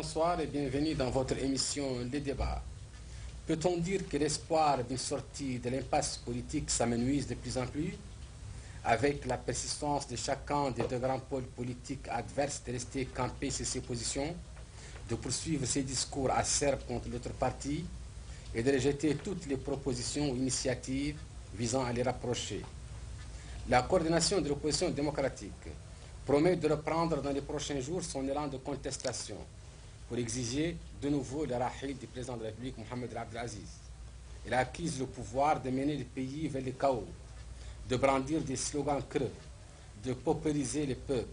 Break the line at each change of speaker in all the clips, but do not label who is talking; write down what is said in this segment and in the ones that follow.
Bonsoir et bienvenue dans votre émission Les Débats. Peut-on dire que l'espoir d'une sortie de l'impasse politique s'amenuise de plus en plus, avec la persistance de chacun des deux grands pôles politiques adverses de rester campé sur ses positions, de poursuivre ses discours acerbes contre l'autre parti et de rejeter toutes les propositions ou initiatives visant à les rapprocher. La coordination de l'opposition démocratique promet de reprendre dans les prochains jours son élan de contestation pour exiger de nouveau le rahil du président de la République, Mohamed Abdelaziz. Elle acquise le pouvoir de mener le pays vers le chaos, de brandir des slogans creux, de paupériser les peuples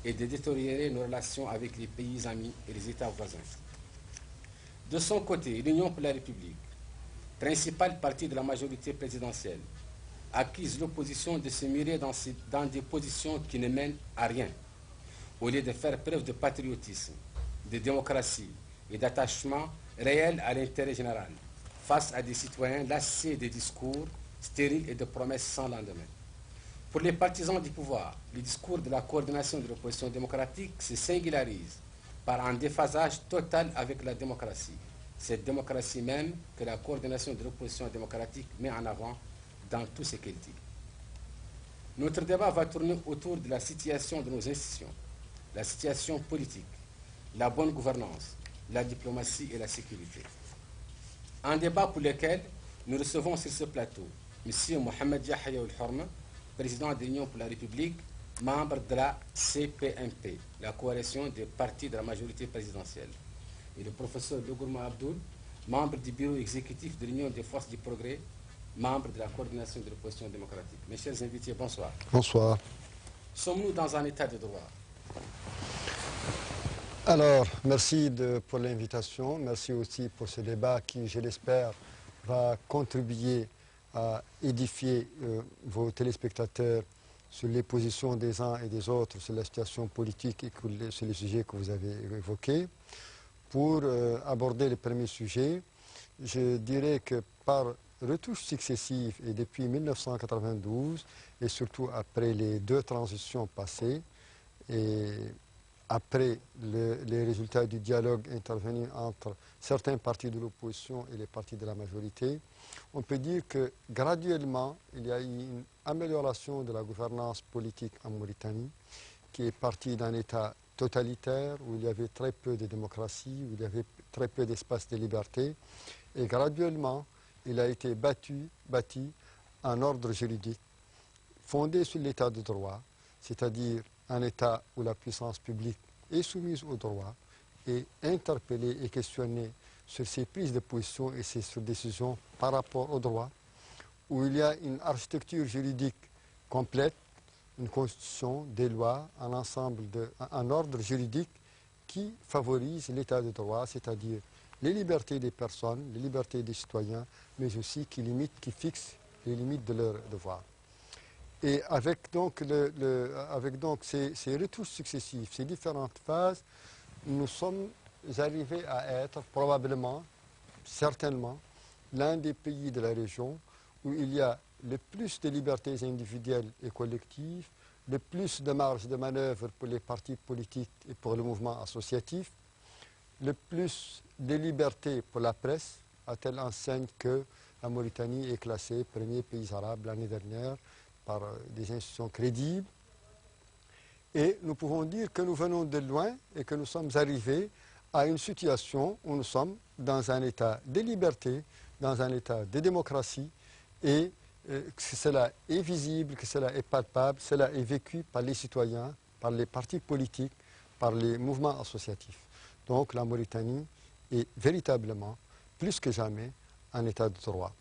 et de détériorer nos relations avec les pays amis et les États voisins. De son côté, l'Union pour la République, principal parti de la majorité présidentielle, accuse l'opposition de se murer dans des positions qui ne mènent à rien, au lieu de faire preuve de patriotisme, de démocratie et d'attachement réel à l'intérêt général, face à des citoyens lassés de discours stériles et de promesses sans lendemain. Pour les partisans du pouvoir, le discours de la coordination de l'opposition démocratique se singularise par un déphasage total avec la démocratie. Cette démocratie même que la coordination de l'opposition démocratique met en avant dans tout ce qu'elle dit. Notre débat va tourner autour de la situation de nos institutions, la situation politique, la bonne gouvernance, la diplomatie et la sécurité. Un débat pour lequel nous recevons sur ce plateau M. Mohamed Yahya Al-Horma, président de l'Union pour la République, membre de la CPMP, la coalition des partis de la majorité présidentielle, et le professeur Dogourma Abdoul, membre du bureau exécutif de l'Union des forces du progrès, membre de la coordination de l'opposition démocratique. Mes chers invités, bonsoir.
Bonsoir.
Sommes-nous dans un état de droit?
Alors, merci pour l'invitation. Merci aussi pour ce débat qui, je l'espère, va contribuer à édifier vos téléspectateurs sur les positions des uns et des autres, sur la situation politique et sur les sujets que vous avez évoqués. Pour aborder le premier sujet, je dirais que par retouches successives et depuis 1992 et surtout après les deux transitions passées et après les résultats du dialogue intervenu entre certains partis de l'opposition et les partis de la majorité, on peut dire que graduellement, il y a eu une amélioration de la gouvernance politique en Mauritanie, qui est partie d'un État totalitaire, où il y avait très peu de démocratie, où il y avait très peu d'espace de liberté, et graduellement, il a été bâti un ordre juridique fondé sur l'état de droit, c'est-à-dire un État où la puissance publique est soumise au droit et interpellée et questionnée sur ses prises de position et ses décisions par rapport au droit, où il y a une architecture juridique complète, une constitution, des lois, un ordre juridique qui favorise l'état de droit, c'est-à-dire les libertés des personnes, les libertés des citoyens, mais aussi qui fixe les limites de leurs devoirs. Et avec donc, ces retouches successives, ces différentes phases, nous sommes arrivés à être probablement, certainement, l'un des pays de la région où il y a le plus de libertés individuelles et collectives, le plus de marge de manœuvre pour les partis politiques et pour le mouvement associatif, le plus de liberté pour la presse, à telle enseigne que la Mauritanie est classée premier pays arabe l'année dernière par des institutions crédibles. Et nous pouvons dire que nous venons de loin et que nous sommes arrivés à une situation où nous sommes dans un état de liberté, dans un état de démocratie, et que cela est visible, que cela est palpable, cela est vécu par les citoyens, par les partis politiques, par les mouvements associatifs. Donc la Mauritanie est véritablement, plus que jamais, un état de droit,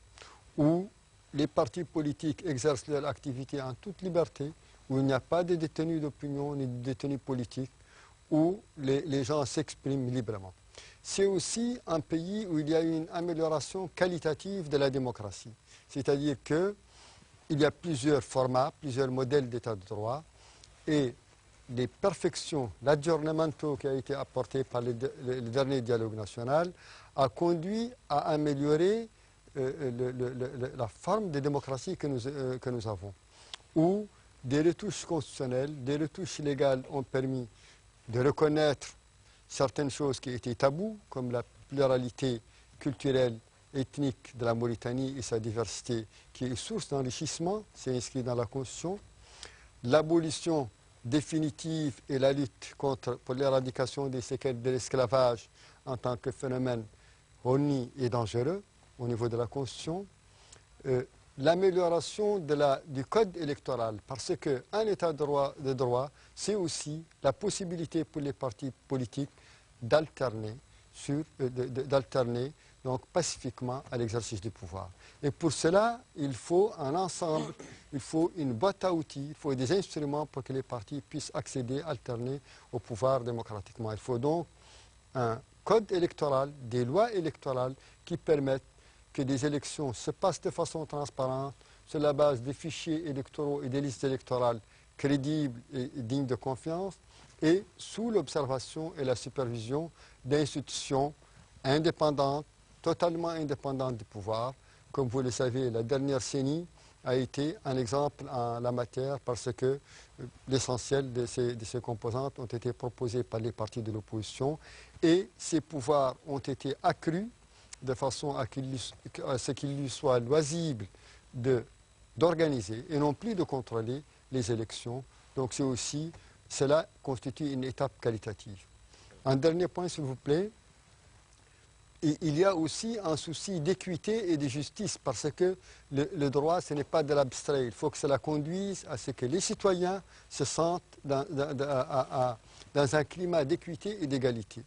où les partis politiques exercent leur activité en toute liberté, où il n'y a pas de détenus d'opinion ni de détenus politiques, où les gens s'expriment librement. C'est aussi un pays où il y a une amélioration qualitative de la démocratie. C'est-à-dire qu'il y a plusieurs formats, plusieurs modèles d'état de droit, et les perfections, l'aggiornamento qui a été apporté par le dernier dialogue national a conduit à améliorer la forme de démocratie que nous avons, où des retouches constitutionnelles, des retouches légales ont permis de reconnaître certaines choses qui étaient tabous, comme la pluralité culturelle, ethnique de la Mauritanie et sa diversité, qui est source d'enrichissement, c'est inscrit dans la Constitution. L'abolition définitive et la lutte pour l'éradication des séquelles de l'esclavage en tant que phénomène honni et dangereux au niveau de la Constitution. L'amélioration du code électoral, parce qu'un état de droit, c'est aussi la possibilité pour les partis politiques d'alterner donc pacifiquement à l'exercice du pouvoir. Et pour cela, il faut un ensemble, il faut une boîte à outils, il faut des instruments pour que les partis puissent accéder, alterner au pouvoir démocratiquement. Il faut donc un code électoral, des lois électorales qui permettent que des élections se passent de façon transparente sur la base des fichiers électoraux et des listes électorales crédibles et dignes de confiance et sous l'observation et la supervision d'institutions indépendantes, totalement indépendantes du pouvoir. Comme vous le savez, la dernière CENI a été un exemple en la matière parce que l'essentiel de ces composantes ont été proposées par les partis de l'opposition et ces pouvoirs ont été accrus de façon à ce qu'il lui soit loisible d'organiser et non plus de contrôler les élections. Donc cela constitue une étape qualitative. Un dernier point, s'il vous plaît. Il y a aussi un souci d'équité et de justice parce que le droit, ce n'est pas de l'abstrait. Il faut que cela conduise à ce que les citoyens se sentent dans un climat d'équité et d'égalité.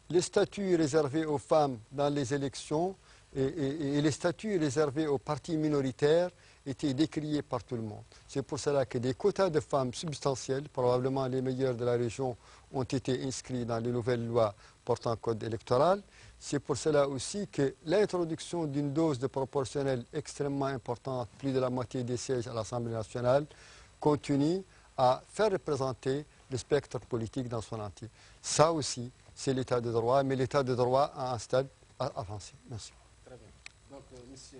Les statuts réservés aux femmes dans les élections et les statuts réservés aux partis minoritaires étaient décriés par tout le monde. C'est pour cela que des quotas de femmes substantiels, probablement les meilleurs de la région, ont été inscrits dans les nouvelles lois portant code électoral. C'est pour cela aussi que l'introduction d'une dose de proportionnel extrêmement importante, plus de la moitié des sièges à l'Assemblée nationale, continue à faire représenter le spectre politique dans son entier. Ça aussi, c'est l'état de droit, mais l'état de droit à un stade avancé. Merci.
Très bien. Donc, M.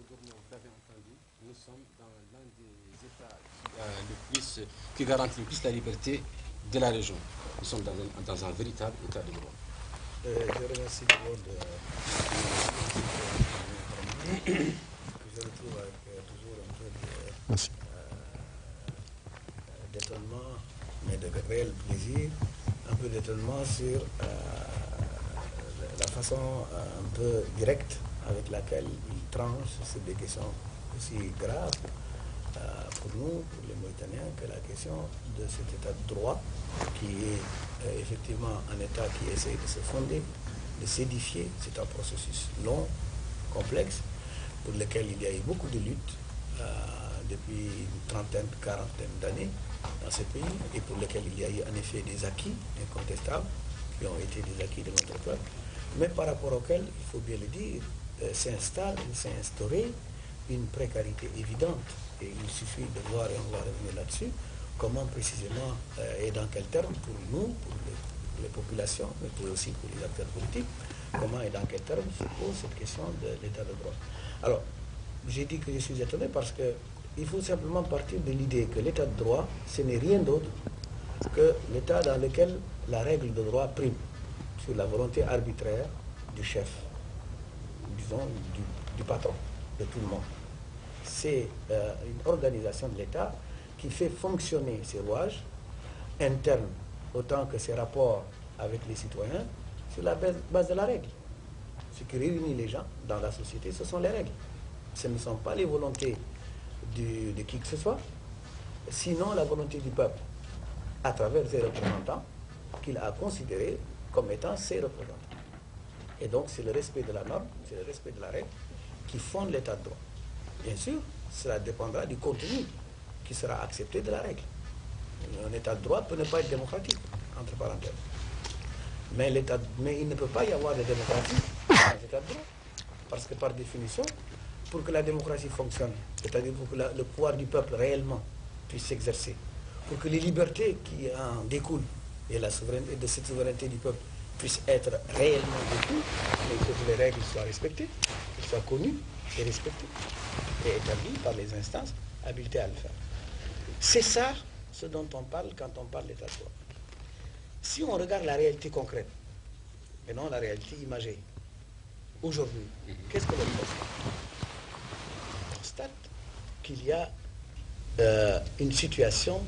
Gourmand, vous l'avez entendu, nous sommes dans l'un des États qui garantit le plus la liberté de la région. Nous sommes dans un véritable état de droit.
Je remercie tout le monde je retrouve avec toujours un peu d'étonnement, mais de réel plaisir, un peu d'étonnement sur la façon un peu directe avec laquelle il tranche sur des questions aussi graves pour nous, pour les Mauritaniens, que la question de cet état de droit qui est effectivement un état qui essaie de se fonder, de s'édifier. C'est un processus long, complexe, pour lequel il y a eu beaucoup de luttes depuis une trentaine, quarantaine d'années dans ce pays, et pour lequel il y a eu en effet des acquis incontestables, qui ont été des acquis de notre peuple, mais par rapport auxquels, il faut bien le dire, s'est instaurée une précarité évidente. Et il suffit de voir, et on va revenir là-dessus, comment précisément et dans quel terme pour nous, pour les populations, mais aussi pour les acteurs politiques, comment et dans quel terme se pose cette question de l'état de droit. Alors, j'ai dit que je suis étonné parce qu'il faut simplement partir de l'idée que l'état de droit, ce n'est rien d'autre que l'état dans lequel la règle de droit prime sur la volonté arbitraire du chef, disons, du patron, de tout le monde. C'est une organisation de l'État qui fait fonctionner ses rouages internes autant que ses rapports avec les citoyens sur la base de la règle. Ce qui réunit les gens dans la société, ce sont les règles. Ce ne sont pas les volontés de qui que ce soit, sinon la volonté du peuple à travers ses représentants qu'il a considérés comme étant ses représentants. Et donc c'est le respect de la norme, c'est le respect de la règle qui fonde l'état de droit. Bien sûr, cela dépendra du contenu qui sera accepté de la règle. Un état de droit peut ne pas être démocratique, entre parenthèses. Mais il ne peut pas y avoir de démocratie dans l'état de droit. Parce que par définition, pour que la démocratie fonctionne, c'est-à-dire pour que le pouvoir du peuple réellement puisse s'exercer, pour que les libertés qui en découlent et de cette souveraineté du peuple puissent être réellement vécues, il faut que les règles soient respectées, qu'elles soient connues et respectées, et établies par les instances habilitées à le faire. C'est ça ce dont on parle quand on parle d'état de droit. Si on regarde la réalité concrète et non la réalité imagée. Aujourd'hui, qu'est-ce que l'on constate? On constate qu'il y a une situation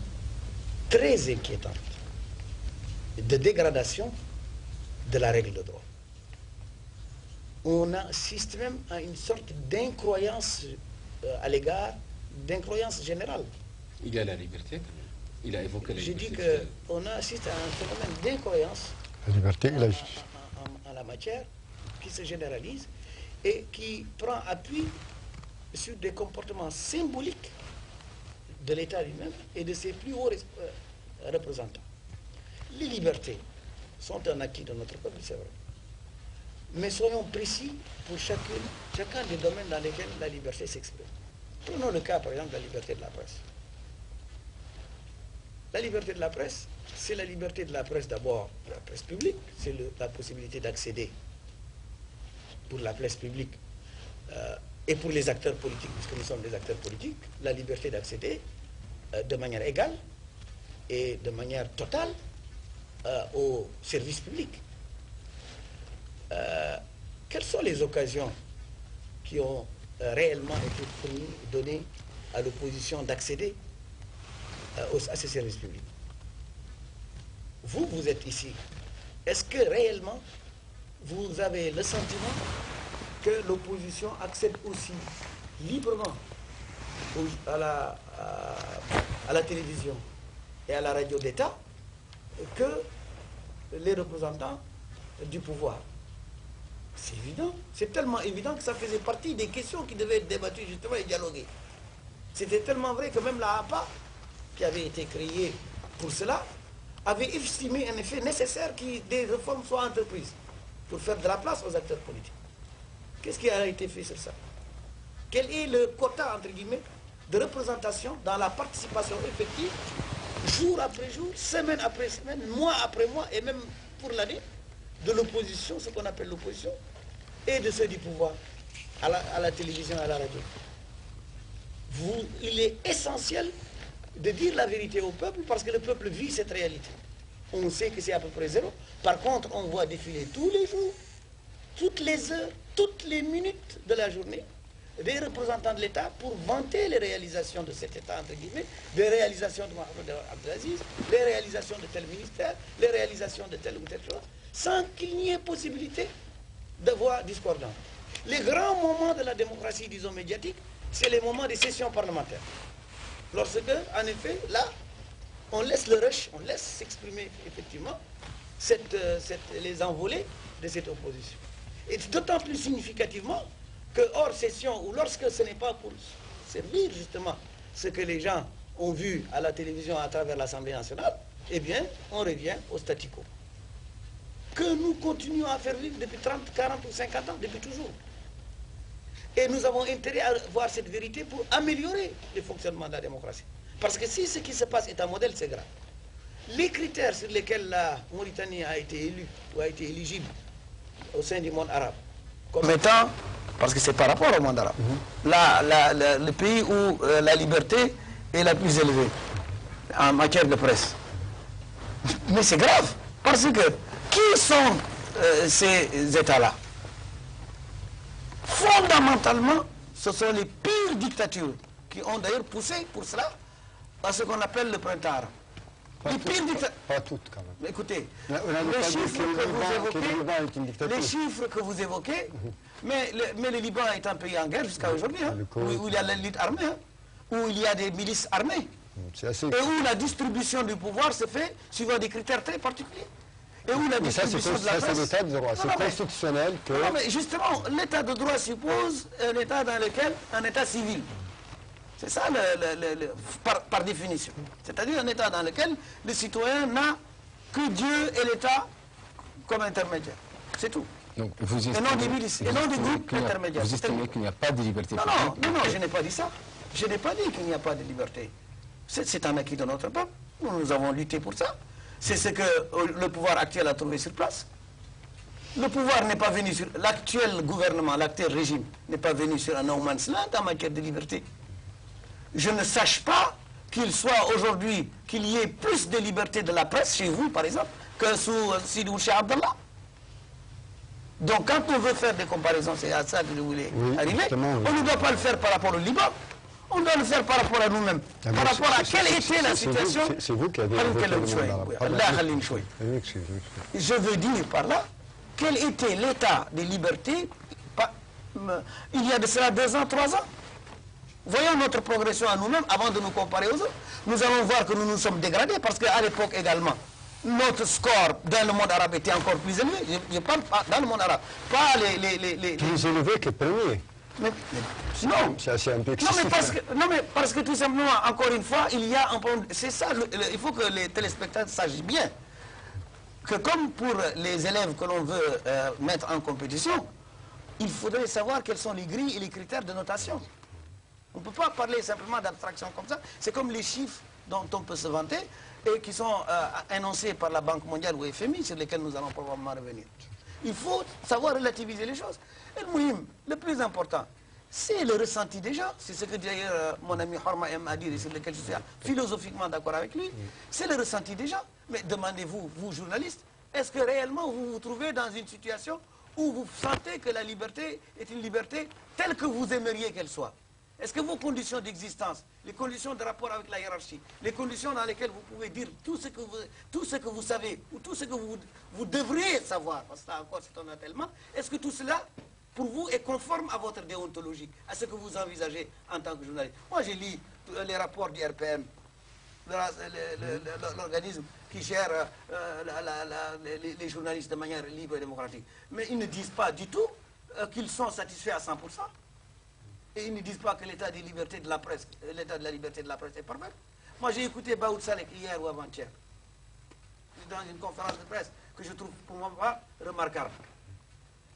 très inquiétante de dégradation de la règle de droit. On assiste même à une sorte d'incroyance à l'égard, d'incroyance générale.
Il y a la liberté, il a évoqué la liberté.
J'ai dit qu'on assiste à un phénomène d'incroyance
La liberté et la justice.
en la matière qui se généralise et qui prend appui sur des comportements symboliques de l'État lui-même et de ses plus hauts représentants. Les libertés sont un acquis de notre peuple, c'est vrai. Mais soyons précis pour chacun des domaines dans lesquels la liberté s'exprime. Prenons le cas, par exemple, de la liberté de la presse. La liberté de la presse, c'est la liberté de la presse d'abord, la presse publique, c'est la possibilité d'accéder pour la presse publique et pour les acteurs politiques, puisque nous sommes des acteurs politiques, la liberté d'accéder de manière égale et de manière totale au service public. Quelles sont les occasions qui ont réellement été données à l'opposition d'accéder à ces services publics? Vous êtes ici. Est-ce que réellement vous avez le sentiment que l'opposition accède aussi librement à la télévision et à la radio d'État que les représentants du pouvoir? C'est évident, c'est tellement évident que ça faisait partie des questions qui devaient être débattues justement et dialoguées. C'était tellement vrai que même la APA, qui avait été créée pour cela, avait estimé en effet nécessaire que des réformes soient entreprises pour faire de la place aux acteurs politiques. Qu'est-ce qui a été fait sur ça? Quel est le quota, entre guillemets, de représentation dans la participation effective, jour après jour, semaine après semaine, mois après mois, et même pour l'année, de l'opposition, ce qu'on appelle l'opposition, et de ceux du pouvoir, à la télévision, à la radio? Il est essentiel de dire la vérité au peuple, parce que le peuple vit cette réalité. On sait que c'est à peu près zéro. Par contre, on voit défiler tous les jours, toutes les heures, toutes les minutes de la journée, des représentants de l'État pour vanter les réalisations de cet État, entre guillemets, les réalisations de Mohamed Abdelaziz, les réalisations de tel ministère, les réalisations de telle ou telle chose, sans qu'il n'y ait possibilité de voix discordantes. Les grands moments de la démocratie, disons, médiatique, c'est les moments des sessions parlementaires. Lorsque, en effet, là, on laisse le rush, on laisse s'exprimer effectivement les envolées de cette opposition. Et d'autant plus significativement que hors session, ou lorsque ce n'est pas pour servir justement ce que les gens ont vu à la télévision à travers l'Assemblée nationale, eh bien, on revient au statu quo. Que nous continuons à faire vivre depuis 30, 40 ou 50 ans, depuis toujours. Et nous avons intérêt à voir cette vérité pour améliorer le fonctionnement de la démocratie. Parce que si ce qui se passe est un modèle, c'est grave. Les critères sur lesquels la Mauritanie a été élue ou a été éligible au sein du monde arabe, comme étant, parce que c'est par rapport au monde arabe, le pays où la liberté est la plus élevée en matière de presse. Mais c'est grave, parce que qui sont ces États-là? Fondamentalement, ce sont les pires dictatures qui ont d'ailleurs poussé pour cela à ce qu'on appelle le printemps arabe. Les pires dictatures.
Pas toutes quand même.
Écoutez, les chiffres que vous évoquez, mais le Liban est un pays en guerre jusqu'à aujourd'hui, hein, où il y a l'élite armée, hein, où il y a des milices armées, et où la distribution du pouvoir se fait suivant des critères très particuliers. Et où la distribution de la presse...
c'est l'état de droit, c'est constitutionnel que...
Non, mais justement, l'état de droit suppose un état dans lequel, un état civil. C'est ça par définition. C'est-à-dire un état dans lequel le citoyen n'a que Dieu et l'État comme intermédiaire. C'est tout.
Donc vous
et non des milices, et non des groupes intermédiaires.
Vous estimez qu'il n'y a pas de liberté
publique? Non, je n'ai pas dit ça. Je n'ai pas dit qu'il n'y a pas de liberté. C'est un acquis de notre peuple. Nous avons lutté pour ça. C'est ce que le pouvoir actuel a trouvé sur place. Le pouvoir n'est pas venu sur... L'actuel gouvernement, l'actuel régime, n'est pas venu sur un no man's land en matière de liberté. Je ne sache pas qu'il soit aujourd'hui, qu'il y ait plus de liberté de la presse chez vous, par exemple, que sous Sidi Boucher Abdallah. Donc quand on veut faire des comparaisons, c'est à ça que je voulais arriver, on ne doit pas le faire par rapport au Liban, on doit le faire par rapport à nous-mêmes, par rapport à quelle était la situation.
C'est vous qui avez
Je veux dire par là, quel était l'état des libertés il y a de cela 2 ans, 3 ans. Voyons notre progression à nous-mêmes avant de nous comparer aux autres. Nous allons voir que nous nous sommes dégradés parce qu'à l'époque également, notre score dans le monde arabe était encore plus élevé. Je parle dans le monde arabe, pas les...
Plus élevé que premier.
Non,
c'est assez un peu
non, mais parce que tout simplement, encore une fois, il y a un problème. C'est ça, il faut que les téléspectateurs sachent bien que comme pour les élèves que l'on veut mettre en compétition, il faudrait savoir quelles sont les grilles et les critères de notation. On ne peut pas parler simplement d'abstraction comme ça. C'est comme les chiffres dont on peut se vanter et qui sont énoncés par la Banque mondiale ou FMI, sur lesquels nous allons probablement revenir. Il faut savoir relativiser les choses. Et le plus important, c'est le ressenti des gens. C'est ce que d'ailleurs mon ami Horma aime à dire et sur lequel je suis philosophiquement d'accord avec lui. C'est le ressenti des gens. Mais demandez-vous, vous journalistes, est-ce que réellement vous vous trouvez dans une situation où vous sentez que la liberté est une liberté telle que vous aimeriez qu'elle soit? Est-ce que vos conditions d'existence, les conditions de rapport avec la hiérarchie, les conditions dans lesquelles vous pouvez dire tout ce que vous savez, ou tout ce que vous devriez savoir, parce que là encore c'est un attellement, est-ce que tout cela, pour vous, est conforme à votre déontologie, à ce que vous envisagez en tant que journaliste? Moi j'ai lu les rapports du RPM, l'organisme qui gère les journalistes de manière libre et démocratique. Mais ils ne disent pas du tout qu'ils sont satisfaits à 100%. Et ils ne disent pas que l'état des libertés de la presse, l'état de la liberté de la presse est parfait. Moi j'ai écouté Baoud Salek hier ou avant-hier, dans une conférence de presse que je trouve pour moi pas remarquable.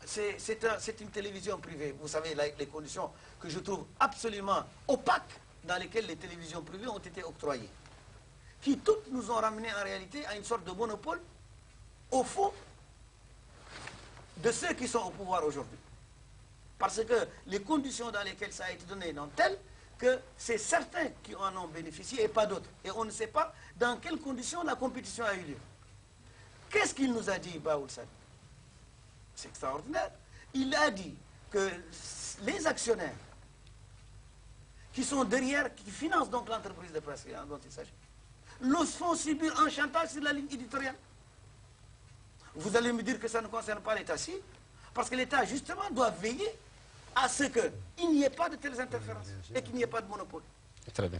C'est une télévision privée. Vous savez les conditions que je trouve absolument opaques dans lesquelles les télévisions privées ont été octroyées, qui toutes nous ont ramené en réalité à une sorte de monopole, au fond, de ceux qui sont au pouvoir aujourd'hui. Parce que les conditions dans lesquelles ça a été donné sont telles que c'est certains qui en ont bénéficié et pas d'autres. Et on ne sait pas dans quelles conditions la compétition a eu lieu. Qu'est-ce qu'il nous a dit, Baoul Sadi? C'est extraordinaire. Il a dit que les actionnaires qui sont derrière, qui financent donc l'entreprise de presse dont il s'agit, leur font subir un chantage sur la ligne éditoriale. Vous allez me dire que ça ne concerne pas l'État, si, parce que l'État, justement, doit veiller à ce qu'il n'y ait pas de telles interférences et qu'il n'y ait pas de monopole.
Très bien.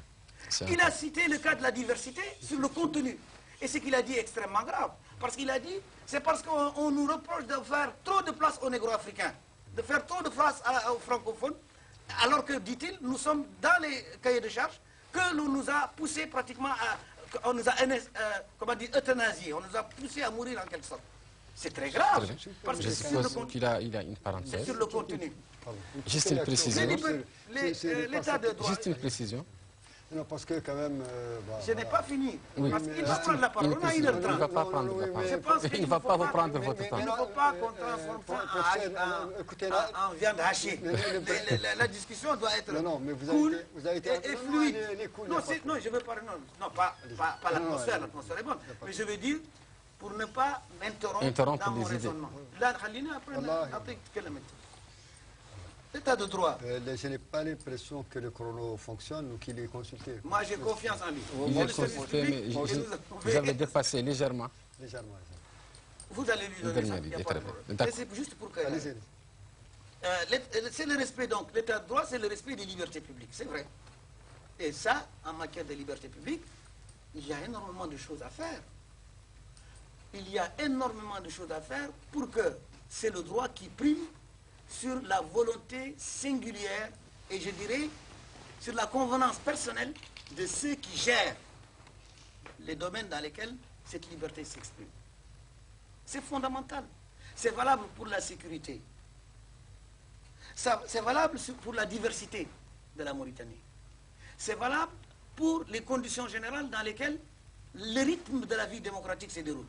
Il a cité le cas de la diversité sur le contenu. Et ce qu'il a dit est extrêmement grave. Parce qu'il a dit, c'est parce qu'on nous reproche de faire trop de place aux négro-africains, de faire trop de place aux francophones, alors que, dit-il, nous sommes dans les cahiers de charges, que l'on nous a poussé pratiquement à... On nous a euthanasié, on nous a poussé à mourir en quelque sorte. C'est très grave. Parce que
je suppose qu'il a une parenthèse.
Sur le contenu.
Juste une précision.
L'état de droit.
Juste une précision.
Non, parce que quand même...
je n'ai pas fini.
Oui.
Parce qu'il va prendre la parole. On a 1h30.
Il ne va pas prendre la parole. Il ne va pas reprendre votre temps.
Il ne faut pas qu'on transforme ça en viande hachée. La discussion doit être cool et fluide. Non, je veux pas... Non, pas l'atmosphère. L'atmosphère est bonne. Mais je veux dire, pour ne pas m'interrompre dans mon raisonnement. Là, après, l'état de droit.
Je n'ai pas l'impression que le chrono fonctionne ou qu'il est consulté.
Moi, j'ai confiance en lui.
Il est consulté, mais vous avez dépassé légèrement.
Légèrement.
Vous allez lui donner ça. Mais c'est juste pour que... c'est le respect, donc. L'état de droit, c'est le respect des libertés publiques. C'est vrai. Et ça, en matière de liberté publique, il y a énormément de choses à faire. Il y a énormément de choses à faire pour que c'est le droit qui prime sur la volonté singulière et je dirais sur la convenance personnelle de ceux qui gèrent les domaines dans lesquels cette liberté s'exprime. C'est fondamental. C'est valable pour la sécurité. C'est valable pour la diversité de la Mauritanie. C'est valable pour les conditions générales dans lesquelles le rythme de la vie démocratique se déroule.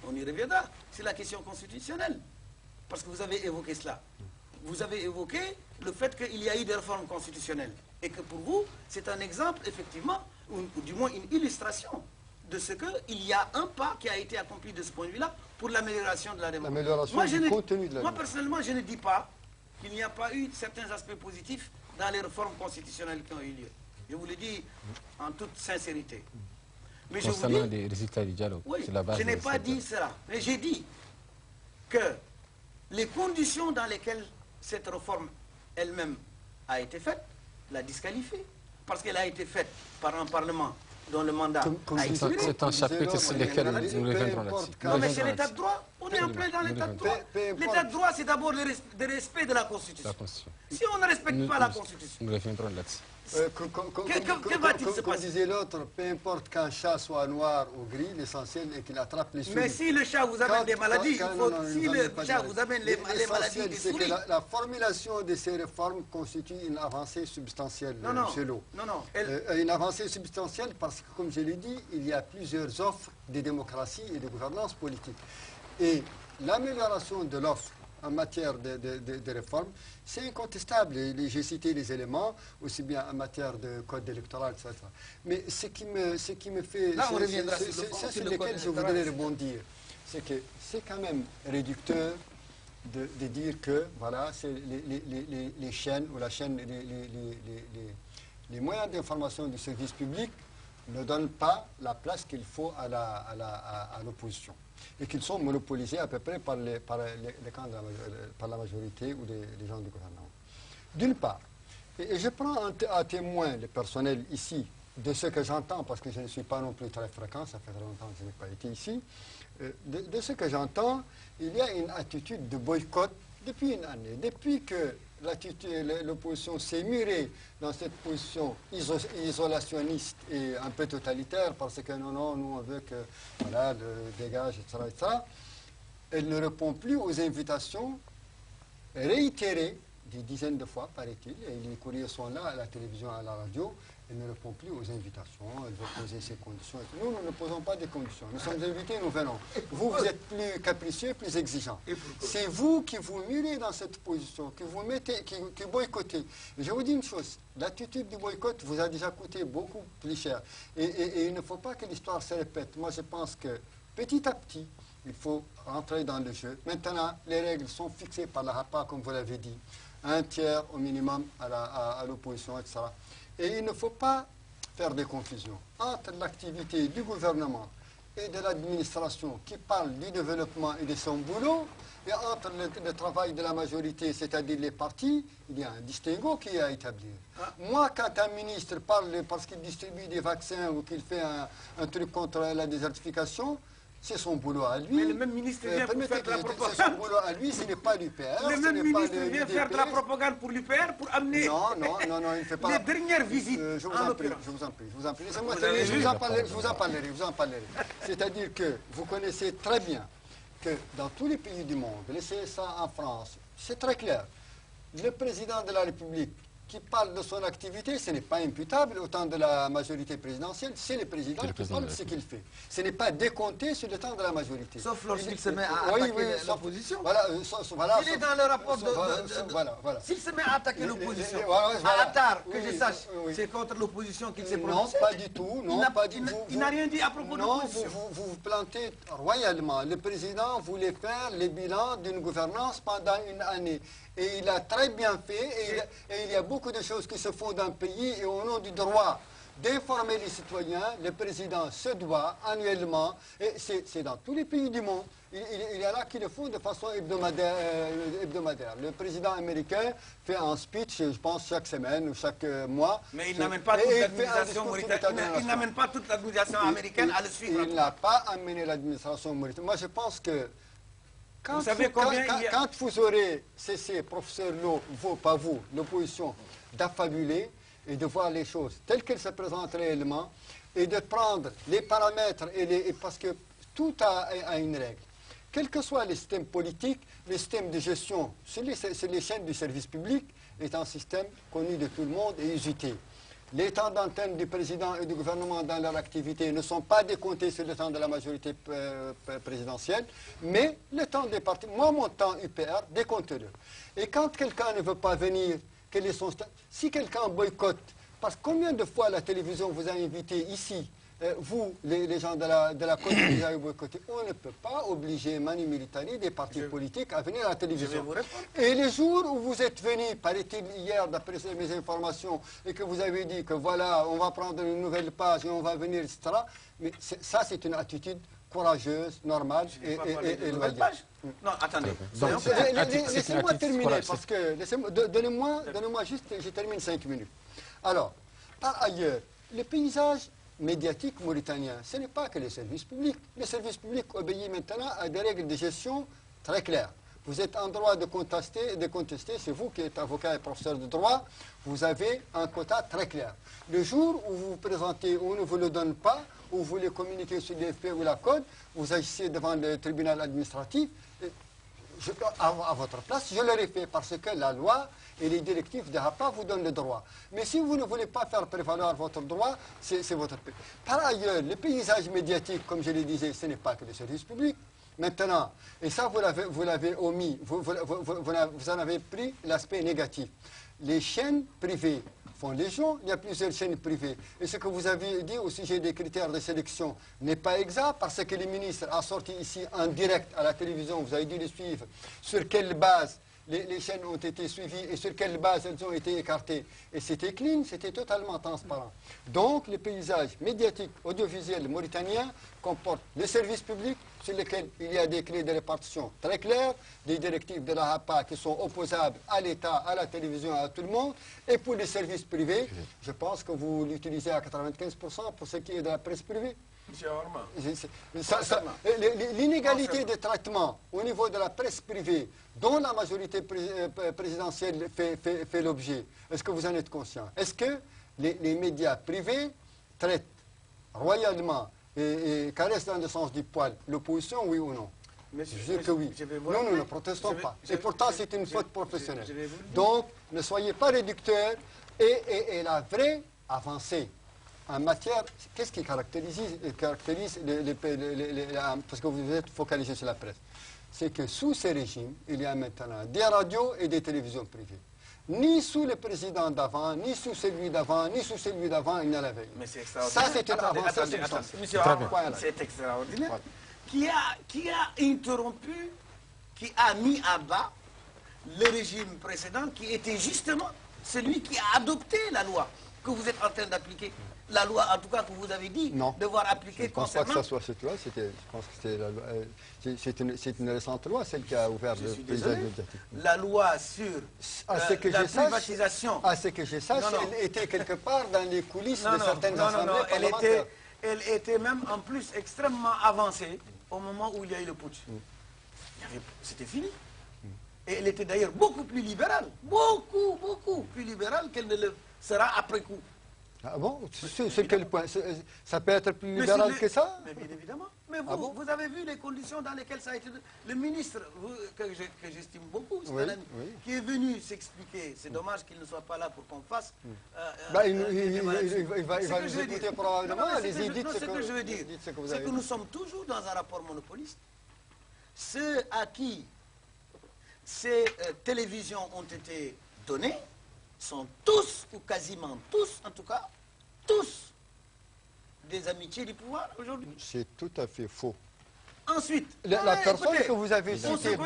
On y reviendra. C'est la question constitutionnelle. Parce que vous avez évoqué cela. Vous avez évoqué le fait qu'il y a eu des réformes constitutionnelles. Et que pour vous, c'est un exemple, effectivement, ou du moins une illustration de ce qu'il y a un pas qui a été accompli de ce point de vue-là pour l'amélioration de la démocratie.
L'amélioration du contenu de la
Moi, personnellement, je ne dis pas qu'il n'y a pas eu certains aspects positifs dans les réformes constitutionnelles qui ont eu lieu. Je vous le dis en toute sincérité. Mais
concernant
je vous dis,
les résultats du dialogue,
oui,
c'est la base.
je n'ai pas dit cela, mais j'ai dit que les conditions dans lesquelles cette réforme elle-même a été faite la disqualifient. Parce qu'elle a été faite par un Parlement dont le mandat a expiré.
C'est un chapitre sur lequel nous reviendrons là-dessus.
Non, mais c'est l'état de droit. On est en plein dans l'état de droit. L'état de droit, c'est d'abord le respect de la Constitution. Si on ne respecte pas la Constitution,
nous reviendrons là-dessus.
Que va-t-il se
Comme
passer?
disait l'autre, peu importe qu'un chat soit noir ou gris, l'essentiel est qu'il attrape les souris.
Mais si le chat vous amène des maladies, si le chat vous amène les maladies
l'essentiel,
des
c'est que
souris...
la formulation de ces réformes constitue une avancée substantielle, chez l'eau.
Non.
Une avancée substantielle parce que, comme je l'ai dit, il y a plusieurs offres de démocratie et de gouvernance politique. Et l'amélioration de l'offre en matière de réforme, c'est incontestable. J'ai cité les éléments, aussi bien en matière de code électoral, etc. Mais ce qui me fait...
Là, on reviendra
c'est sur lequel je voudrais rebondir. C'est que c'est quand même réducteur de dire que, voilà, c'est les chaînes, ou la chaîne, les moyens d'information du service public ne donnent pas la place qu'il faut à l'opposition. Et qu'ils sont monopolisés à peu près par la majorité ou les gens du gouvernement. D'une part, et je prends à témoin le personnel ici, de ce que j'entends, parce que je ne suis pas non plus très fréquent, ça fait très longtemps que je n'ai pas été ici, de ce que j'entends, il y a une attitude de boycott depuis une année. Depuis que l'opposition s'est murée dans cette position isolationniste et un peu totalitaire, parce que non, nous on veut que, voilà, le dégage, etc. Elle ne répond plus aux invitations réitérées des dizaines de fois, paraît-il, et les courriers sont là, à la télévision, à la radio. Elle ne répond plus aux invitations, elle veut poser ses conditions. Nous ne posons pas des conditions. Nous sommes invités, nous venons. Vous êtes plus capricieux, plus exigeants. C'est vous qui vous murez dans cette position, que vous mettez, qui boycottez. Et je vous dis une chose, l'attitude du boycott vous a déjà coûté beaucoup plus cher. Et il ne faut pas que l'histoire se répète. Moi, je pense que petit à petit, il faut rentrer dans le jeu. Maintenant, les règles sont fixées par la RAPA, comme vous l'avez dit. Un tiers au minimum à l'opposition, etc. Et il ne faut pas faire des confusions entre l'activité du gouvernement et de l'administration qui parle du développement et de son boulot, et entre le travail de la majorité, c'est-à-dire les partis, il y a un distinguo qui est à établir. Moi, quand un ministre parle parce qu'il distribue des vaccins ou qu'il fait un truc contre la désertification, c'est son boulot à lui.
Mais le même ministre vient pour faire de la propagande.
C'est son boulot à lui, ce n'est pas l'UPR.
Le même ministre vient faire de la propagande pour l'UPR pour amener
non, il ne fait pas.
les dernières visites.
Je vous en prie. Laissez-moi terminer, je vous en parlerai. C'est-à-dire que vous connaissez très bien que dans tous les pays du monde, laissez ça en France, c'est très clair. Le président de la République qui parle de son activité, ce n'est pas imputable au temps de la majorité présidentielle, c'est le président qui parle de ce qu'il fait. Ce n'est pas décompté sur le temps de la majorité.
Sauf lorsqu'il se met à attaquer l'opposition.
Voilà,
il est dans le rapport de...
Voilà.
S'il se met à attaquer l'opposition, à Attar, que je sache, c'est contre l'opposition qu'il s'est prononcé.
Non, pas du tout.
Il n'a rien dit à propos de l'opposition.
Non, vous vous plantez royalement. Le président voulait faire le bilan d'une gouvernance pendant une année. Et il a très bien fait, et il y a beaucoup de choses qui se font dans le pays, et au nom du droit d'informer les citoyens, le président se doit annuellement, et c'est dans tous les pays du monde, il y en a qui le font de façon hebdomadaire. Le président américain fait un speech, je pense, chaque semaine ou chaque mois.
Mais il n'amène pas toute l'administration mauritanienne. Il n'amène pas toute l'administration américaine à le suivre.
Il n'a pas amené l'administration mauritanienne. Moi, je pense que quand vous aurez cessé, professeur Lo, pas vous, l'opposition, d'affabuler et de voir les choses telles qu'elles se présentent réellement et de prendre les paramètres, parce que tout a une règle. Quel que soit le système politique, le système de gestion sur les chaînes du service public est un système connu de tout le monde et usité. Les temps d'antenne du président et du gouvernement dans leur activité ne sont pas décomptés sur le temps de la majorité présidentielle, mais le temps des partis. Moi, mon temps UPR, décomptez-le. Et quand quelqu'un ne veut pas venir, si quelqu'un boycotte, parce que combien de fois la télévision vous a invité ici, vous, les gens de la côte, vous avez boycotté. On ne peut pas obliger Manu Militari, des partis politiques, à venir à la télévision. Et les jours où vous êtes venus, paraît-il hier, d'après mes informations, et que vous avez dit que voilà, on va prendre une nouvelle page et on va venir, etc. Mais ça, c'est une attitude courageuse, normale et loyale.
Non, attendez.
Laissez-moi terminer, parce que, donnez-moi juste, je termine 5 minutes. Alors, par ailleurs, le paysage médiatique mauritanien, ce n'est pas que les services publics. Les services publics obéissent maintenant à des règles de gestion très claires. Vous êtes en droit de contester, c'est vous qui êtes avocat et professeur de droit, vous avez un quota très clair. Le jour où vous vous présentez, on ne vous le donne pas, ou vous voulez communiquer sur l'IFP ou la code, vous agissez devant le tribunal administratif. À votre place, je l'aurais fait parce que la loi et les directives de HAPA vous donnent le droit. Mais si vous ne voulez pas faire prévaloir votre droit, c'est votre pays. Par ailleurs, le paysage médiatique, comme je le disais, ce n'est pas que les services publics. Maintenant, et ça vous l'avez omis, vous en avez pris l'aspect négatif. Les chaînes privées font les gens, il y a plusieurs chaînes privées. Et ce que vous avez dit au sujet des critères de sélection n'est pas exact parce que le ministre a sorti ici en direct à la télévision, vous avez dû le suivre, sur quelle base les chaînes ont été suivies et sur quelle base elles ont été écartées. Et c'était clean, c'était totalement transparent. Donc le paysage médiatique audiovisuel mauritanien comporte les services publics sur lesquels il y a des clés de répartition très claires, des directives de la HAPA qui sont opposables à l'État, à la télévision, à tout le monde. Et pour les services privés, je pense que vous l'utilisez à 95% pour ce qui est de la presse privée. L'inégalité de traitement au niveau de la presse privée, dont la majorité présidentielle fait l'objet, est-ce que vous en êtes conscient? Est-ce que les médias privés traitent royalement et caressent dans le sens du poil l'opposition, oui ou non? Je dis que oui. Nous ne protestons pas. Et pourtant, c'est une faute professionnelle. Donc, ne soyez pas réducteurs. Et la vraie avancée en matière, qu'est-ce qui caractérise parce que vous êtes focalisé sur la presse, c'est que sous ces régimes, il y a maintenant des radios et des télévisions privées. Ni sous le président d'avant, ni sous celui d'avant, ni sous celui d'avant, il n'y en avait.
Mais c'est extraordinaire.
Ça, c'est une avancée substantielle.
Monsieur, c'est extraordinaire. Qui a interrompu, qui a mis à bas le régime précédent qui était justement celui qui a adopté la loi que vous êtes en train d'appliquer. La loi, en tout cas, que vous avez dit devoir appliquer concernant...
Je ne pense pas que ce soit cette loi, je pense que c'est une récente loi, celle qui a ouvert le paysage médiatique.
La loi sur la privatisation...
À ce que je sache, elle était quelque part dans les coulisses de certaines assemblées parlementaires.
Elle était même en plus extrêmement avancée au moment où il y a eu le putsch. C'était fini. Et elle était d'ailleurs beaucoup plus libérale, beaucoup plus libérale qu'elle ne le sera après coup.
Ah bon? Sur quel point? Ça peut être plus libéral que ça?
Mais bien évidemment. Mais vous avez vu les conditions dans lesquelles ça a été... Le ministre, que j'estime beaucoup, qui est venu s'expliquer, c'est dommage qu'il ne soit pas là pour qu'on fasse...
il va nous écouter probablement. Allez-y, dites ce
que je veux dire. C'est que nous sommes toujours dans un rapport monopoliste. Ceux à qui ces télévisions ont été données sont tous, ou quasiment tous, en tout cas, tous des amitiés du pouvoir aujourd'hui.
C'est tout à fait faux.
Ensuite,
la personne que vous avez citée,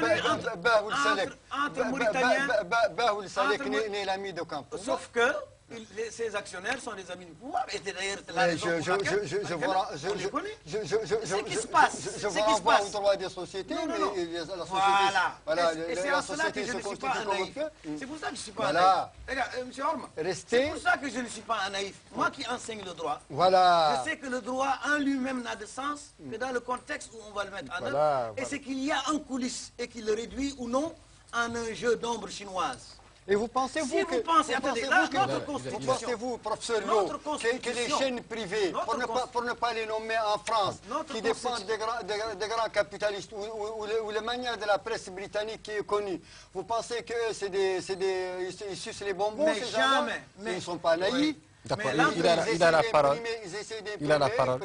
Bahoul Salek, n'est l'ami de Campos.
Sauf que ces actionnaires sont des amis du pouvoir. Et d'ailleurs,
je
qui se passe.
Je vous renvoie au droit des sociétés, mais la société se constitue comme
c'est pour ça que je ne suis pas un naïf. Regarde, M. Orma, c'est pour ça que je ne suis pas un naïf. Moi qui enseigne le droit, je sais que le droit en lui-même n'a de sens que dans le contexte où on va le mettre en œuvre. Et c'est qu'il y a en coulisses et qu'il le réduit ou non en un jeu d'ombre chinoise.
Et vous pensez-vous
que...
Vous pensez-vous, professeur Lo, que les chaînes privées, pour ne pas les nommer en France, qui dépendent des grands capitalistes, ou la manière de la presse britannique qui est connue, vous pensez qu'eux, ils sucent les bonbons, ces gens-là? Ils ne sont pas naïfs.
D'accord, il a la parole. Il a la parole.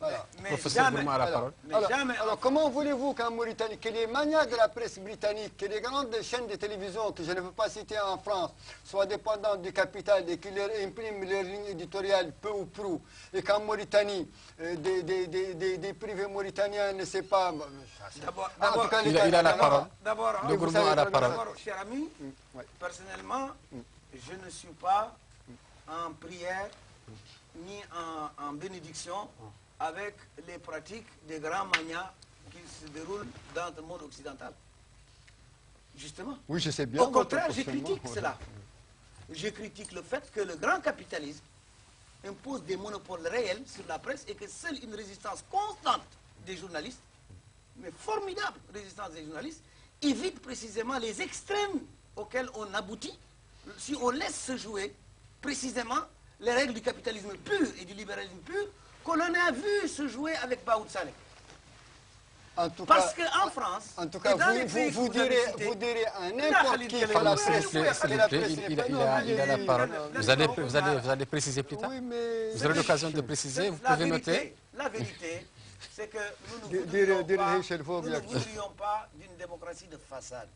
Voilà.
Professeur Gourma a la parole.
Alors, comment voulez-vous qu'en Mauritanie, que les manias de la presse britannique, que les grandes chaînes de télévision, que je ne veux pas citer en France, soient dépendantes du capital et qu'ils leur impriment leur ligne éditoriale peu ou prou, et qu'en Mauritanie, des privés mauritaniens ne savent pas...
Il a la parole.
D'abord,
le Gourma a la parole.
Cher ami, personnellement, je ne suis pas en prière ni en bénédiction avec les pratiques des grands manias qui se déroulent dans le monde occidental. Justement.
Oui, je sais bien.
Au contraire, je critique cela. Je critique le fait que le grand capitalisme impose des monopoles réels sur la presse et que seule une résistance constante des journalistes, mais formidable résistance des journalistes, évite précisément les extrêmes auxquels on aboutit si on laisse se jouer précisément les règles du capitalisme pur et du libéralisme pur qu'on en a vu se jouer avec Baoud Saleh. Parce qu'en France,
en tout cas, vous direz à n'importe qui que la presse...
Il a la parole. Vous allez préciser plus tard.
Oui, mais...
Vous aurez l'occasion de préciser, vous pouvez noter.
La vérité, c'est que nous ne voudrions pas d'une démocratie de façade.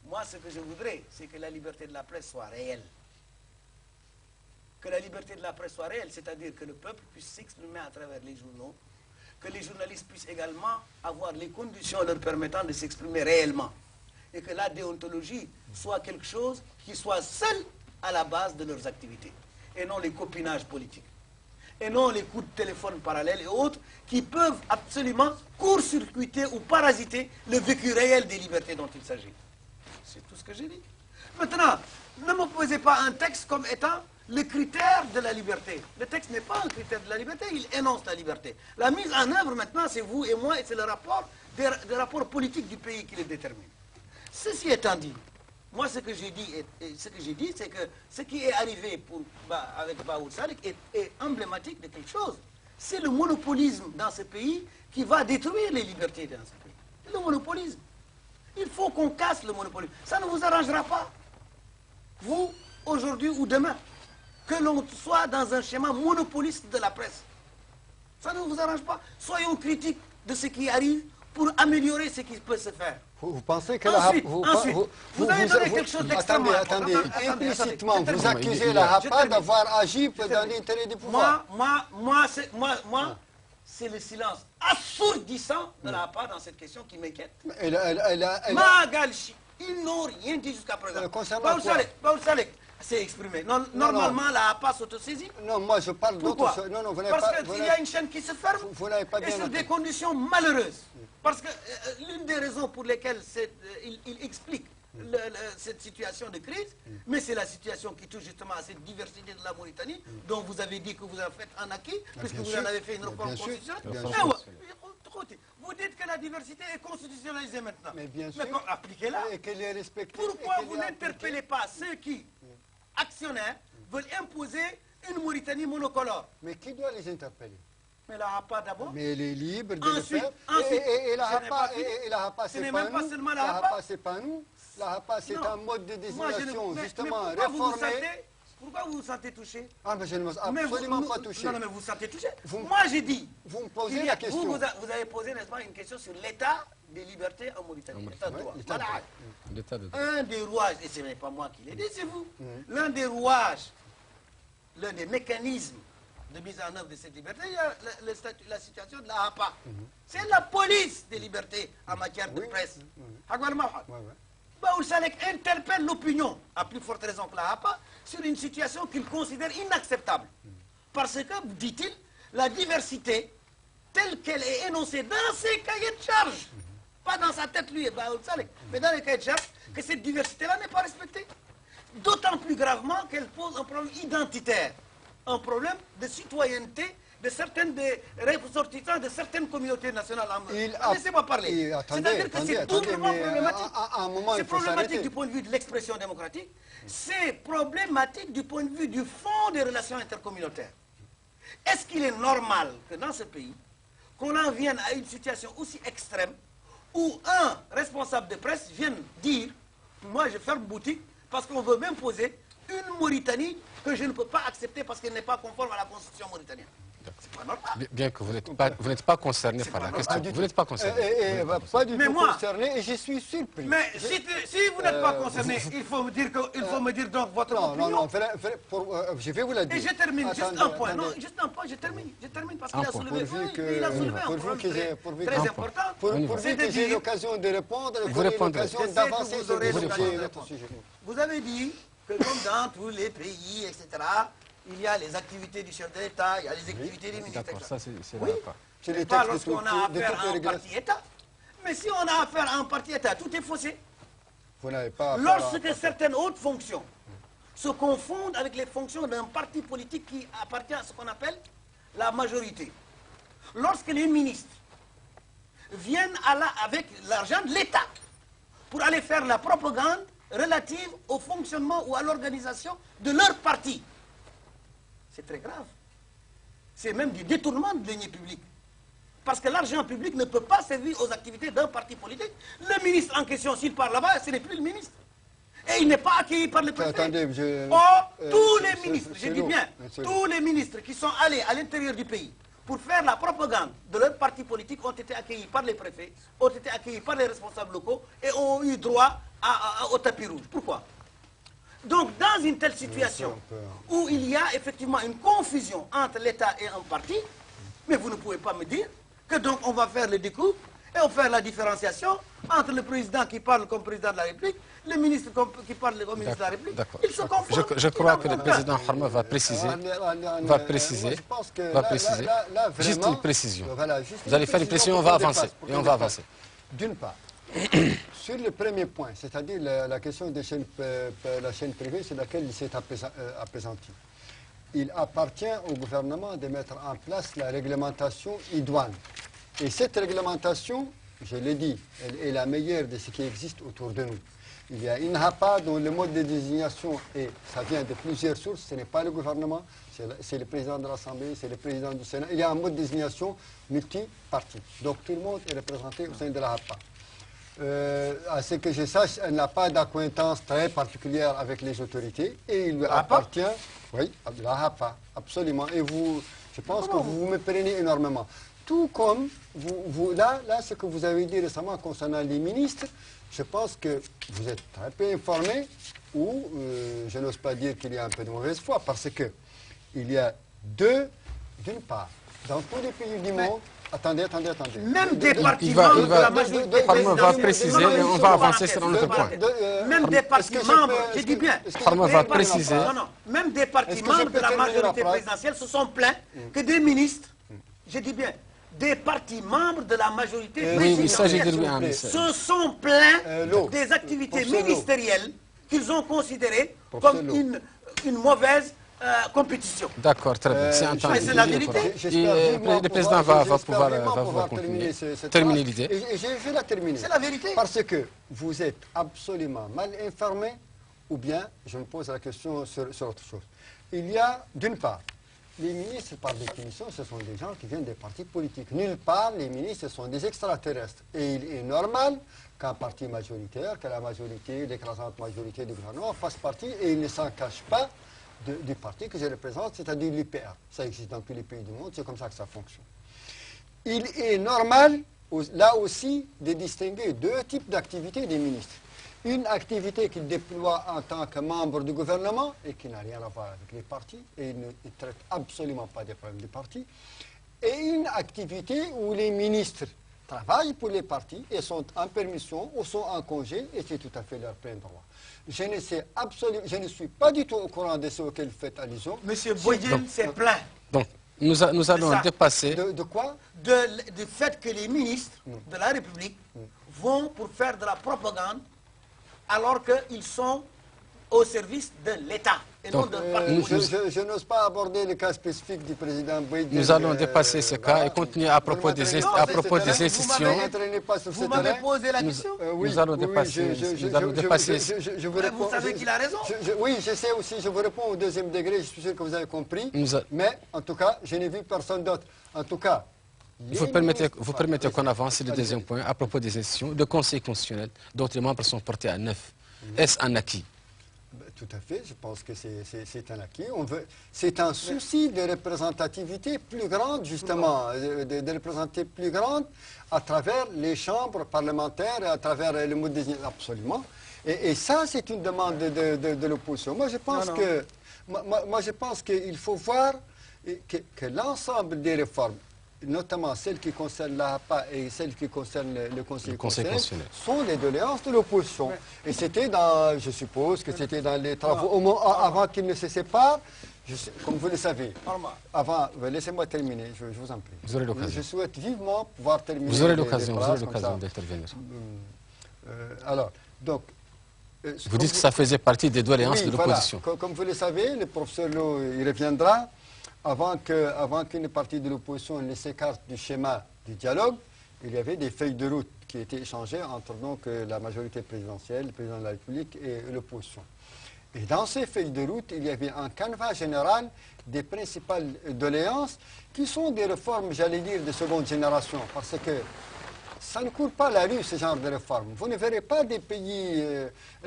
Moi, ce que je voudrais, c'est que la liberté de la presse soit réelle. Que la liberté de la presse soit réelle, c'est-à-dire que le peuple puisse s'exprimer à travers les journaux, que les journalistes puissent également avoir les conditions leur permettant de s'exprimer réellement, et que la déontologie soit quelque chose qui soit seul à la base de leurs activités, et non les copinages politiques, et non les coups de téléphone parallèles et autres qui peuvent absolument court-circuiter ou parasiter le vécu réel des libertés dont il s'agit. C'est tout ce que j'ai dit. Maintenant, ne me posez pas un texte comme étant le critère de la liberté. Le texte n'est pas un critère de la liberté, il énonce la liberté. La mise en œuvre maintenant, c'est vous et moi, et c'est le rapport des rapports politiques du pays qui les détermine. Ceci étant dit, moi ce que j'ai dit, c'est que ce qui est arrivé avec Baoud Saleh est emblématique de quelque chose. C'est le monopolisme dans ce pays qui va détruire les libertés dans ce pays. Le monopolisme. Il faut qu'on casse le monopolisme. Ça ne vous arrangera pas, vous, aujourd'hui ou demain, que l'on soit dans un schéma monopoliste de la presse. Ça ne vous arrange pas. Soyons critiques de ce qui arrive pour améliorer ce qui peut se faire.
Vous pensez que
ensuite, vous avez donné quelque chose d'extrêmement important.
Attendez, implicitement, vous accusez la HAPA d'avoir agi dans l'intérêt du pouvoir.
Moi, c'est le silence assourdissant de la HAPA dans cette question qui m'inquiète. Magalchi, ils n'ont rien dit jusqu'à présent. Baoud Saleh s'est exprimé. Normalement, la HAPA s'autosaisit.
Non, moi je parle d'autre.
Parce qu'il y a une chaîne qui se ferme et sur des conditions malheureuses. Parce que l'une des raisons pour lesquelles il explique cette situation de crise, mais c'est la situation qui touche justement à cette diversité de la Mauritanie, dont vous avez dit que vous en faites un acquis, puisque vous en avez fait une réforme constitutionnelle. Vous dites que la diversité est constitutionnalisée maintenant.
Mais bien sûr.
Mais appliquez-la. Pourquoi vous n'interpellez pas ceux qui, actionnaires, veulent imposer une Mauritanie monocolore?
Mais qui doit les interpeller?
Mais la HAPA d'abord.
Mais elle est libre de le faire.
Ensuite,
et la HAPA, c'est pas nous. La HAPA, c'est pas nous. La HAPA, c'est un mode de désignation, justement, réformé.
Pourquoi vous vous sentez touché?
Ah, mais je ne me sens absolument pas touché.
Non, mais vous vous sentez touché. Moi, j'ai dit.
Vous me posez la question.
Vous avez posé, n'est-ce pas, une question sur l'état des libertés en Mauritanie. L'état de droit. Voilà. Un des rouages, et ce n'est pas moi qui l'ai dit, c'est vous. L'un des rouages, l'un des mécanismes de mise en œuvre de cette liberté, il y a la situation de la HAPA. C'est la police des libertés en matière de presse. Baoud Saleh interpelle l'opinion, à plus forte raison que la HAPA, sur une situation qu'il considère inacceptable. Parce que, dit-il, la diversité, telle qu'elle est énoncée dans ses cahiers de charges, pas dans sa tête lui, Baoud Saleh, mais dans les cahiers de charges, que cette diversité-là n'est pas respectée. D'autant plus gravement qu'elle pose un problème identitaire, un problème de citoyenneté de certaines des ressortissants de certaines communautés nationales. Laissez-moi parler. C'est-à-dire que c'est doublement problématique. C'est problématique du point de vue de l'expression démocratique. C'est problématique du point de vue du fond des relations intercommunautaires. Est-ce qu'il est normal que dans ce pays, qu'on en vienne à une situation aussi extrême où un responsable de presse vienne dire « Moi, je ferme boutique parce qu'on veut m'imposer une Mauritanie que je ne peux pas accepter parce qu'elle n'est pas conforme à la constitution mauritanienne. C'est pas normal.
Bien que vous n'êtes pas concerné par la question. Vous n'êtes pas concerné.
Pas du tout concerné et je suis surpris.
Mais si vous n'êtes pas concerné, il faut me dire donc votre opinion.
Non, je vais vous la dire.
Et je termine, juste un point. Non, juste un point, je termine parce qu'il a soulevé. Il a soulevé un point très important.
Pourvu que j'ai l'occasion de répondre, vous avez l'occasion d'avancer sur le sujet.
Vous avez dit que comme dans tous les pays, etc., il y a les activités du chef de l'État, il y a les activités des ministres.
D'accord, ça c'est
oui,
les
pas lorsqu'on a affaire à un parti-État. Mais si on a affaire à un parti-État, tout est faussé.
Vous n'avez pas
lorsque certaines hautes fonctions se confondent avec les fonctions d'un parti politique qui appartient à ce qu'on appelle la majorité. Lorsque les ministres viennent avec l'argent de l'État pour aller faire la propagande relative au fonctionnement ou à l'organisation de leur parti, c'est très grave. C'est même du détournement de deniers publics. Parce que l'argent public ne peut pas servir aux activités d'un parti politique. Le ministre en question, s'il part là-bas, ce n'est plus le ministre. Et il n'est pas accueilli par le préfet.
Attendez,
tous les ministres, je dis bien, tous les ministres qui sont allés à l'intérieur du pays pour faire la propagande de leur parti politique ont été accueillis par les préfets, ont été accueillis par les responsables locaux et ont eu droit au tapis rouge. Pourquoi? Donc, dans une telle situation où il y a effectivement une confusion entre l'État et un parti, mais vous ne pouvez pas me dire que donc on va faire le découpe et on va faire la différenciation entre le président qui parle comme président de la République, le ministre qui parle comme ministre de la République. Ils se confondent.
Je crois que le président Harma va préciser. Juste une précision. Vous allez faire une précision, on va avancer. Et on va avancer.
D'une part, sur le premier point, c'est-à-dire la question de la chaîne privée sur laquelle il s'est appesanti, il appartient au gouvernement de mettre en place la réglementation idoine. Et cette réglementation, je l'ai dit, elle est la meilleure de ce qui existe autour de nous. Il y a une HAPA dont le mode de désignation, et ça vient de plusieurs sources, ce n'est pas le gouvernement, c'est le président de l'Assemblée, c'est le président du Sénat. Il y a un mode de désignation multi-parti. Donc tout le monde est représenté au sein de la HAPA. À ce que je sache, elle n'a pas d'acquaintance très particulière avec les autorités et il lui appartient, oui, la HAPA, absolument. Et vous, je pense que vous me prenez énormément. Tout comme là, ce que vous avez dit récemment concernant les ministres, je pense que vous êtes un peu informé ou je n'ose pas dire qu'il y a un peu de mauvaise foi parce que il y a d'une part, dans tous les pays du monde. Attendez.
Même des partis membres de la majorité
présidentielle. va préciser et on va avancer sur un autre point.
Même des partis membres, je dis bien.
Harma va préciser.
Non. Même des partis membres de la majorité présidentielle se sont plaints que des ministres, je dis bien, des partis membres de la majorité présidentielle se sont plaints des activités ministérielles qu'ils ont considérées comme une mauvaise compétition.
D'accord, très bien. C'est entendu.
C'est la vérité.
Le président va pouvoir continuer. Terminer l'idée.
Et je vais la terminer.
C'est la vérité.
Parce que vous êtes absolument mal informé, ou bien, je me pose la question sur autre chose. Il y a, d'une part, les ministres, par définition, ce sont des gens qui viennent des partis politiques. Nulle part, les ministres sont des extraterrestres. Et il est normal qu'un parti majoritaire, que la majorité, l'écrasante majorité du gouvernement fasse partie, et il ne s'en cache pas du parti que je représente, c'est-à-dire l'UPR. Ça existe dans tous les pays du monde, c'est comme ça que ça fonctionne. Il est normal, là aussi, de distinguer deux types d'activités des ministres. Une activité qu'ils déploient en tant que membre du gouvernement et qui n'a rien à voir avec les partis, et ils ne traitent absolument pas des problèmes des partis. Et une activité où les ministres travaillent pour les partis et sont en permission ou sont en congé, et c'est tout à fait leur plein droit. Je ne suis pas du tout au courant de ce auquel vous faites allusion.
Monsieur Boyden s'est plaint.
Donc, nous allons dépasser...
De quoi?
Du fait que les ministres de la République vont pour faire de la propagande alors qu'ils sont au service de l'État et non d'un parti.
Je n'ose pas aborder le cas spécifique du président Boyden.
Nous allons dépasser ce cas et continuer à propos des institutions.
Vous m'avez posé la question.
Nous allons dépasser.
Vous savez qu'il a raison.
Oui, je sais aussi. Je vous réponds au deuxième degré. Je suis sûr que vous avez compris. Mais en tout cas, je n'ai vu personne d'autre. En tout cas,
vous permettez qu'on avance le deuxième point à propos des institutions. Le Conseil constitutionnel, dont les membres sont portés à 9. Est-ce un acquis?
Tout à fait, je pense que c'est un acquis. C'est un souci de représentativité plus grande, justement, de représenter plus grande à travers les chambres parlementaires et à travers le mode de désignation. Absolument. Et ça, c'est une demande de l'opposition. Moi, je pense qu'il faut voir que l'ensemble des réformes, notamment celles qui concernent l'APA et celles qui concernent le Conseil constitutionnel, sont les doléances de l'opposition. Et c'était dans, je suppose que c'était dans les travaux, au moins avant qu'ils ne se séparent, comme vous le savez. Avant, laissez-moi terminer, je vous en prie.
Vous aurez l'occasion.
Je souhaite vivement pouvoir terminer.
Vous aurez l'occasion d'intervenir.
Alors, donc...
Vous dites que ça faisait partie des doléances de l'opposition.
Voilà. Comme vous le savez, le professeur Lo, il reviendra. Avant qu'une partie de l'opposition ne s'écarte du schéma du dialogue, il y avait des feuilles de route qui étaient échangées entre donc, la majorité présidentielle, le président de la République et l'opposition. Et dans ces feuilles de route, il y avait un canevas général des principales doléances qui sont des réformes, j'allais dire, de seconde génération, parce que ça ne court pas la rue, ce genre de réforme. Vous ne verrez pas des pays...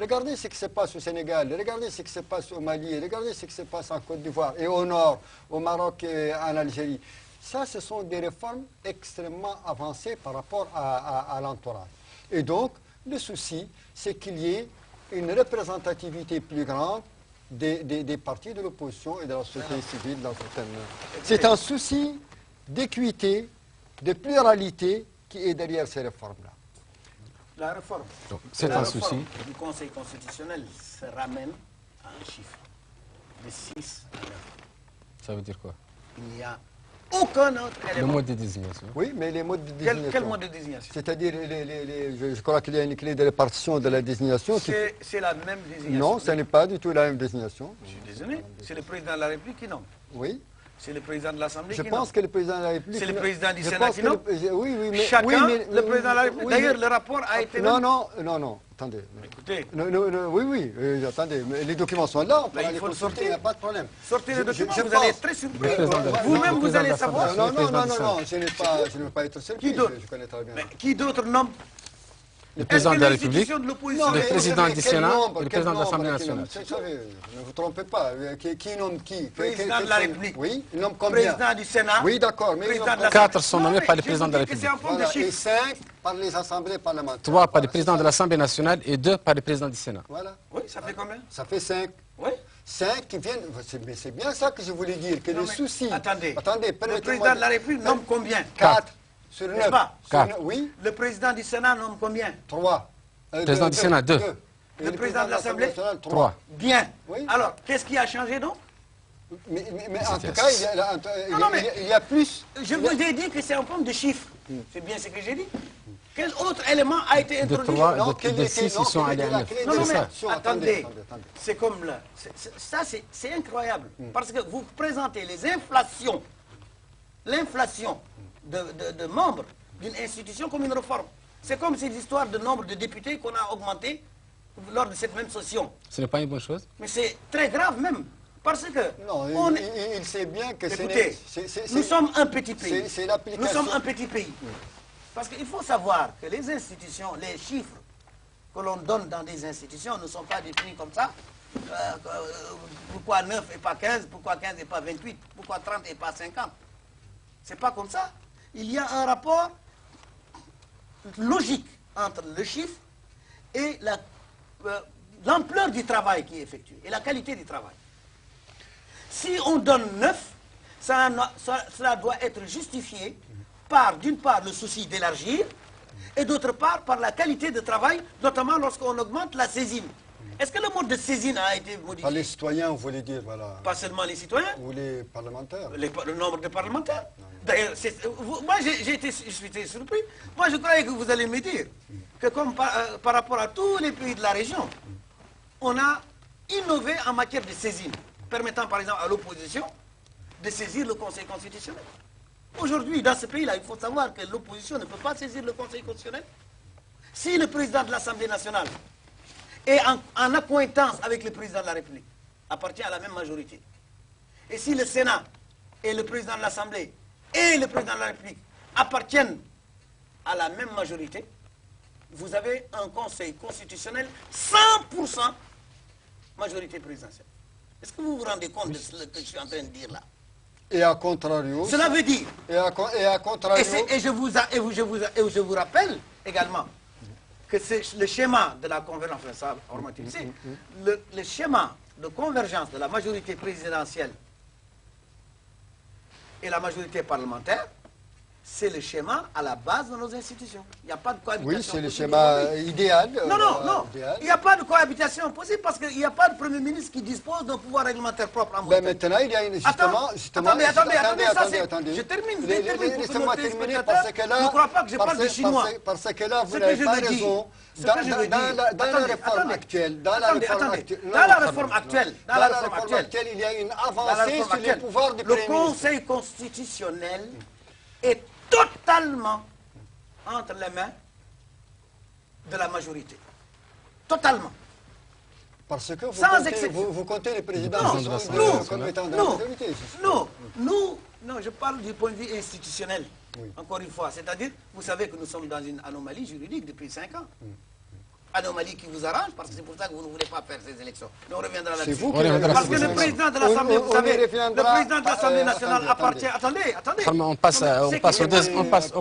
regardez ce qui se passe au Sénégal, regardez ce qui se passe au Mali, regardez ce qui se passe en Côte d'Ivoire et au Nord, au Maroc et en Algérie. Ça, ce sont des réformes extrêmement avancées par rapport à l'entourage. Et donc, le souci, c'est qu'il y ait une représentativité plus grande des partis de l'opposition et de la société civile dans certaines... C'est un souci d'équité, de pluralité qui est derrière ces réformes-là.
La réforme,
c'est un souci
du Conseil constitutionnel se ramène à un chiffre de 6 à 9.
Ça veut dire quoi?
Il n'y a aucun autre élément.
Le mode de désignation.
Oui, mais les modes de désignation.
Quel mode de désignation?
C'est-à-dire, je crois qu'il y a une clé de répartition de la désignation.
C'est la même désignation.
Non, ce n'est pas du tout la même désignation.
Je suis désolé, c'est le président de la République qui nomme.
Oui.
C'est le président de l'Assemblée qui nomme.
Je pense que le président de la République...
C'est le président du Sénat qui nomme.
Oui, mais...
Chacun,
oui, mais,
le président de la République.
Oui,
d'ailleurs, le rapport a été...
Non, attendez.
Écoutez.
Oui, attendez, mais les documents sont là, on peut
il faut le sortir.
Il n'y a pas de problème.
Sortez les documents, vous allez être très surpris. Vous-même, vous allez savoir.
Non, je ne veux pas être surpris.
Qui d'autre?
Je connais très bien.
Mais qui d'autre nomme?
Le président de la République,
le
président du Sénat et le président de l'Assemblée nationale.
Ne vous trompez pas. Qui nomme qui?
Président de la République.
Oui, il nomme combien?
Président du Sénat.
Oui, d'accord. Mais
4 sont nommés par le président de la République.
voilà, et 5 par les assemblées parlementaires.
3 par le président de l'Assemblée nationale et 2 par le président du Sénat.
Voilà.
Oui, ça fait combien?
Ça fait 5.
Oui.
5 qui viennent... Mais c'est bien ça que je voulais dire, que le souci...
Attendez,
permettez-moi...
le président de la République nomme combien?
4 sur 9.
Oui. Le président du Sénat nomme combien?
3.
Le président du Sénat, 2.
Le président de l'Assemblée?
3.
Bien.
Oui.
Alors, qu'est-ce qui a changé donc?
Mais en tout cas, il y a plus...
Je vous ai dit que c'est un problème de chiffres. C'est bien ce que j'ai dit. Quel autre élément a été introduit?
De 6, ils sont allés à 9.
Non, mais attendez. C'est comme là. Ça, c'est incroyable. Parce que vous présentez les inflations, l'inflation de membres d'une institution comme une réforme. C'est comme ces histoires de nombre de députés qu'on a augmenté lors de cette même session.
Ce n'est pas une bonne chose?
Mais c'est très grave même. Parce que...
Non, il sait bien que
écoutez, nous sommes un petit pays. Nous sommes un petit pays. Parce qu'il faut savoir que les institutions, les chiffres que l'on donne dans des institutions ne sont pas définis comme ça. Pourquoi 9 et pas 15? Pourquoi 15 et pas 28? Pourquoi 30 et pas 50? C'est pas comme ça. Il y a un rapport logique entre le chiffre et l'ampleur du travail qui est effectué et la qualité du travail. Si on donne 9, cela doit être justifié par, d'une part, le souci d'élargir et d'autre part, par la qualité de travail, notamment lorsqu'on augmente la saisine. Est-ce que le mode de saisine a été modifié?
Pas les citoyens, vous voulez dire, voilà.
Pas seulement les citoyens?
Ou les parlementaires?
Le nombre de parlementaires. D'ailleurs, moi j'ai été surpris. Moi je croyais que vous allez me dire que comme par rapport à tous les pays de la région, on a innové en matière de saisine, permettant par exemple à l'opposition de saisir le Conseil constitutionnel. Aujourd'hui, dans ce pays-là, il faut savoir que l'opposition ne peut pas saisir le Conseil constitutionnel. Si le président de l'Assemblée nationale est en accointance avec le président de la République, appartient à la même majorité, et si le Sénat et le président de l'Assemblée et le président de la République appartiennent à la même majorité, vous avez un Conseil constitutionnel 100% majorité présidentielle. Est-ce que vous vous rendez compte de ce que je suis en train de dire là?
Et à contrario...
Cela veut dire...
Et à contrario...
Et je vous rappelle également que c'est le schéma de la convergence, ça, le schéma de convergence de la majorité présidentielle et la majorité parlementaire, c'est le schéma à la base de nos institutions. Il n'y a pas de cohabitation.
Oui, c'est le schéma idéal.
Non. Il n'y a pas de cohabitation possible parce qu'il n'y a pas de Premier ministre qui dispose d'un pouvoir réglementaire propre en Mauritanie.
Maintenant, il y a justement...
Attendez. Je termine.
Laissez-moi terminer parce que là...
Ne crois pas que je parle de chinois.
Parce que là, vous n'avez pas raison. Dans la réforme actuelle... Dans la réforme actuelle, il y a une avancée sur les pouvoirs du Premier ministre.
Le Conseil constitutionnel est totalement entre les mains de la majorité. Totalement.
Parce que vous comptez les présidents comme étant de la majorité.
Non, je parle du point de vue institutionnel. Oui. Encore une fois, c'est-à-dire, vous savez que nous sommes dans une anomalie juridique depuis 5 ans. Anomalie qui vous arrange, parce que c'est pour ça que vous ne voulez pas faire ces élections. Mais on reviendra là-dessus. Parce que le président de l'Assemblée, vous savez, le président de l'Assemblée nationale appartient... Attendez.
On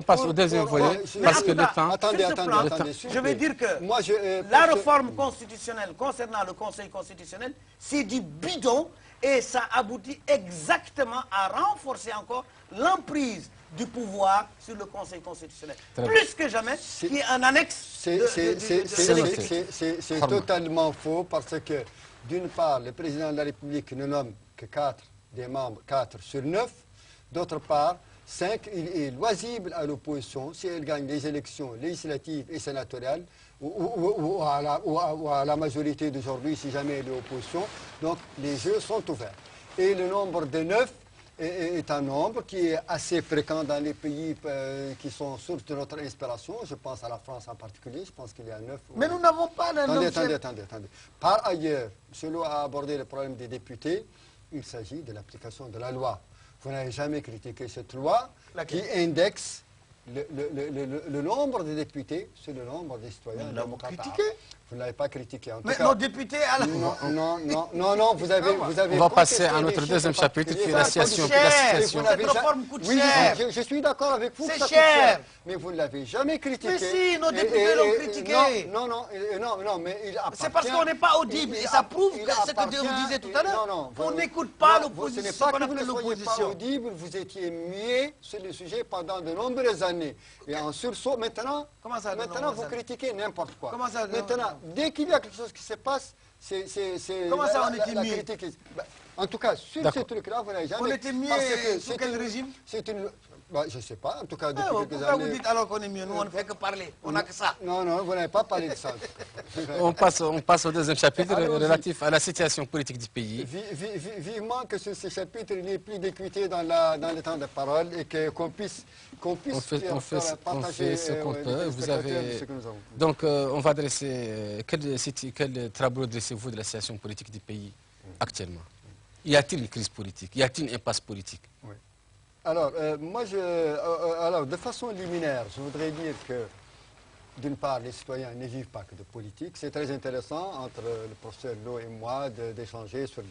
passe au deuxième volet, parce que le temps...
Attendez.
Je vais dire que la réforme constitutionnelle concernant le Conseil constitutionnel, c'est du bidon et ça aboutit exactement à renforcer encore l'emprise du pouvoir sur le Conseil constitutionnel. Plus que jamais, qui est un annexe
c'est totalement faux parce que, d'une part, le président de la République ne nomme que 4 des membres, 4 sur 9. D'autre part, 5, il est loisible à l'opposition si elle gagne les élections législatives et sénatoriales ou à la majorité d'aujourd'hui si jamais elle est opposition. Donc, les jeux sont ouverts. Et le nombre de 9 est un nombre qui est assez fréquent dans les pays qui sont source de notre inspiration. Je pense à la France en particulier, je pense qu'il y a 9.
Mais nous n'avons pas de...
Attendez. Par ailleurs, Selon a abordé le problème des députés, il s'agit de l'application de la loi. Vous n'avez jamais critiqué cette loi qui indexe le nombre de députés sur le nombre des citoyens.
Nous l'avons critiqué.
Vous ne l'avez pas critiqué. En tout
mais
cas,
nos députés...
Non, vous avez...
On va passer à notre deuxième chapitre qui est la situation.
Cette réforme coûte cher.
Je suis d'accord avec vous.
C'est cher.
Mais vous ne l'avez jamais critiqué.
Mais si, nos députés l'ont critiqué.
Non, mais il appartient...
C'est parce qu'on n'est pas audible. Et ça prouve ce que Dieu vous disait tout à l'heure. On n'écoute pas l'opposition.
Ce n'est pas que vous ne soyez pas audible, vous étiez muet sur le sujet pendant de nombreuses années. Et en sursaut, maintenant vous critiquez n'importe quoi. Maintenant, dès qu'il y a quelque chose qui se passe, c'est
comment ça, on était
la
mieux
critique. En tout cas, sur ce truc-là, vous n'avez jamais...
On était mieux sous quel régime?
Je ne sais pas, en tout cas, depuis quelques
pourquoi
années...
vous dites alors qu'on est mieux? Nous, on ne fait que parler. On n'a que ça.
Non, vous n'avez pas parlé de ça.
On passe au deuxième chapitre relatif à la situation politique du pays.
Vivement que ce chapitre n'ait plus d'équité dans le temps de parole et qu'on puisse
on fait ce qu'on peut. Vous avez...
que nous avons.
Donc, on va adresser... Quel tableau dressez-vous de la situation politique du pays actuellement? Y a-t-il une crise politique? Y a-t-il une impasse politique?
Oui. Alors, de façon liminaire, je voudrais dire que, d'une part, les citoyens ne vivent pas que de politique. C'est très intéressant, entre le professeur Lo et moi, d'échanger sur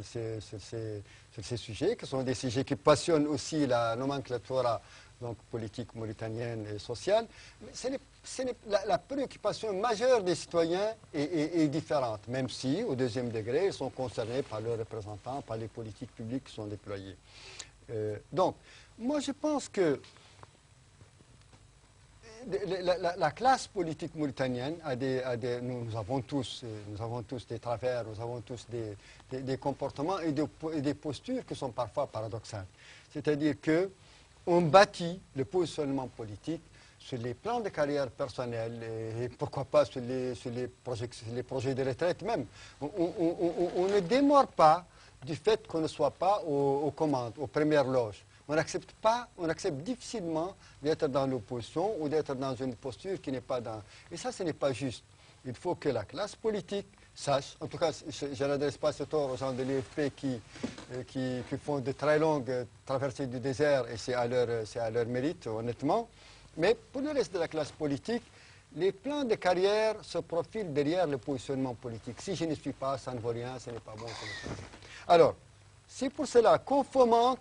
ces sujets, qui sont des sujets qui passionnent aussi la nomenclature donc, politique mauritanienne et sociale. Mais la préoccupation majeure des citoyens est différente, même si, au deuxième degré, ils sont concernés par leurs représentants, par les politiques publiques qui sont déployées. Donc, moi je pense que la classe politique mauritanienne nous avons tous des travers, nous avons tous des comportements et des postures qui sont parfois paradoxales. C'est-à-dire qu'on bâtit le positionnement politique sur les plans de carrière personnelle et pourquoi pas sur les projets de retraite même. On ne démord pas du fait qu'on ne soit pas aux commandes, aux premières loges. On accepte difficilement d'être dans l'opposition ou d'être dans une posture qui n'est pas dans... Et ça, ce n'est pas juste. Il faut que la classe politique sache, en tout cas, je n'adresse pas ce tort aux gens de l'EFP qui font de très longues traversées du désert, et c'est à leur mérite, honnêtement. Mais pour le reste de la classe politique, les plans de carrière se profilent derrière le positionnement politique. Si je ne suis pas, ça ne vaut rien, ce n'est pas bon. Alors, c'est pour cela qu'on fomente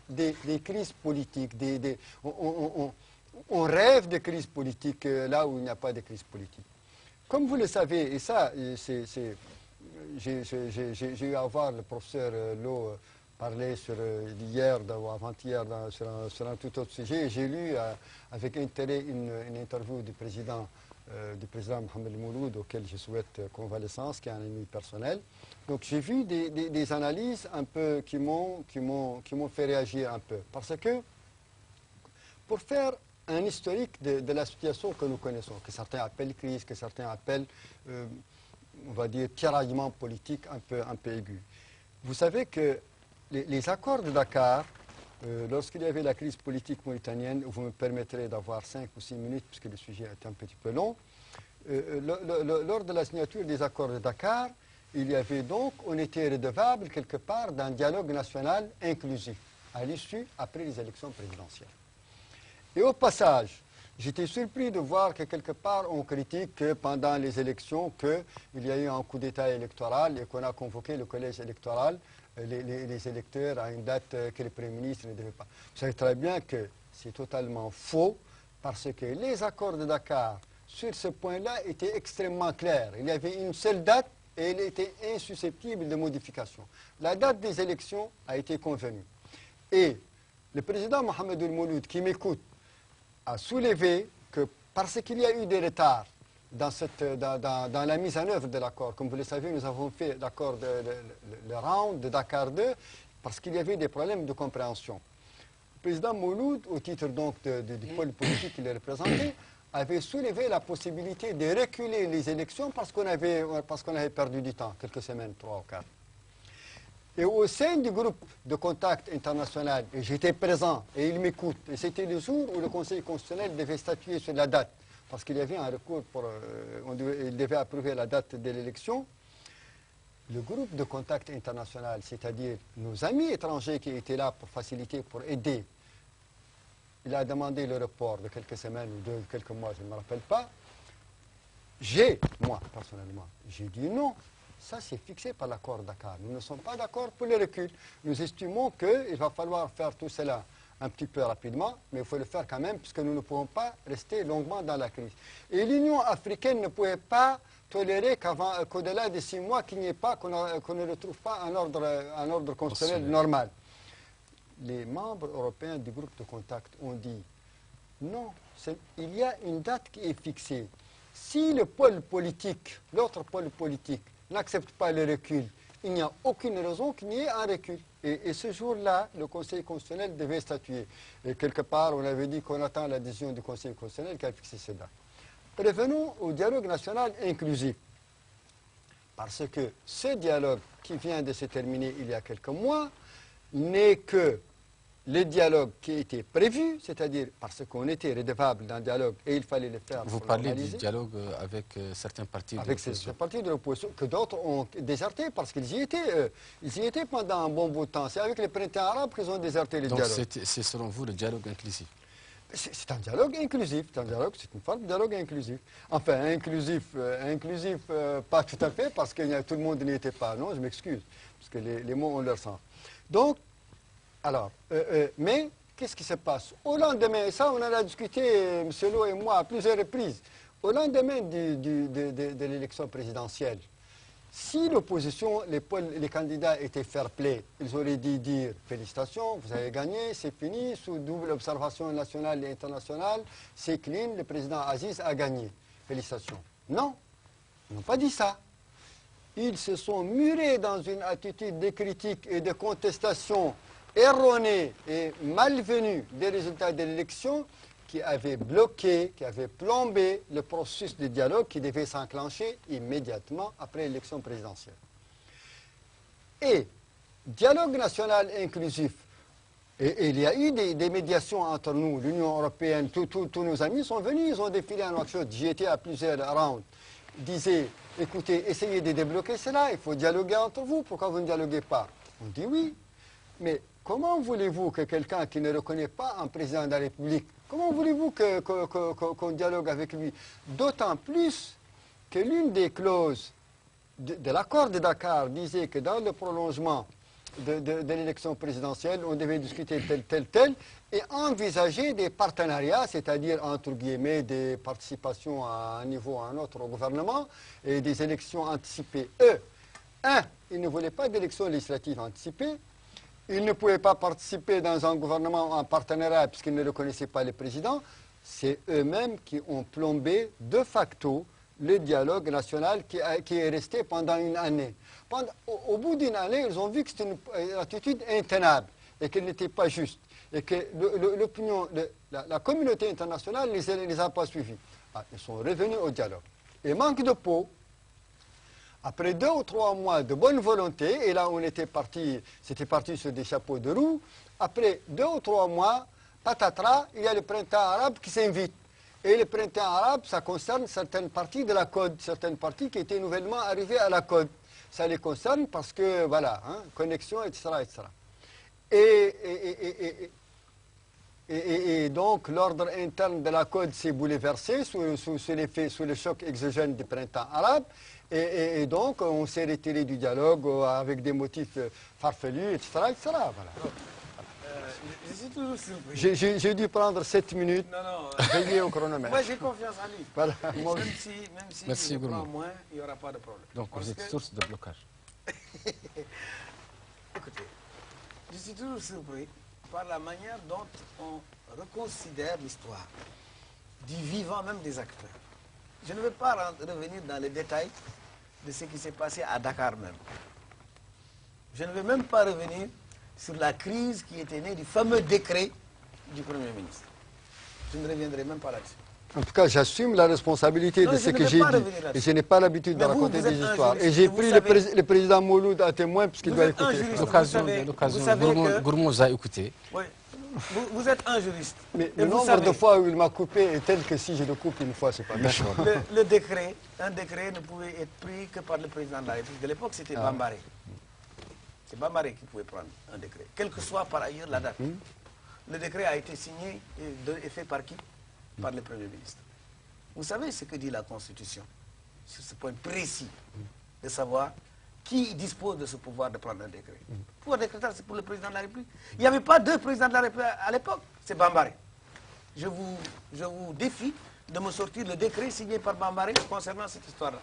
des crises politiques. On rêve de crises politiques là où il n'y a pas de crise politique. Comme vous le savez, et ça, j'ai eu à voir le professeur Lowe parler hier ou avant-hier sur un tout autre sujet. J'ai lu avec intérêt une interview du président Mohamed Mouloud, auquel je souhaite convalescence, qui est un ami personnel. Donc j'ai vu des analyses un peu qui m'ont fait réagir un peu. Parce que pour faire un historique de la situation que nous connaissons, que certains appellent crise, que certains appellent, on va dire, tiraillement politique un peu aigu. Vous savez que les accords de Dakar, lorsqu'il y avait la crise politique mauritanienne, vous me permettrez d'avoir 5 ou 6 minutes, puisque le sujet est un petit peu long, lors de la signature des accords de Dakar, il y avait donc, on était redevable quelque part d'un dialogue national inclusif, à l'issue, après les élections présidentielles. Et au passage, j'étais surpris de voir que quelque part on critique que pendant les élections qu'il y a eu un coup d'État électoral et qu'on a convoqué le collège électoral, les électeurs à une date que le Premier ministre ne devait pas. Vous savez très bien que c'est totalement faux parce que les accords de Dakar sur ce point-là étaient extrêmement clairs. Il y avait une seule date et elle était insusceptible de modification. La date des élections a été convenue. Et le président Mohamed Mouloud, qui m'écoute, a soulevé que parce qu'il y a eu des retards dans la mise en œuvre de l'accord, comme vous le savez, nous avons fait l'accord, le round de Dakar 2, parce qu'il y avait des problèmes de compréhension. Le président Mouloud, au titre donc du pôle politique qu'il représentait, avait soulevé la possibilité de reculer les élections parce qu'on avait perdu du temps, quelques semaines, 3 ou 4. Et au sein du groupe de contact international, et j'étais présent, et il m'écoute, et c'était le jour où le Conseil constitutionnel devait statuer sur la date, parce qu'il y avait un recours il devait approuver la date de l'élection. Le groupe de contact international, c'est-à-dire nos amis étrangers qui étaient là pour faciliter, pour aider, il a demandé le report de quelques semaines ou de quelques mois, je ne me rappelle pas. Moi, personnellement, j'ai dit non. Ça, c'est fixé par l'accord Dakar. Nous ne sommes pas d'accord pour le recul. Nous estimons qu'il va falloir faire tout cela un petit peu rapidement, mais il faut le faire quand même, puisque nous ne pouvons pas rester longuement dans la crise. Et l'Union africaine ne pouvait pas tolérer qu'au-delà de 6 mois, qu'on ne retrouve pas un ordre constitutionnel normal. Les membres européens du groupe de contact ont dit non, il y a une date qui est fixée. Si le pôle politique, l'autre pôle politique, n'accepte pas le recul, il n'y a aucune raison qu'il n'y ait un recul. Et ce jour-là, le Conseil constitutionnel devait statuer. Et quelque part, on avait dit qu'on attend la décision du Conseil constitutionnel qui a fixé cette date. Revenons au dialogue national inclusif. Parce que ce dialogue qui vient de se terminer il y a quelques mois n'est que le dialogue qui était prévu, c'est-à-dire parce qu'on était redevable d'un dialoge et il fallait le faire.
Vous parlez du dialogue avec certains partis de l'opposition. Avec certains
partis de l'opposition, que d'autres ont déserté parce qu'ils y étaient pendant un bon bout de temps. C'est avec le printemps arabe qu'ils ont déserté le dialogue.
Donc c'est selon vous le dialogue inclusif?
C'est un dialogue inclusif, c'est une forme de dialogue inclusif. Enfin, inclusif, pas tout à fait, parce que tout le monde n'y était pas. Non, je m'excuse, parce que les mots ont leur sens. Donc, alors, mais qu'est-ce qui se passe? Au lendemain, et ça on en a discuté, M. Lowe et moi, à plusieurs reprises, au lendemain de l'élection présidentielle, si l'opposition, les candidats étaient fair-play, ils auraient dû dire « Félicitations, vous avez gagné, c'est fini, sous double observation nationale et internationale, c'est clean, le président Aziz a gagné. Félicitations. » Non, ils n'ont pas dit ça. Ils se sont murés dans une attitude de critique et de contestation erronée et malvenue des résultats de l'élection qui avait bloqué, qui avait plombé le processus de dialogue qui devait s'enclencher immédiatement après l'élection présidentielle. Et dialogue national inclusif, et il y a eu des médiations entre nous, l'Union européenne, tous nos amis sont venus, ils ont défilé en action, j'y étais à plusieurs rounds, disaient, écoutez, essayez de débloquer cela, il faut dialoguer entre vous, pourquoi vous ne dialoguez pas? On dit oui, mais comment voulez-vous que quelqu'un qui ne reconnaît pas un président de la République Comment voulez-vous qu'on dialogue avec lui? D'autant plus que l'une des clauses de l'accord de Dakar disait que dans le prolongement de l'élection présidentielle, on devait discuter tel, et envisager des partenariats, c'est-à-dire, entre guillemets, des participations à un niveau ou à un autre au gouvernement, et des élections anticipées. Eux, ils ne voulaient pas d'élections législatives anticipées, ils ne pouvaient pas participer dans un gouvernement en partenariat puisqu'ils ne reconnaissaient pas le président. C'est eux-mêmes qui ont plombé de facto le dialogue national qui est resté pendant une année. Au bout d'une année, ils ont vu que c'était une attitude intenable et qu'elle n'était pas juste. Et que l'opinion, la communauté internationale ne les a pas suivis. Ils sont revenus au dialogue. Et manque de peau, après 2 ou 3 mois de bonne volonté, et là on était parti, c'était parti sur des chapeaux de roue, après 2 ou 3 mois, patatras, il y a le printemps arabe qui s'invite. Et le printemps arabe, ça concerne certaines parties de la Côte, certaines parties qui étaient nouvellement arrivées à la Côte. Ça les concerne parce que, voilà, connexion, etc., etc. Et donc, l'ordre interne de la Côte s'est bouleversé sous le choc exogène du printemps arabe. Et donc, on s'est retiré du dialogue avec des motifs farfelus, etc., etc. Voilà.
Je suis toujours surpris.
J'ai dû prendre 7 minutes, veiller au chronomètre.
Moi, j'ai confiance en lui.
Voilà.
Même si
Merci,
je prends
Gourmand.
moins, il n'y aura pas de problème.
Donc vous êtes source de blocage.
Écoutez, je suis toujours surpris par la manière dont on reconsidère l'histoire, du vivant même des acteurs. Je ne veux pas revenir dans les détails de ce qui s'est passé à Dakar même. Je ne veux même pas revenir sur la crise qui était née du fameux décret du Premier ministre. Je ne reviendrai même pas là-dessus.
En tout cas, j'assume la responsabilité de ce que j'ai dit. Et je n'ai pas l'habitude de raconter des histoires. Et j'ai pris le président Mouloud à témoin puisqu'il doit écouter.
L'occasion, Gourmand vous a écouté.
Oui. Vous êtes un juriste.
Mais le nombre de fois où il m'a coupé est tel que si je le coupe une fois, c'est pas méchant.
Le décret, un décret ne pouvait être pris que par le président de la République. De l'époque, c'était Bambaré. C'est Bambaré qui pouvait prendre un décret, quelle que soit par ailleurs la date. Le décret a été signé et fait par qui? Par le Premier ministre. Vous savez ce que dit la Constitution sur ce point précis de savoir qui dispose de ce pouvoir de prendre un décret. Le pouvoir décrétal, c'est pour le président de la République. Il n'y avait pas 2 présidents de la République à l'époque, c'est Bambaré. Je vous défie de me sortir le décret signé par Bambaré concernant cette histoire-là.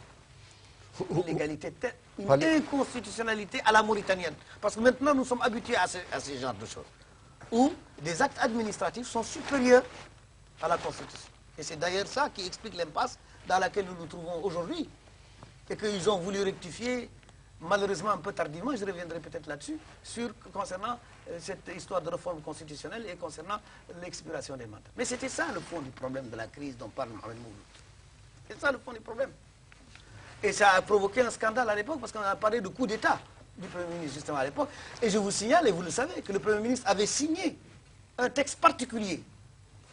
Une légalité, une inconstitutionnalité à la mauritanienne. Parce que maintenant, nous sommes habitués à ce genre de choses, où des actes administratifs sont supérieurs à la Constitution. Et c'est d'ailleurs ça qui explique l'impasse dans laquelle nous nous trouvons aujourd'hui. Et qu'ils ont voulu rectifier, malheureusement un peu tardivement, je reviendrai peut-être là-dessus, concernant cette histoire de réforme constitutionnelle et concernant l'expiration des mandats. Mais c'était ça le fond du problème de la crise dont parle Mohamed Mouloud. C'est ça le fond du problème. Et ça a provoqué un scandale à l'époque parce qu'on a parlé de coup d'État du Premier ministre justement à l'époque. Et je vous signale, et vous le savez, que le Premier ministre avait signé un texte particulier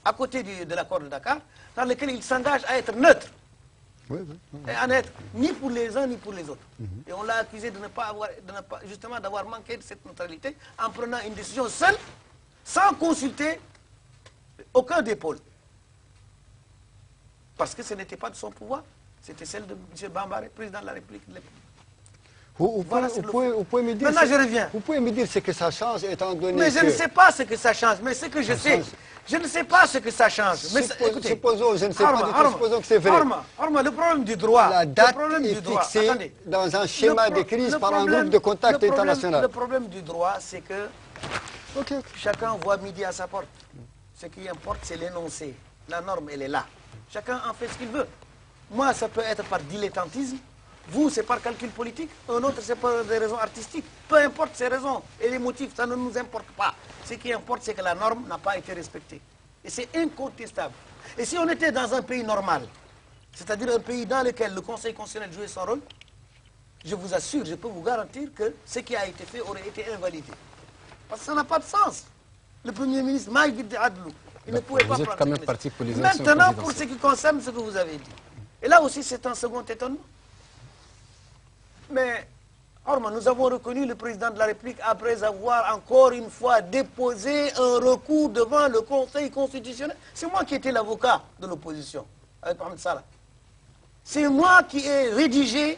à côté de l'accord de Dakar, dans lequel il s'engage à être neutre. Et à n'être ni pour les uns ni pour les autres. Et on l'a accusé de ne pas avoir, justement d'avoir manqué de cette neutralité en prenant une décision seule, sans consulter aucun des pôles. Parce que ce n'était pas de son pouvoir, c'était celle de M. Bambaré, président de la République de l'époque.
Vous pouvez me dire.
Maintenant, je reviens.
Vous pouvez me dire ce que ça change étant donné
mais je ne sais pas ce que ça change, mais ce que je sais, je ne sais pas ce que ça change. Mais écoutez,
supposons, je ne sais pas du tout, supposons que c'est vrai.
Le problème du droit,
La date
le problème
est
du droit,
fixée
attendez,
dans un schéma de crise par un groupe de contact international.
Le problème du droit, c'est que chacun voit midi à sa porte. Ce qui importe, c'est l'énoncé. La norme, elle est là. Chacun en fait ce qu'il veut. Moi, ça peut être par dilettantisme. Vous, c'est par calcul politique. Un autre, c'est par des raisons artistiques. Peu importe ces raisons et les motifs, ça ne nous importe pas. Ce qui importe, c'est que la norme n'a pas été respectée. Et c'est incontestable. Et si on était dans un pays normal, c'est-à-dire un pays dans lequel le Conseil constitutionnel jouait son rôle, je vous assure, je peux vous garantir que ce qui a été fait aurait été invalidé. Parce que ça n'a pas de sens. Le Premier ministre, Maïgid Adlou, il ne pouvait pas prendre
quand même parti pour les
Maintenant, pour ce qui concerne ce que vous avez dit. Et là aussi, c'est un second étonnement. Mais Or, nous avons reconnu le président de la République après avoir encore une fois déposé un recours devant le Conseil constitutionnel. C'est moi qui étais l'avocat de l'opposition, avec Mohamed Salah. C'est moi qui ai rédigé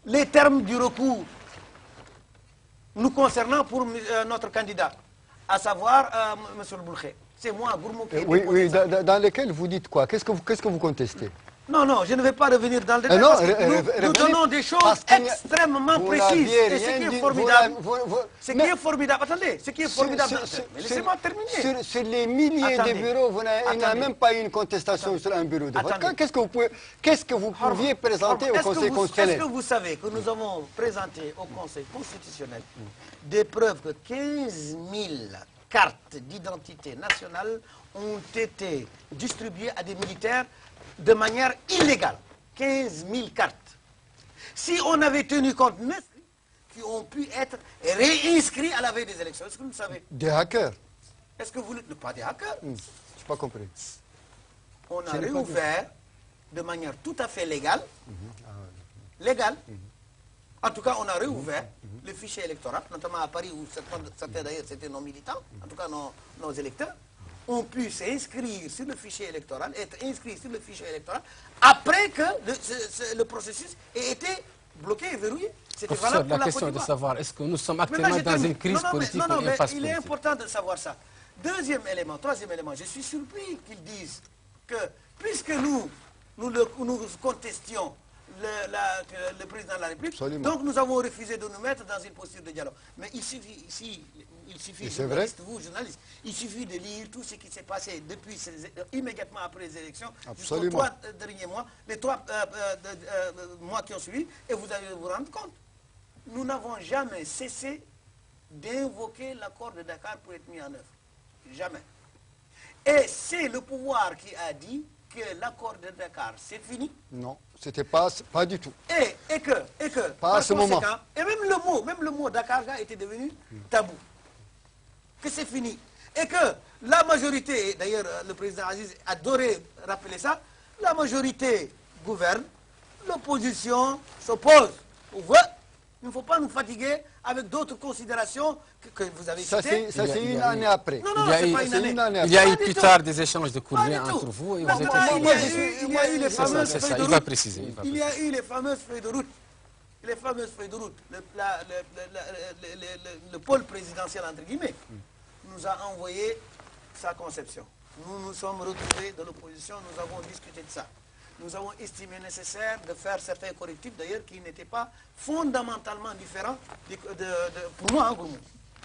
les termes du recours nous concernant pour notre candidat, à savoir M. Le Boulkhe. C'est moi, Gourmou, qui ai
oui, dans lesquels vous dites quoi? Qu'est-ce que vous contestez?
Non, non, je ne vais pas revenir dans le détail.
Non,
parce que nous donnons des choses extrêmement précises. Et ce qui est formidable, ce qui est formidable, attendez, ce qui est formidable, laissez-moi terminer.
Sur les milliers de bureaux, il n'y a même pas une contestation sur un bureau de vote. Qu'est-ce que vous pouviez présenter au Conseil constitutionnel?
Est-ce que vous savez que nous avons présenté au Conseil constitutionnel des preuves que 15 000 cartes d'identité nationale ont été distribuées à des militaires de manière illégale. 15 000 cartes. Si on avait tenu compte de qui ont pu être réinscrits à la veille des élections, est-ce que vous le savez?
Des hackers?
Est-ce que vous... Pas des hackers.
Je n'ai pas compris.
On a réouvert de manière tout à fait légale, légale. En tout cas, on a réouvert le fichier électoral, notamment à Paris, où certains d'ailleurs c'était nos militants, en tout cas nos électeurs, ont pu s'inscrire sur le fichier électoral, être inscrits sur le fichier électoral, après que le processus ait été bloqué et verrouillé. C'était valable pour
la question est de savoir, est-ce que nous sommes actuellement dans une crise politique ou une impasse politique?
Il est important de savoir ça. Deuxième élément, troisième élément, je suis surpris qu'ils disent que, puisque nous contestions le président de la République, donc nous avons refusé de nous mettre dans une posture de dialogue. Mais il suffit, vous journalistes, il suffit de lire tout ce qui s'est passé depuis immédiatement après les élections, jusqu'aux 3 derniers mois, les 3 mois qui ont suivi, et vous allez vous rendre compte. Nous n'avons jamais cessé d'invoquer l'accord de Dakar pour être mis en œuvre. Jamais. Et c'est le pouvoir qui a dit que l'accord de Dakar, c'est fini.
Non, c'était pas du tout.
Et que
pas à ce moment.
Et même le mot Dakar était devenu tabou. Que c'est fini. Et que la majorité, d'ailleurs le président Aziz adorait rappeler ça, la majorité gouverne, l'opposition s'oppose. Il ne faut pas nous fatiguer avec d'autres considérations que vous avez citées.
Ça, c'est une année après.
Non, c'est pas une année.
Il y a eu plus tard des échanges de courriers entre vous et vous êtes...
Il y a eu les fameuses feuilles de route.
Il va préciser.
Il y a eu les fameuses feuilles de route. Le pôle présidentiel, entre guillemets, nous a envoyé sa conception. Nous nous sommes retrouvés de l'opposition, nous avons discuté de ça. Nous avons estimé nécessaire de faire certains correctifs, d'ailleurs, qui n'étaient pas fondamentalement différents, pour moi,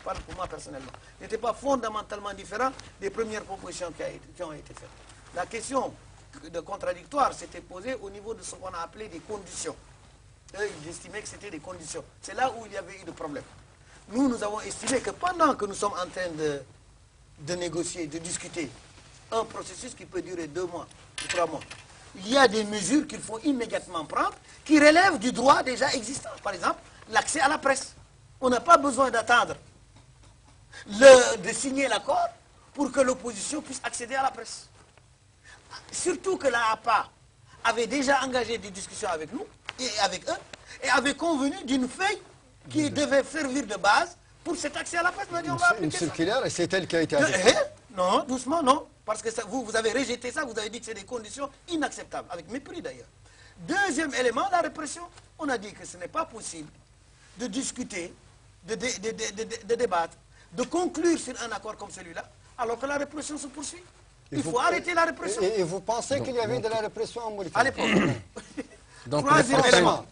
pas pour moi personnellement, n'étaient pas fondamentalement différents des premières propositions qui ont été faites. La question de contradictoire s'était posée au niveau de ce qu'on a appelé des conditions. Eux, ils estimaient que c'était des conditions. C'est là où il y avait eu des problèmes. Nous avons estimé que pendant que nous sommes en train de négocier, de discuter, un processus qui peut durer 2 mois, 3 mois, il y a des mesures qu'il faut immédiatement prendre qui relèvent du droit déjà existant. Par exemple, l'accès à la presse. On n'a pas besoin d'attendre de signer l'accord pour que l'opposition puisse accéder à la presse. Surtout que la APA avait déjà engagé des discussions avec nous et avec eux et avait convenu d'une feuille qui devait servir de base pour cet accès à la presse.
Une circulaire, et c'est elle qui a été adoptée.
Non, doucement, non. Parce que ça, vous avez rejeté ça, vous avez dit que c'est des conditions inacceptables, avec mépris d'ailleurs. Deuxième élément, la répression. On a dit que ce n'est pas possible de discuter, de débattre, de conclure sur un accord comme celui-là, alors que la répression se poursuit. Il faut arrêter la répression.
Et vous pensez qu'il y avait de la répression en Mauritanie?
À l'époque.
Donc,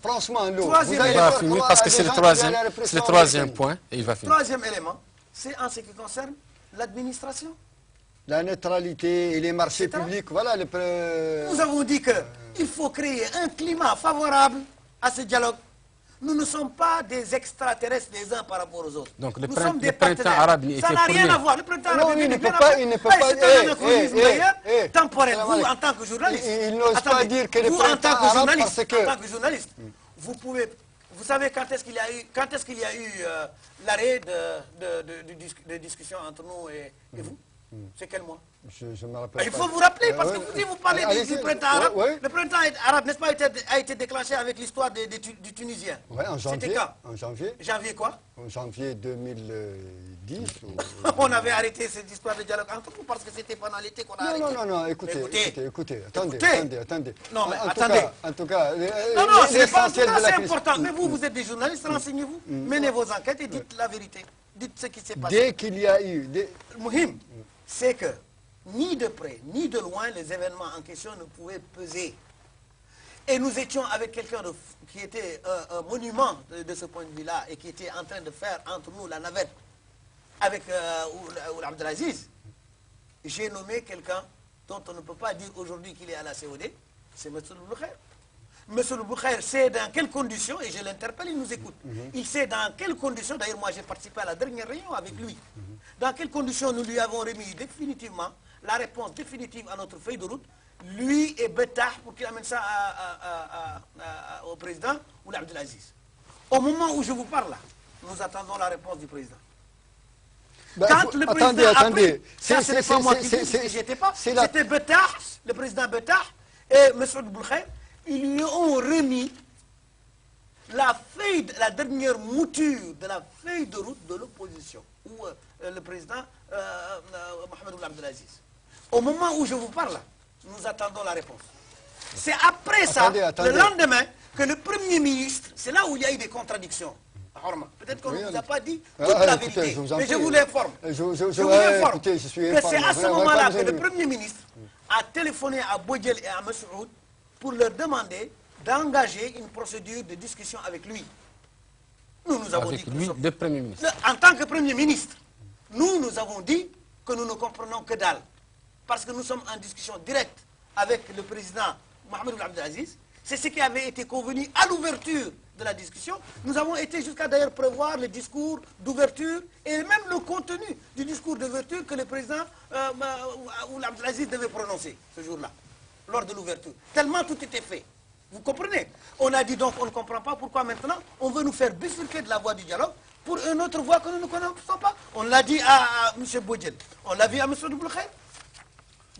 franchement, l'eau.
Il va finir parce que c'est le troisième point et il va finir.
Troisième élément, c'est en ce qui concerne l'administration.
La neutralité et les marchés publics, voilà.
Nous avons dit qu'il faut créer un climat favorable à ce dialogue. Nous ne sommes pas des extraterrestres les uns par rapport aux autres.
Donc
nous sommes des
printemps arabe était
ça n'a rien à voir. Le printemps arabe
il ne peut pas.
C'est un anachronisme d'ailleurs, temporel. Vous, en tant que journaliste,
il n'ose pas dire que le printemps arabe parce que...
En tant que journaliste, vous savez quand est-ce qu'il y a eu l'arrêt de discussion entre nous et vous? C'est quel mois?
Je me rappelle
Il
pas.
faut vous rappeler, parce que si vous parlez du printemps arabe, le printemps arabe, n'est-ce pas, a été déclenché avec l'histoire du Tunisien.
Oui, en janvier.
C'était quand?
En janvier.
Janvier quoi?
En janvier 2010.
On avait arrêté cette histoire de dialogue entre nous parce que c'était pendant l'été qu'on a arrêté.
Non, écoutez, attendez.
Non, mais
en
attendez.
En tout cas,
non, c'est pas
l'essentiel de la
c'est
crise.
important. Mais vous êtes des journalistes, renseignez-vous, menez vos enquêtes et dites la vérité. Dites ce qui s'est passé.
Dès qu'il y a eu...
Mouhim, c'est que ni de près, ni de loin, les événements en question ne pouvaient peser. Et nous étions avec quelqu'un qui était un monument de ce point de vue-là et qui était en train de faire entre nous la navette avec Ould Abdelaziz. J'ai nommé quelqu'un dont on ne peut pas dire aujourd'hui qu'il est à la COD, c'est M. Boukhair. M. Boukhair sait dans quelles conditions, et je l'interpelle, il nous écoute. Il sait dans quelles conditions, d'ailleurs moi j'ai participé à la dernière réunion avec lui, dans quelles conditions nous lui avons remis définitivement la réponse définitive à notre feuille de route, lui et Betah, pour qu'il amène ça au président Ould Abdelaziz. Au moment où je vous parle là, nous attendons la réponse du président. Quand le président a pris, ça ce n'est pas moi qui dis, j'y étais pas, c'était Betah, le président Betah et M. Boukhair, ils lui ont remis la dernière mouture de la feuille de route de l'opposition, où le président Mohamed Ould Abdelaziz. Au moment où je vous parle, nous attendons la réponse. C'est après ça, le lendemain, que le Premier ministre, c'est là où il y a eu des contradictions. Peut-être qu'on ne vous a pas dit toute la vérité, mais je vous l'informe. Je vous informe que c'est à ce moment-là que le Premier ministre a téléphoné à Boudjel et à Messoud pour leur demander d'engager une procédure de discussion avec lui. Nous avons dit que
lui, le Premier ministre.
En tant que Premier ministre, nous avons dit que nous ne comprenons que dalle. Parce que nous sommes en discussion directe avec le président Mohamed Ould Abdelaziz. C'est ce qui avait été convenu à l'ouverture de la discussion. Nous avons été jusqu'à d'ailleurs prévoir le discours d'ouverture et même le contenu du discours d'ouverture que le président Ould Abdelaziz devait prononcer ce jour-là, lors de l'ouverture. Tellement tout était fait. Vous comprenez? On a dit donc on ne comprend pas pourquoi maintenant on veut nous faire bifurquer de la voie du dialogue pour une autre voie que nous ne connaissons pas. On l'a dit à M. Boudjel, on l'a dit à M. Boukhair.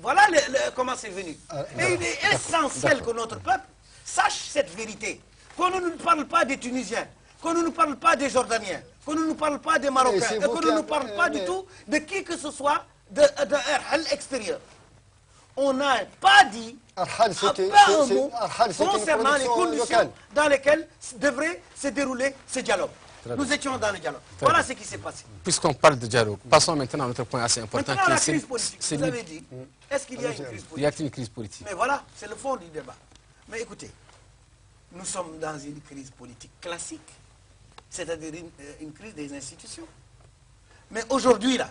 Voilà comment c'est venu. Mais il est essentiel que notre peuple sache cette vérité. Qu'on ne nous parle pas des Tunisiens, qu'on ne nous parle pas des Jordaniens, qu'on ne nous parle pas des Marocains, et qu'on ne nous parle pas du tout de qui que ce soit de Erhal extérieur. On n'a pas dit un mot concernant les conditions dans lesquelles devrait se dérouler ce dialogue. Nous étions dans le dialogue. Voilà ce qui s'est passé.
Puisqu'on parle de dialogue, passons maintenant à notre point assez important.
Maintenant, la crise politique. Vous avez dit, est-ce qu'il y a une crise politique?
Il y a une crise politique.
Mais voilà, c'est le fond du débat. Mais écoutez, nous sommes dans une crise politique classique, c'est-à-dire une crise des institutions. Mais aujourd'hui, là,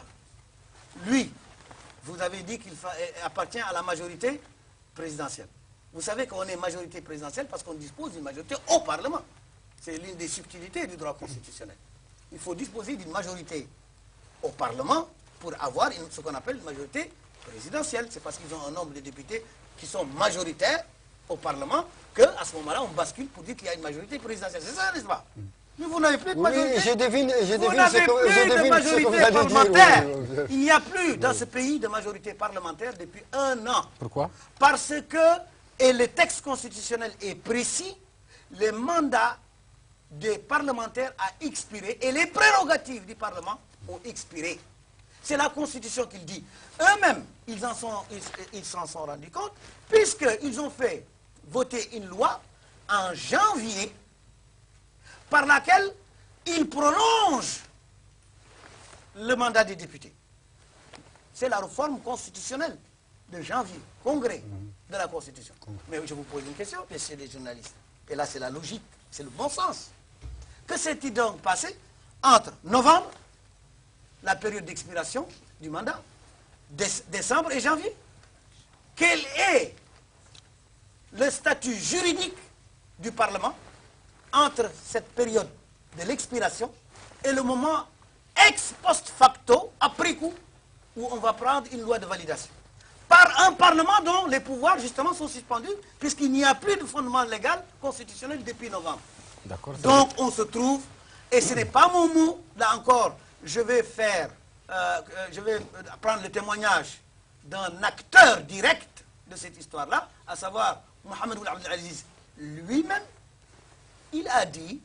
lui, vous avez dit qu'il appartient à la majorité présidentielle. Vous savez qu'on est majorité présidentielle parce qu'on dispose d'une majorité au Parlement. C'est l'une des subtilités du droit constitutionnel. Il faut disposer d'une majorité au Parlement pour avoir ce qu'on appelle une majorité présidentielle. C'est parce qu'ils ont un nombre de députés qui sont majoritaires au Parlement qu'à ce moment-là, on bascule pour dire qu'il y a une majorité présidentielle. C'est ça, n'est-ce pas? Mais vous n'avez plus de majorité.
Oui, je devine
vous n'avez plus de majorité parlementaire. Il n'y a plus dans ce pays de majorité parlementaire depuis 1 an.
Pourquoi?
Parce que, et le texte constitutionnel est précis, les mandats des parlementaires a expiré et les prérogatives du Parlement ont expiré. C'est la Constitution qui le dit. Eux-mêmes, ils s'en sont rendus compte, puisqu'ils ont fait voter une loi en janvier par laquelle ils prolongent le mandat des députés. C'est la réforme constitutionnelle de janvier, congrès de la Constitution. Mais je vous pose une question, messieurs les journalistes. Et là, c'est la logique, c'est le bon sens. Que s'est-il donc passé entre novembre, la période d'expiration du mandat, décembre et janvier? Quel est le statut juridique du Parlement entre cette période de l'expiration et le moment ex post facto, après coup, où on va prendre une loi de validation? Par un Parlement dont les pouvoirs, justement, sont suspendus, puisqu'il n'y a plus de fondement légal constitutionnel depuis novembre. Donc, on se trouve, et ce n'est pas mon mot, là encore, je vais faire je vais prendre le témoignage d'un acteur direct de cette histoire-là, à savoir Mohamed Ould Abdel Aziz lui-même. Il a dit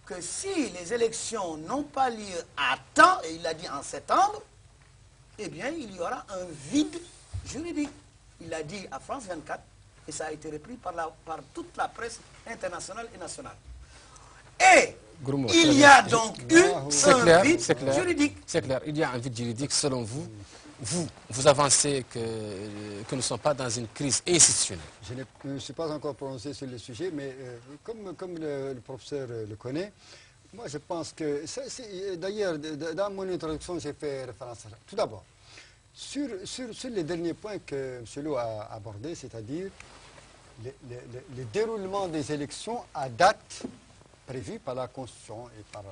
que si les élections n'ont pas lieu à temps, et il l'a dit en septembre, eh bien, il y aura un vide juridique. Il l'a dit à France 24, et ça a été repris par toute la presse internationale et nationale. Et
Gourmaud,
il y a donc eu un vide juridique.
C'est clair, il y a un vide juridique selon vous. Vous avancez que nous ne sommes pas dans une crise institutionnelle.
Je ne me suis pas encore prononcé sur le sujet, mais comme le professeur le connaît, moi je pense que... D'ailleurs, dans mon introduction, j'ai fait référence à ça. Tout d'abord, sur les derniers points que M. Lo a abordés, c'est-à-dire le déroulement des élections à date prévue par la Constitution et par...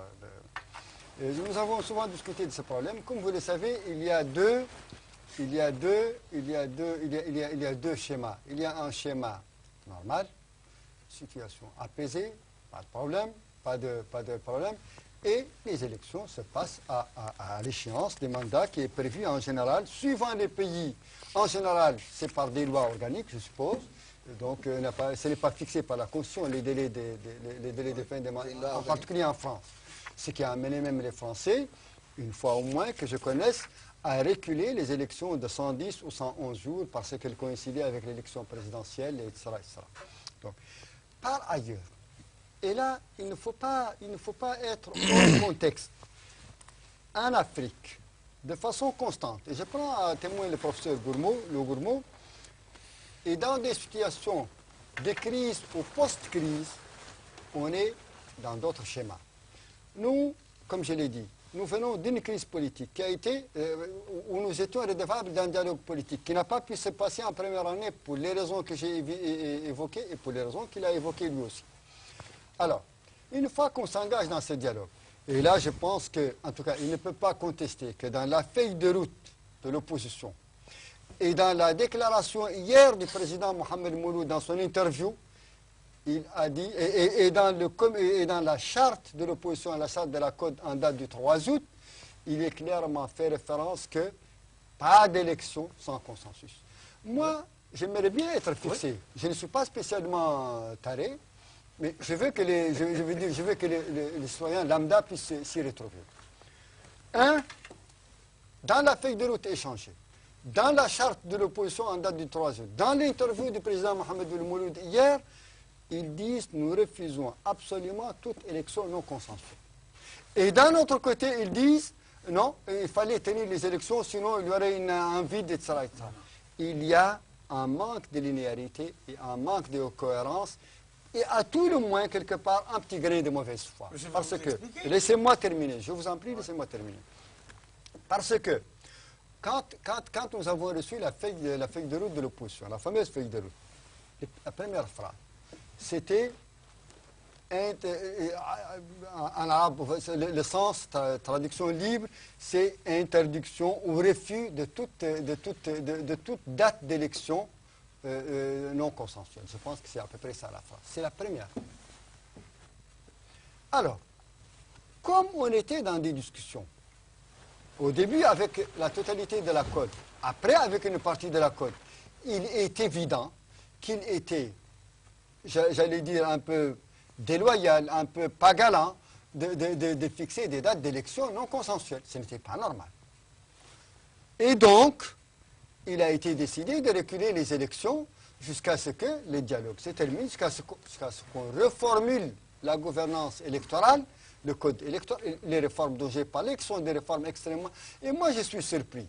nous avons souvent discuté de ce problème. Comme vous le savez, il y a deux schémas. Il y a un schéma normal, situation apaisée, pas de problème, pas de problème, et les élections se passent à l'échéance des mandats qui est prévu en général, suivant les pays. En général, c'est par des lois organiques, je suppose. Donc, ce n'est pas fixé par la Constitution, les délais de fin des mandats, en particulier en France. Ce qui a amené même les Français, une fois au moins que je connaisse, à reculer les élections de 110 ou 111 jours parce qu'elles coïncidaient avec l'élection présidentielle, etc., etc. Donc, par ailleurs, et là, il ne faut pas être hors contexte. En Afrique, de façon constante, et je prends à témoin le professeur Gourmaud, et dans des situations de crise ou post-crise, on est dans d'autres schémas. Nous, comme je l'ai dit, nous venons d'une crise politique qui a été, où nous étions redevables d'un dialogue politique qui n'a pas pu se passer en première année pour les raisons que j'ai évoquées et pour les raisons qu'il a évoquées lui aussi. Alors, une fois qu'on s'engage dans ce dialogue, et là je pense que, en tout cas, il ne peut pas contester que dans la feuille de route de l'opposition et dans la déclaration hier du président Mohamed Mouloud dans son interview, il a dit, et dans la charte de l'opposition, la charte de la Côte en date du 3 août, il est clairement fait référence que pas d'élection sans consensus. Moi, j'aimerais bien être fixé. Oui. Je ne suis pas spécialement taré, mais je veux que les citoyens lambda puissent s'y retrouver. Dans la feuille de route échangée, dans la charte de l'opposition en date du 3 août, dans l'interview du président Mohamed Mouloud hier, ils disent nous refusons absolument toute élection non consensuelle. Et d'un autre côté, ils disent non, il fallait tenir les élections, sinon il y aurait un vide, etc., etc. Il y a un manque de linéarité et un manque de cohérence et à tout le moins, quelque part, un petit grain de mauvaise foi. Parce que, laissez-moi terminer, je vous en prie, laissez-moi terminer. Parce que, quand nous avons reçu la feuille de route de l'opposition, la fameuse feuille de route, la première phrase, c'était, en arabe, le sens, traduction libre, c'est interdiction ou refus de toute date d'élection non consensuelle. Je pense que c'est à peu près ça la phrase. C'est la première. Alors, comme on était dans des discussions, au début avec la totalité de la Côte, après avec une partie de la Côte, il est évident qu'il était, j'allais dire, un peu déloyal, un peu pas galant, de fixer des dates d'élection non consensuelles. Ce n'était pas normal. Et donc, il a été décidé de reculer les élections jusqu'à ce que le dialogue se termine, jusqu'à ce qu'on reformule la gouvernance électorale, le code électoral, les réformes dont j'ai parlé, qui sont des réformes extrêmement... Et moi, je suis surpris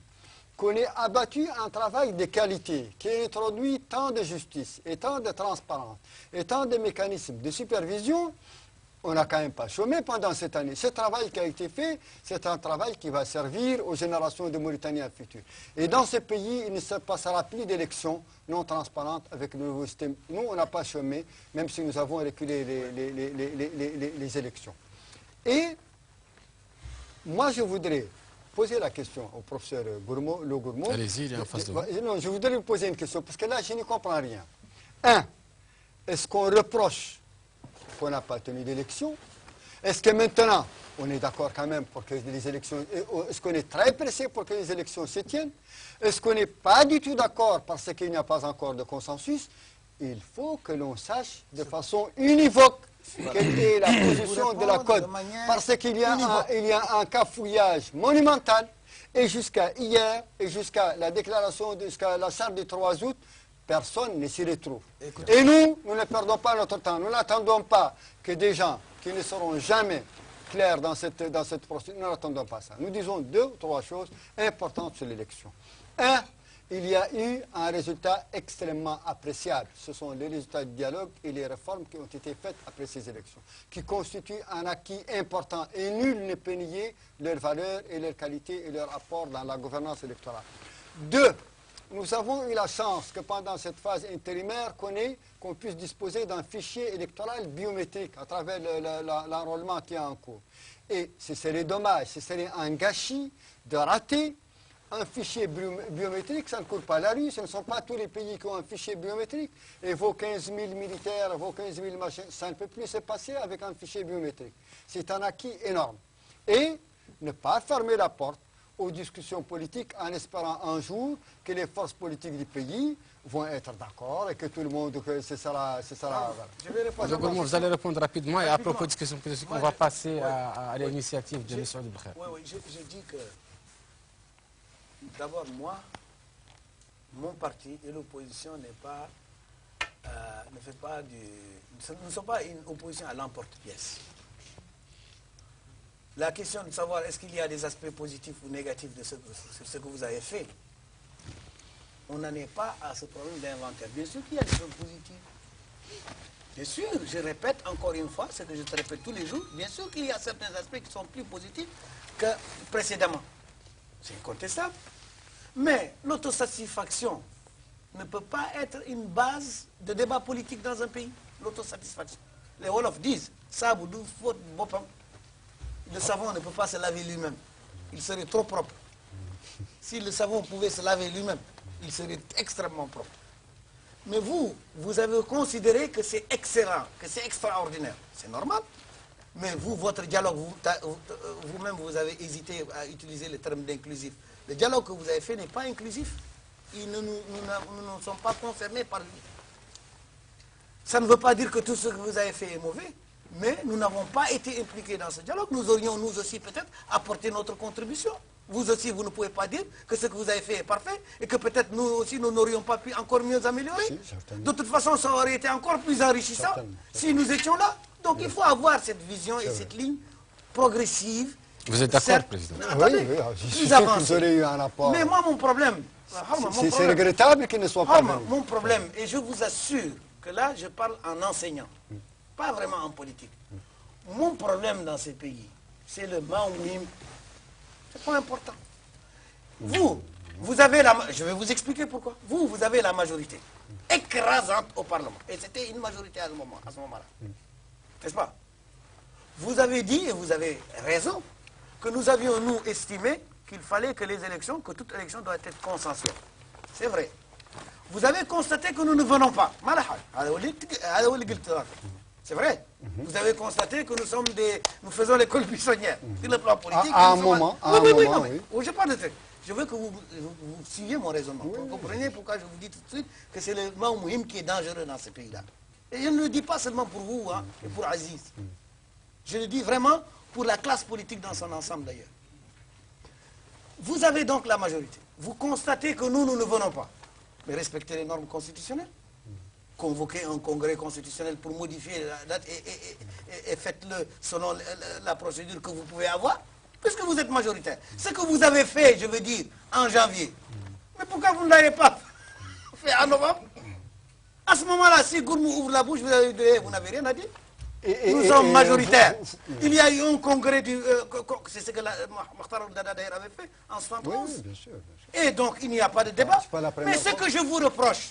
qu'on ait abattu un travail de qualité qui a introduit tant de justice et tant de transparence et tant de mécanismes de supervision. On n'a quand même pas chômé pendant cette année. Ce travail qui a été fait, c'est un travail qui va servir aux générations de Mauritaniens futures. Et dans ce pays, il ne se passera plus d'élections non transparentes avec le nouveau système. Nous, on n'a pas chômé, même si nous avons reculé les élections. Et moi, je voudrais poser la question au professeur Gourmaud.
Allez-y, il est en face de vous.
Non, je voudrais lui poser une question, parce que là, je ne comprends rien. Un, est-ce qu'on reproche qu'on n'a pas tenu d'élection? Est-ce que maintenant, on est d'accord quand même pour que les élections... Est-ce qu'on est très pressé pour que les élections se tiennent? Est-ce qu'on n'est pas du tout d'accord parce qu'il n'y a pas encore de consensus? Il faut que l'on sache de façon univoque quelle est la position de la CODE. Parce qu'il y a un cafouillage monumental. Et jusqu'à hier, et jusqu'à la déclaration, jusqu'à la charte du 3 août, personne ne s'y retrouve. Et nous ne perdons pas notre temps. Nous n'attendons pas que des gens qui ne seront jamais clairs dans cette procédure, nous n'attendons pas ça. Nous disons 2 ou 3 choses importantes sur l'élection. Un, il y a eu un résultat extrêmement appréciable. Ce sont les résultats du dialogue et les réformes qui ont été faites après ces élections, qui constituent un acquis important et nul ne peut nier leur valeur et leur qualité et leur apport dans la gouvernance électorale. 2, nous avons eu la chance que pendant cette phase intérimaire qu'on puisse disposer d'un fichier électoral biométrique à travers l'enrôlement qui est en cours. Et ce serait dommage, ce serait un gâchis de rater un fichier biométrique. Ça ne court pas la rue, ce ne sont pas tous les pays qui ont un fichier biométrique. Et vos 15 000 militaires, vos 15 000 machins, ça ne peut plus se passer avec un fichier biométrique. C'est un acquis énorme. Et ne pas fermer la porte aux discussions politiques en espérant un jour que les forces politiques du pays vont être d'accord et que tout le monde, que ce sera voilà.
Vous allez répondre rapidement et à propos de discussion politique, on va passer à l'initiative de M. Debakher.
Oui, je dis que d'abord moi, mon parti et l'opposition ne sont pas une opposition à l'emporte-pièce. La question de savoir est-ce qu'il y a des aspects positifs ou négatifs de ce que vous avez fait, on n'en est pas à ce problème d'inventaire. Bien sûr qu'il y a des choses positives. Bien sûr, je répète encore une fois ce que je te répète tous les jours, bien sûr qu'il y a certains aspects qui sont plus positifs que précédemment. C'est incontestable. Mais l'autosatisfaction ne peut pas être une base de débat politique dans un pays. L'autosatisfaction. Les Wolofs disent, le savon ne peut pas se laver lui-même. Il serait trop propre. Si le savon pouvait se laver lui-même, il serait extrêmement propre. Mais vous avez considéré que c'est excellent, que c'est extraordinaire. C'est normal. Mais vous, votre dialogue, vous-même, vous avez hésité à utiliser le terme d'inclusif. Le dialogue que vous avez fait n'est pas inclusif. Nous ne sommes pas concernés par lui. Ça ne veut pas dire que tout ce que vous avez fait est mauvais, mais nous n'avons pas été impliqués dans ce dialogue. Nous aurions, nous aussi, peut-être, apporté notre contribution. Vous aussi, vous ne pouvez pas dire que ce que vous avez fait est parfait et que peut-être nous aussi, nous n'aurions pas pu encore mieux améliorer. Si, de toute façon, ça aurait été encore plus enrichissant si nous étions là. Donc il faut avoir cette vision et cette ligne progressive.
Vous êtes d'accord, Président?
Attendez,
plus avancée. Vous aurez eu un rapport.
Mais moi, mon problème...
C'est regrettable qu'il ne soit pas venu.
Mon problème, et je vous assure que là, je parle en enseignant, pas vraiment en politique. Mon problème dans ces pays, c'est le maoïm. C'est pas important. Vous avez la... Je vais vous expliquer pourquoi. Vous avez la majorité écrasante au Parlement. Et c'était une majorité à ce moment-là. N'est-ce pas? Vous avez dit, et vous avez raison, que nous avions, nous, estimé qu'il fallait que les élections, que toute élection doit être consensuelle. C'est vrai. Vous avez constaté que nous ne venons pas. C'est vrai. Vous avez constaté que nous faisons l'école buissonnière. Sur le plan politique.
À un moment.
Oui. Je parle de ça. Je veux que vous suiviez mon raisonnement. Vous comprenez pourquoi je vous dis tout de suite que c'est le Maoumouyim qui est dangereux dans ce pays-là. Et je ne le dis pas seulement pour vous et pour Aziz. Je le dis vraiment pour la classe politique dans son ensemble d'ailleurs. Vous avez donc la majorité. Vous constatez que nous ne venons pas. Mais respectez les normes constitutionnelles. Convoquez un congrès constitutionnel pour modifier la date et faites-le selon la procédure que vous pouvez avoir, puisque vous êtes majoritaire. Ce que vous avez fait, je veux dire, en janvier. Mais pourquoi vous ne l'avez pas fait en novembre? À ce moment-là, si Gourmou ouvre la bouche, vous n'avez rien à dire. Nous sommes majoritaires. Il y a eu un congrès c'est ce que Mokhtar Dada d'ailleurs avait fait en 1971.
Oui, bien sûr.
Et donc, il n'y a pas de débat. Mais ce
fois.
que je vous reproche,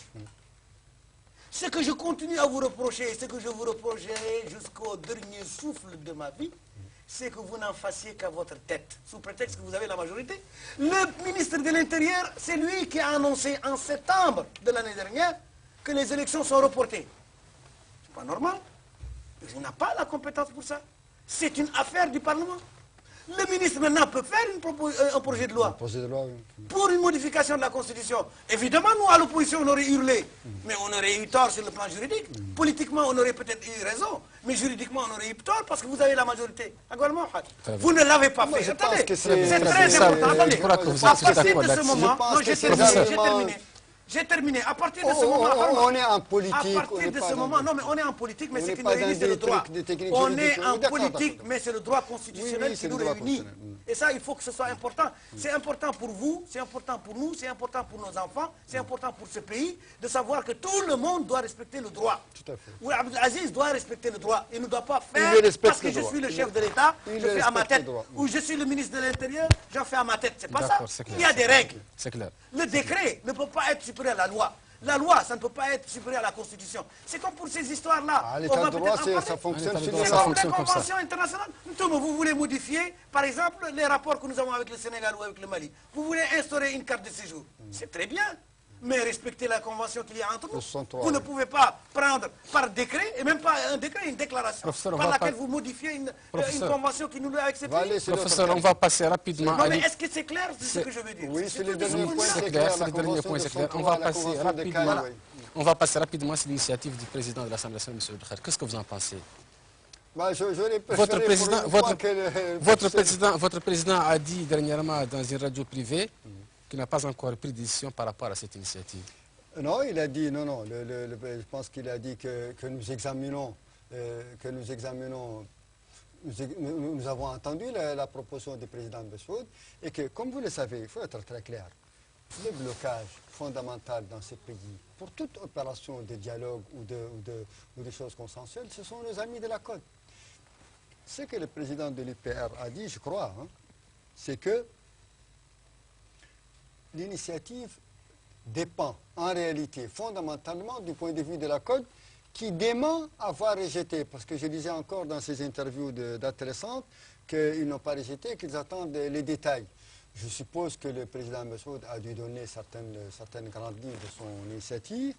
ce que je continue à vous reprocher, ce que je vous reprocherai jusqu'au dernier souffle de ma vie, c'est que vous n'en fassiez qu'à votre tête, sous prétexte que vous avez la majorité. Le ministre de l'Intérieur, c'est lui qui a annoncé en septembre de l'année dernière que les élections sont reportées. C'est pas normal. Il n'a pas la compétence pour ça. C'est une affaire du Parlement. Le ministre maintenant peut faire un projet de loi pour une modification de la Constitution. Évidemment, nous, à l'opposition, on aurait hurlé. Mais on aurait eu tort sur le plan juridique. Politiquement, on aurait peut-être eu raison. Mais juridiquement, on aurait eu tort parce que vous avez la majorité. Vous ne l'avez pas fait. Attendez, c'est très important. Attendez, à partir de ce moment, j'ai terminé. À partir de ce moment,
on est en politique.
À partir de ce moment, non, mais on est en politique, mais ce qui nous réunit, c'est le droit. On est en politique, mais c'est le droit constitutionnel qui nous réunit. Et ça, il faut que ce soit important. C'est important pour vous, c'est important pour nous, c'est important pour nos enfants, c'est important pour ce pays, de savoir que tout le monde doit respecter le droit.
Tout à fait.
Oui, Abdelaziz doit respecter le droit. Il ne doit pas faire parce que je suis le chef de l'État, je fais à ma tête. Ou je suis le ministre de l'Intérieur, j'en fais à ma tête. C'est pas ça. Il y a des règles.
C'est clair.
Le décret ne peut pas être supérieur à la loi. La loi, ça ne peut pas être supérieur à la Constitution. C'est comme pour ces histoires-là.
L'état de droit, ça fonctionne sur
les conventions internationales. Vous voulez modifier, par exemple, les rapports que nous avons avec le Sénégal ou avec le Mali. Vous voulez instaurer une carte de séjour. C'est très bien. Mais respectez la convention qu'il y a entre nous. Vous ne pouvez pas prendre par décret, et même pas un décret, une déclaration, par laquelle vous modifiez une convention qui nous lie avec ces pays.
Professeur, on va passer rapidement.
Non, mais est-ce que c'est clair ce que je veux dire?
Oui, c'est le dernier point,
c'est clair. C'est le dernier point, c'est clair. On va passer rapidement sur l'initiative du président de l'Assemblée nationale, M. Oudkhar. Qu'est-ce que vous en pensez? Votre président a dit dernièrement dans une radio privée qu'il n'a pas encore pris de décision par rapport à cette initiative.
Non, il a dit, non, je pense qu'il a dit que nous examinons, nous avons entendu la proposition du président Bessoud et que, comme vous le savez, il faut être très clair, le blocage fondamental dans ce pays, pour toute opération de dialogue ou de choses consensuelles, ce sont nos amis de la Côte. Ce que le président de l'UPR a dit, je crois, c'est que l'initiative dépend en réalité fondamentalement du point de vue de la Côte qui dément avoir rejeté, parce que je disais encore dans ces interviews d'intéressantes qu'ils n'ont pas rejeté, qu'ils attendent les détails. Je suppose que le président Bessoud a dû donner certaines grandes lignes de son initiative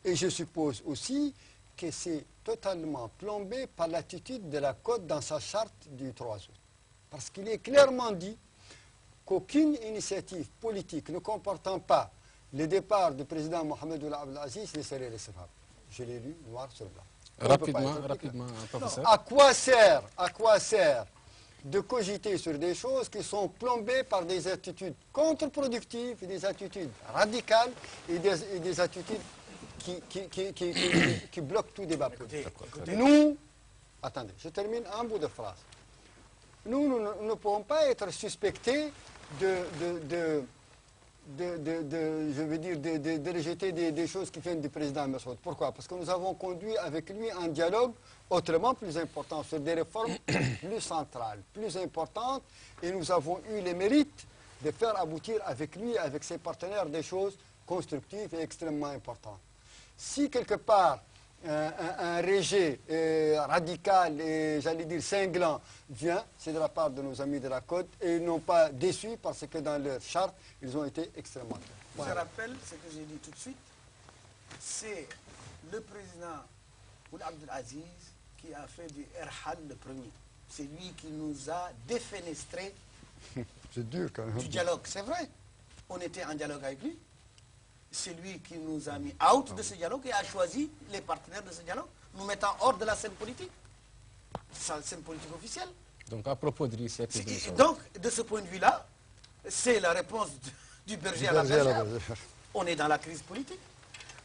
et je suppose aussi que c'est totalement plombé par l'attitude de la Côte dans sa charte du 3 août. Parce qu'il est clairement dit qu'aucune initiative politique ne comportant pas le départ du président Mohamed Ould Abdelaziz ne serait recevable. Je l'ai lu noir sur blanc.
Rapidement, professeur.
À quoi sert de cogiter sur des choses qui sont plombées par des attitudes contre-productives, des attitudes radicales et des attitudes qui bloquent tout débat politique. Nous, attendez, je termine un bout de phrase. Nous ne pouvons pas être suspectés de rejeter des choses qui viennent du président Messoud. Pourquoi? Parce que nous avons conduit avec lui un dialogue autrement plus important sur des réformes plus centrales, plus importantes, et nous avons eu le mérite de faire aboutir avec lui, avec ses partenaires, des choses constructives et extrêmement importantes. Si quelque part un rejet radical et, j'allais dire, cinglant vient, c'est de la part de nos amis de la Côte et ils n'ont pas déçu parce que dans leur charte, ils ont été extrêmement clairs.
Voilà. Je rappelle ce que j'ai dit tout de suite, c'est le président Ould Abdelaziz qui a fait du Erhal le premier. C'est lui qui nous a défenestré
dur, quand même.
Du dialogue. C'est vrai, on était en dialogue avec lui. C'est lui qui nous a mis out de ce dialogue et a choisi les partenaires de ce dialogue, nous mettant hors de la scène politique, la scène politique officielle.
Donc à propos de l'initiative...
Donc, de ce point de vue-là, c'est la réponse du berger à la bergère. On est dans la crise politique.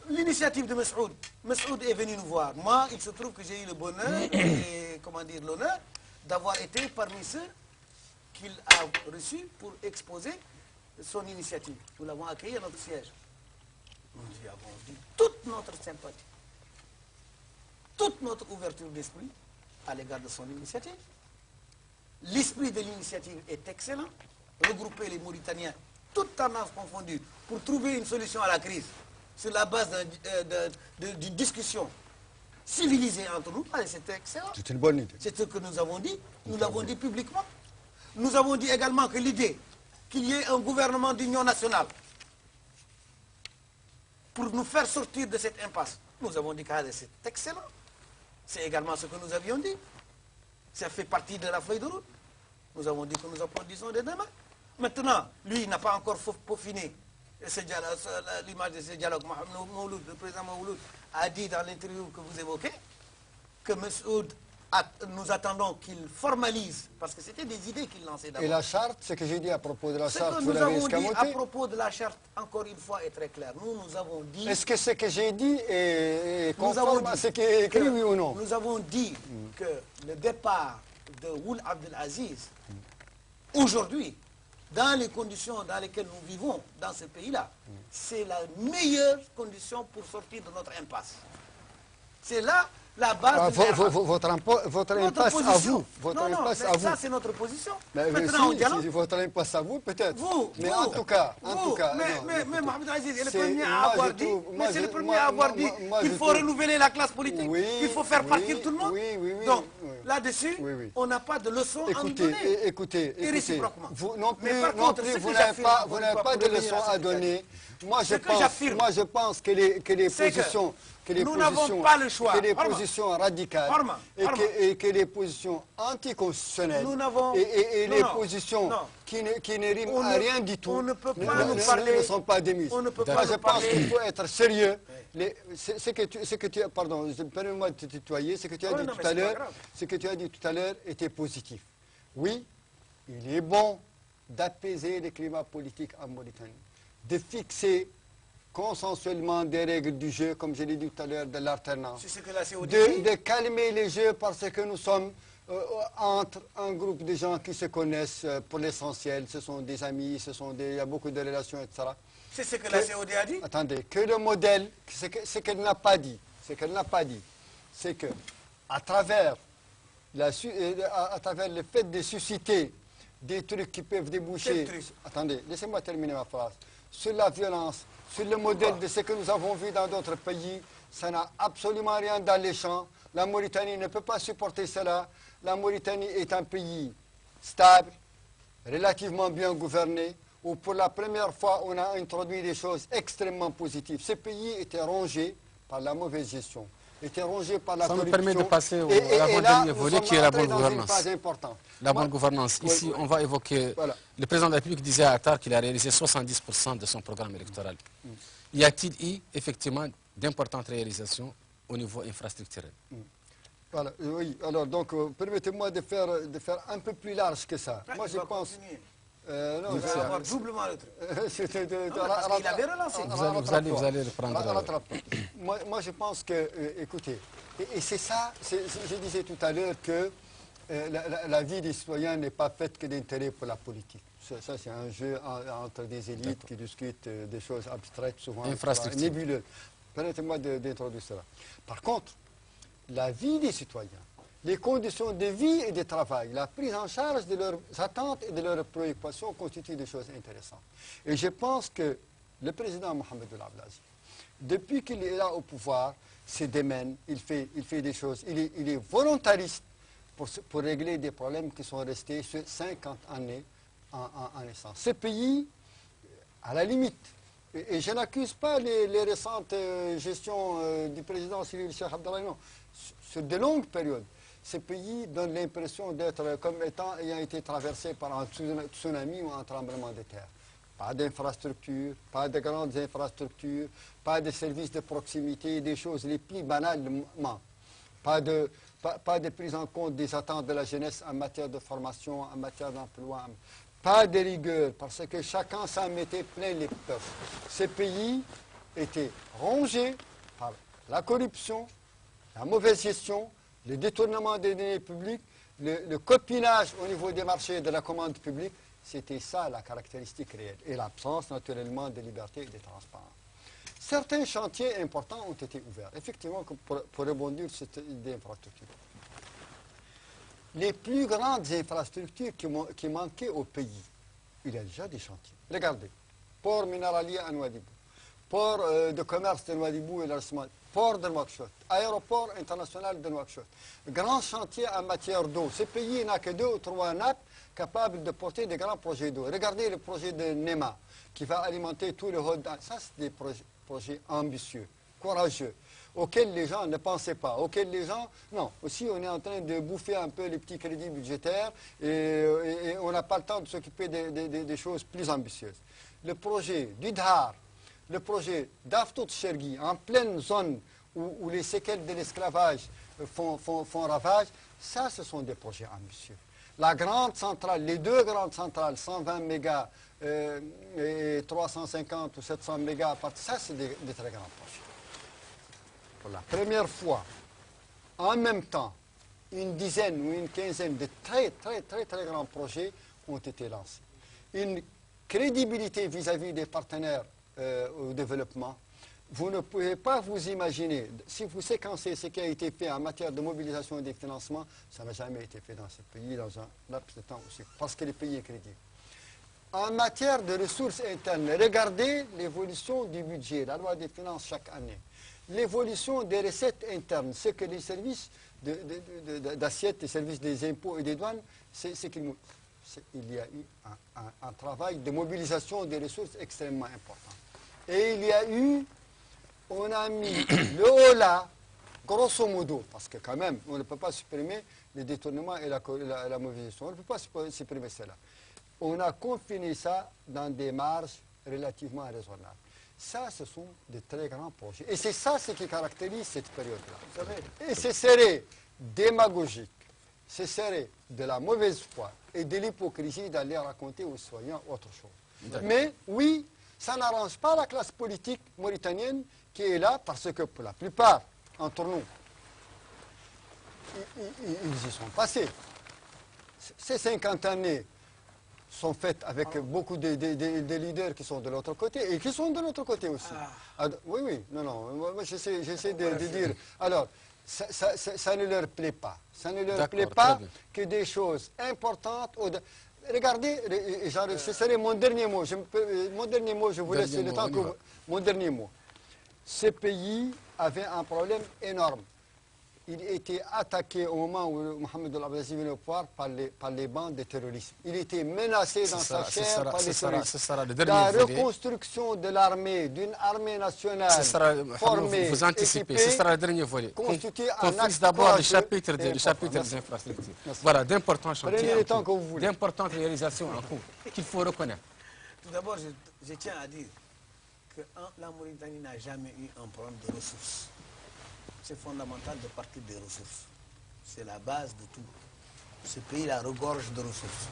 L'initiative de Messoud est venu nous voir. Moi, il se trouve que j'ai eu le bonheur et, comment dire, l'honneur d'avoir été parmi ceux qu'il a reçus pour exposer son initiative. Nous l'avons accueilli à notre siège. Nous lui avons dit toute notre sympathie, toute notre ouverture d'esprit à l'égard de son initiative. L'esprit de l'initiative est excellent. Regrouper les Mauritaniens, toutes tendances confondues, pour trouver une solution à la crise, sur la base d'une discussion civilisée entre nous, c'était excellent.
C'est une bonne idée.
C'est ce que nous avons dit. Nous l'avons dit publiquement. Nous avons dit également que l'idée qu'il y ait un gouvernement d'union nationale pour nous faire sortir de cette impasse, nous avons dit que c'est excellent. C'est également ce que nous avions dit. Ça fait partie de la feuille de route. Nous avons dit que nous applaudissons dès demain. Maintenant, lui, il n'a pas encore peaufiné l'image de ce dialogue. Mouloud, le président Mouloud a dit dans l'interview que vous évoquez que Messoud, nous attendons qu'il formalise, parce que c'était des idées qu'il lançait d'abord.
Et la charte, ce que j'ai dit à propos de la charte,
ce que nous avons dit à propos de la charte, encore une fois, est très clair. Nous avons dit...
Est-ce que ce que j'ai dit est conforme à ce qui est écrit, oui ou non?
Nous avons dit que le départ de Ould Abdelaziz, aujourd'hui, dans les conditions dans lesquelles nous vivons dans ce pays-là, c'est la meilleure condition pour sortir de notre impasse. C'est là la base de
votre impasse à vous. Votre impasse à vous.
Ça, c'est notre position.
Maintenant, si votre impasse à vous, peut-être. Mais en tout cas,
mais Mohamed Aziz est le premier à avoir dit, c'est le premier à avoir dit qu'il faut renouveler la classe politique, qu'il faut faire partir tout le monde. Donc, là-dessus, on n'a pas de leçon à nous donner.
Écoutez,
réciproquement.
Vous non plus, vous n'avez pas de leçon à donner. Moi, je pense que les positions...
Nous n'avons pas le choix.
Que les positions radicales et que les positions anticonstitutionnelles et les positions qui ne riment à rien du tout ne sont pas démises. Je pense qu'il faut être sérieux. Pardon, permets-moi de te tutoyer. Ce que tu as dit tout à l'heure était positif. Oui, il est bon d'apaiser le climat politique en Mauritanie, de fixer consensuellement des règles du jeu, comme je l'ai dit tout à l'heure, de l'alternance, de calmer les jeux parce que nous sommes entre un groupe de gens qui se connaissent pour l'essentiel, ce sont des amis, il y a beaucoup de relations, etc.
C'est ce que la COD a dit.
Attendez, que le modèle, ce qu'elle n'a pas dit, c'est que à travers le fait de susciter des trucs qui peuvent déboucher, attendez, laissez-moi terminer ma phrase, sur la violence, sur le modèle de ce que nous avons vu dans d'autres pays, ça n'a absolument rien d'alléchant. La Mauritanie ne peut pas supporter cela. La Mauritanie est un pays stable, relativement bien gouverné, où pour la première fois on a introduit des choses extrêmement positives. Ce pays était rongé par la mauvaise gestion, était rongé par la corruption.
Ça nous permet de passer à l'avant-dernier volet qui est la bonne gouvernance. La bonne gouvernance. Ici, on va évoquer... Le président de la République disait à Attar qu'il a réalisé 70% de son programme électoral. Y a-t-il eu, effectivement, d'importantes réalisations au niveau infrastructurel?
Voilà, oui. Alors, donc, permettez-moi de faire un peu plus large que ça. Moi, je pense...
non, vous allez avoir doublement le truc. Parce qu'il avait relancé.
Vous allez le prendre.
Moi, je pense que, écoutez, et c'est ça, je disais tout à l'heure que la vie des citoyens n'est pas faite que d'intérêt pour la politique. Ça, c'est un jeu entre des élites qui discutent des choses abstraites, souvent nébuleuses. Permettez-moi d'introduire cela. Par contre, la vie des citoyens, les conditions de vie et de travail, la prise en charge de leurs attentes et de leurs préoccupations constituent des choses intéressantes. Et je pense que le président Mohamed Ould Abdelaziz, depuis qu'il est là au pouvoir, se démène, il fait des choses, il est volontariste pour régler des problèmes qui sont restés sur 50 années en essence. Ce pays, à la limite, et je n'accuse pas les récentes gestions du président Cyril Cheikh Abdallah, non, sur de longues périodes, ce pays donne l'impression d'être comme ayant été traversé par un tsunami ou un tremblement de terre. Pas d'infrastructures, pas de grandes infrastructures, pas de services de proximité, des choses les plus banalement. Pas de prise en compte des attentes de la jeunesse en matière de formation, en matière d'emploi. Pas de rigueur, parce que chacun s'en mettait plein les poches. Ce pays était rongé par la corruption, la mauvaise gestion, le détournement des deniers publics, le copinage au niveau des marchés et de la commande publique. C'était ça la caractéristique réelle. Et l'absence, naturellement, de liberté et de transparence. Certains chantiers importants ont été ouverts. Effectivement, pour rebondir sur cette idée d'infrastructure. Les plus grandes infrastructures qui manquaient au pays, il y a déjà des chantiers. Regardez, port minéralier à Nouadhibou, port de commerce de Nouadhibou et l'Arsman, port de Nouakchott, aéroport international de Nouakchott, grand chantier en matière d'eau. Ce pays n'a que 2 ou 3 nappes capables de porter des grands projets d'eau. Regardez le projet de NEMA qui va alimenter tout le Haut. Ça, c'est des projets ambitieux. courageux, auxquels les gens ne pensaient pas, auxquels les gens... Non, aussi on est en train de bouffer un peu les petits crédits budgétaires et on n'a pas le temps de s'occuper des choses plus ambitieuses. Le projet d'Udhar, le projet d'Aftout Chergui, en pleine zone où les séquelles de l'esclavage font ravage, ça, ce sont des projets ambitieux. La grande centrale, les deux grandes centrales, 120 mégas et 350 ou 700 mégas, ça, c'est des très grands projets. Pour la première fois, en même temps, une dizaine ou une quinzaine de très grands projets ont été lancés. Une crédibilité vis-à-vis des partenaires au développement. Vous ne pouvez pas vous imaginer, si vous séquencez ce qui a été fait en matière de mobilisation des financements, ça n'a jamais été fait dans ce pays dans un laps de temps aussi, parce que le pays est crédible. En matière de ressources internes, regardez l'évolution du budget, la loi des finances chaque année. L'évolution des recettes internes, ce que les services d'assiette, les services des impôts et des douanes, c'est qu'il y a eu un travail de mobilisation des ressources extrêmement important. Et il y a eu, on a mis le haut là, grosso modo, parce que quand même, on ne peut pas supprimer les détournements et la mauvaise gestion, on ne peut pas supprimer cela. On a confiné ça dans des marges relativement raisonnables. Ça, ce sont de très grands projets. Et c'est ça ce qui caractérise cette période-là. Et ce serait démagogique, ce serait de la mauvaise foi et de l'hypocrisie d'aller raconter aux citoyens autre chose. Mais oui, ça n'arrange pas la classe politique mauritanienne qui est là parce que pour la plupart, entre nous, ils y sont passés. Ces 50 années sont faites avec beaucoup de leaders qui sont de l'autre côté et qui sont de l'autre côté aussi. Oui, non, moi j'essaie de dire. Alors, ça ne leur plaît pas. Ça ne leur plaît pas que des choses importantes... Regardez, ce serait mon dernier mot. Je vous laisse le temps que vous... Mon dernier mot. Ce pays avait un problème énorme. Il était attaqué au moment où Mohamed El Abdelaziz venait au pouvoir par les bandes de terrorisme. Il était menacé dans sa chair par les terroristes. La reconstruction de l'armée, d'une armée nationale formée,
vous anticipez, ce sera le dernier volet. Qu'on fixe d'abord le chapitre des infrastructures. Voilà, d'importants chantiers, d'importantes réalisations en cours qu'il faut reconnaître.
Tout d'abord, je tiens à dire que la Mauritanie n'a jamais eu un problème de ressources. C'est fondamental de partir des ressources. C'est la base de tout. Ce pays-là regorge de ressources.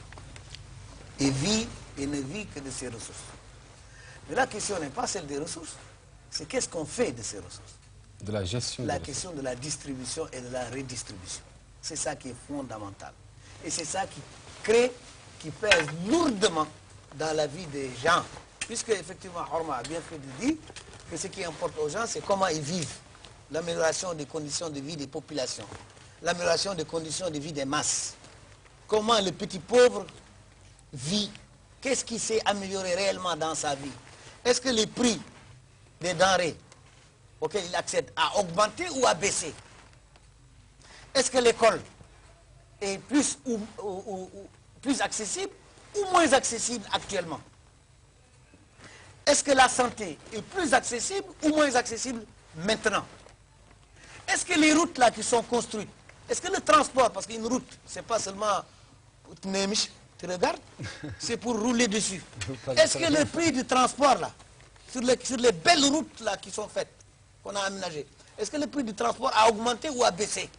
Et vit et ne vit que de ces ressources. Mais la question n'est pas celle des ressources, c'est qu'est-ce qu'on fait de ces ressources.
De la gestion.
La question de la distribution et de la redistribution. C'est ça qui est fondamental. Et c'est ça qui crée, qui pèse lourdement dans la vie des gens. Puisque effectivement, Horma a bien fait de dire que ce qui importe aux gens, c'est comment ils vivent. L'amélioration des conditions de vie des populations, l'amélioration des conditions de vie des masses. Comment le petit pauvre vit, qu'est-ce qui s'est amélioré réellement dans sa vie. Est-ce que les prix des denrées auxquels il accède a augmenté ou a baissé? Est-ce que l'école est plus accessible ou moins accessible actuellement? Est-ce que la santé est plus accessible ou moins accessible maintenant? Est-ce que les routes là qui sont construites, est-ce que le transport, parce qu'une route, c'est pas seulement, tu regardes, c'est pour rouler dessus. Est-ce que le prix du transport là, sur les belles routes là qui sont faites, qu'on a aménagées, est-ce que le prix du transport a augmenté ou a baissé?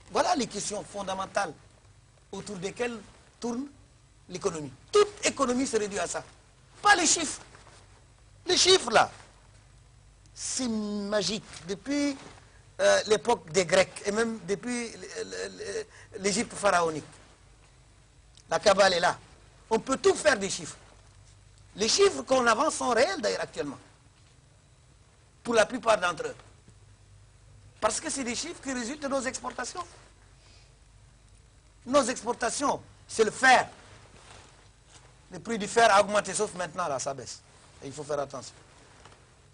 Voilà les questions fondamentales autour desquelles tourne l'économie. Toute économie se réduit à ça. Pas les chiffres. Les chiffres là, c'est magique. Depuis l'époque des Grecs et même depuis l'Égypte pharaonique. La Kabbale est là. On peut tout faire des chiffres. Les chiffres qu'on avance sont réels d'ailleurs actuellement. Pour la plupart d'entre eux. Parce que c'est des chiffres qui résultent de nos exportations. Nos exportations, c'est le fer. Le prix du fer a augmenté, sauf maintenant, là, ça baisse. Et il faut faire attention.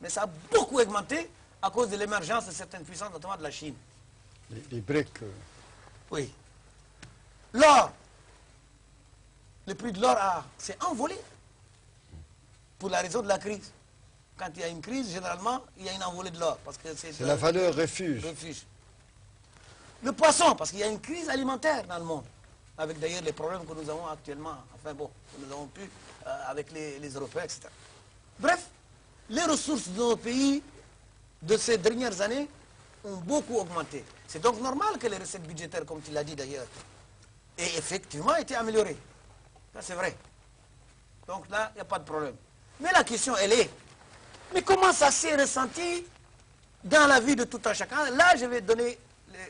Mais ça a beaucoup augmenté à cause de l'émergence de certaines puissances, notamment de la Chine.
Les briques.
Oui. L'or. Le prix de l'or s'est envolé pour la raison de la crise. quand il y a une crise, généralement, il y a une envolée de l'or.
C'est la valeur refuge.
Le poisson, parce qu'il y a une crise alimentaire dans le monde, avec d'ailleurs les problèmes que nous avons actuellement, enfin bon, que nous avons pu avec les Européens, etc. Bref, les ressources de nos pays de ces dernières années ont beaucoup augmenté. C'est donc normal que les recettes budgétaires, comme tu l'as dit d'ailleurs, aient effectivement été améliorées. Ça c'est vrai. Donc là, il n'y a pas de problème. Mais la question, elle est, mais comment ça s'est ressenti dans la vie de tout un chacun? Là, je vais donner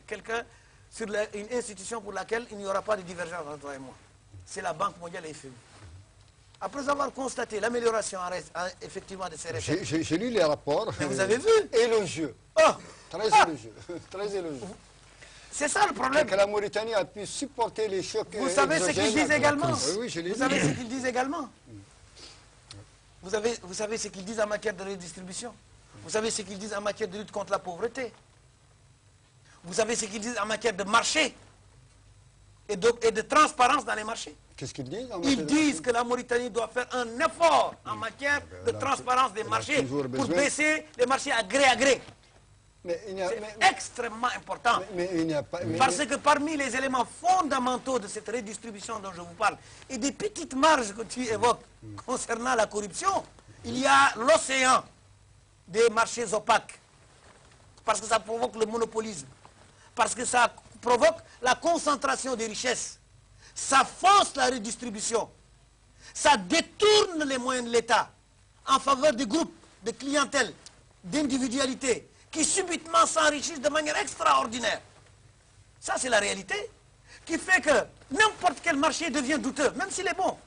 quelqu'un sur une institution pour laquelle il n'y aura pas de divergence entre toi et moi. C'est la Banque mondiale et FMI. Après avoir constaté l'amélioration effectivement de ces recettes...
J'ai lu les rapports.
Mais vous avez vu?
Élogieux.
Oh,
très élogieux. Très élogieux.
C'est ça le problème.
Que la Mauritanie a pu supporter les chocs.
Vous savez ce qu'ils disent également?
Oui, je l'ai dit.
Vous savez ce qu'ils disent également? Vous savez ce qu'ils disent en matière de redistribution? Vous savez ce qu'ils disent en matière de lutte contre la pauvreté? Vous savez ce qu'ils disent en matière de marché et de transparence dans les marchés?
Qu'est-ce qu'ils disent?
Ils disent que la Mauritanie doit faire un effort en matière de transparence des marchés pour baisser les marchés à gré à gré. C'est extrêmement important. Parce que parmi les éléments fondamentaux de cette redistribution dont je vous parle, et des petites marges que tu évoques concernant la corruption, il y a l'océan des marchés opaques. Parce que ça provoque le monopolisme. Parce que ça provoque la concentration des richesses. Ça force la redistribution. Ça détourne les moyens de l'État en faveur des groupes, de clientèle, d'individualités qui subitement s'enrichissent de manière extraordinaire. Ça, c'est la réalité qui fait que n'importe quel marché devient douteux, même s'il est bon.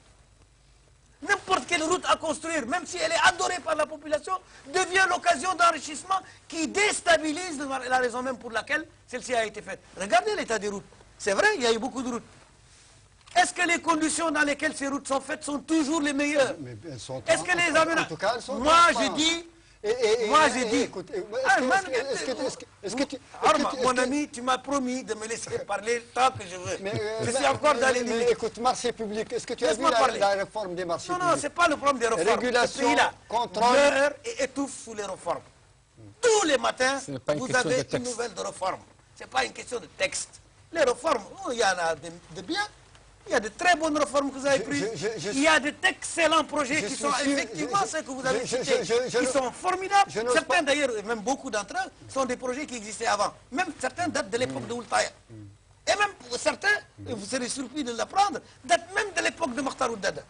N'importe quelle route à construire, même si elle est adorée par la population, devient l'occasion d'enrichissement qui déstabilise la raison même pour laquelle celle-ci a été faite. Regardez l'état des routes. C'est vrai, il y a eu beaucoup de routes. Est-ce que les conditions dans lesquelles ces routes sont faites sont toujours les meilleures? Est-ce que les aménagements... Moi, j'ai dit... Mon ami, tu m'as promis de me laisser parler tant que je veux. Je suis encore dans les limites.
Écoute, marché public, est-ce que tu as vu la réforme des marchés publics?
Non, c'est pas le problème des réformes.
Régulation, contrôle...
meurt et étouffe sous les réformes. Tous les matins, vous avez une nouvelle de réforme. Ce n'est pas une question de texte. Les réformes, il y en a de bien. Il y a de très bonnes réformes que vous avez prises. Il y a d'excellents projets qui sont effectivement ceux que vous avez cités, qui sont formidables. Certains d'ailleurs, même beaucoup d'entre eux, sont des projets qui existaient avant. Même certains datent de l'époque de Oultaya. Et même certains, et vous serez surpris de l'apprendre, datent même de l'époque de Mokhtar Oudada.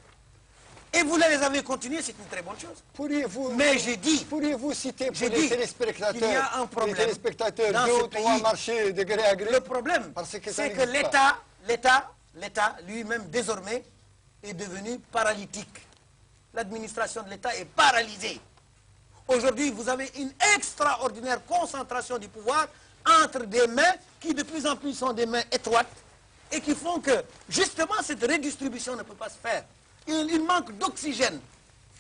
Et vous les avez continués, c'est une très bonne chose. Mais j'ai dit,
pourriez-vous citer pour les téléspectateurs,
qu'il y a un problème
les téléspectateurs deux ou trois marchés de gré à gré?
Le problème, c'est que l'État lui-même désormais est devenu paralytique. L'administration de l'État est paralysée. Aujourd'hui, vous avez une extraordinaire concentration du pouvoir entre des mains qui de plus en plus sont des mains étroites et qui font que justement cette redistribution ne peut pas se faire. Il manque d'oxygène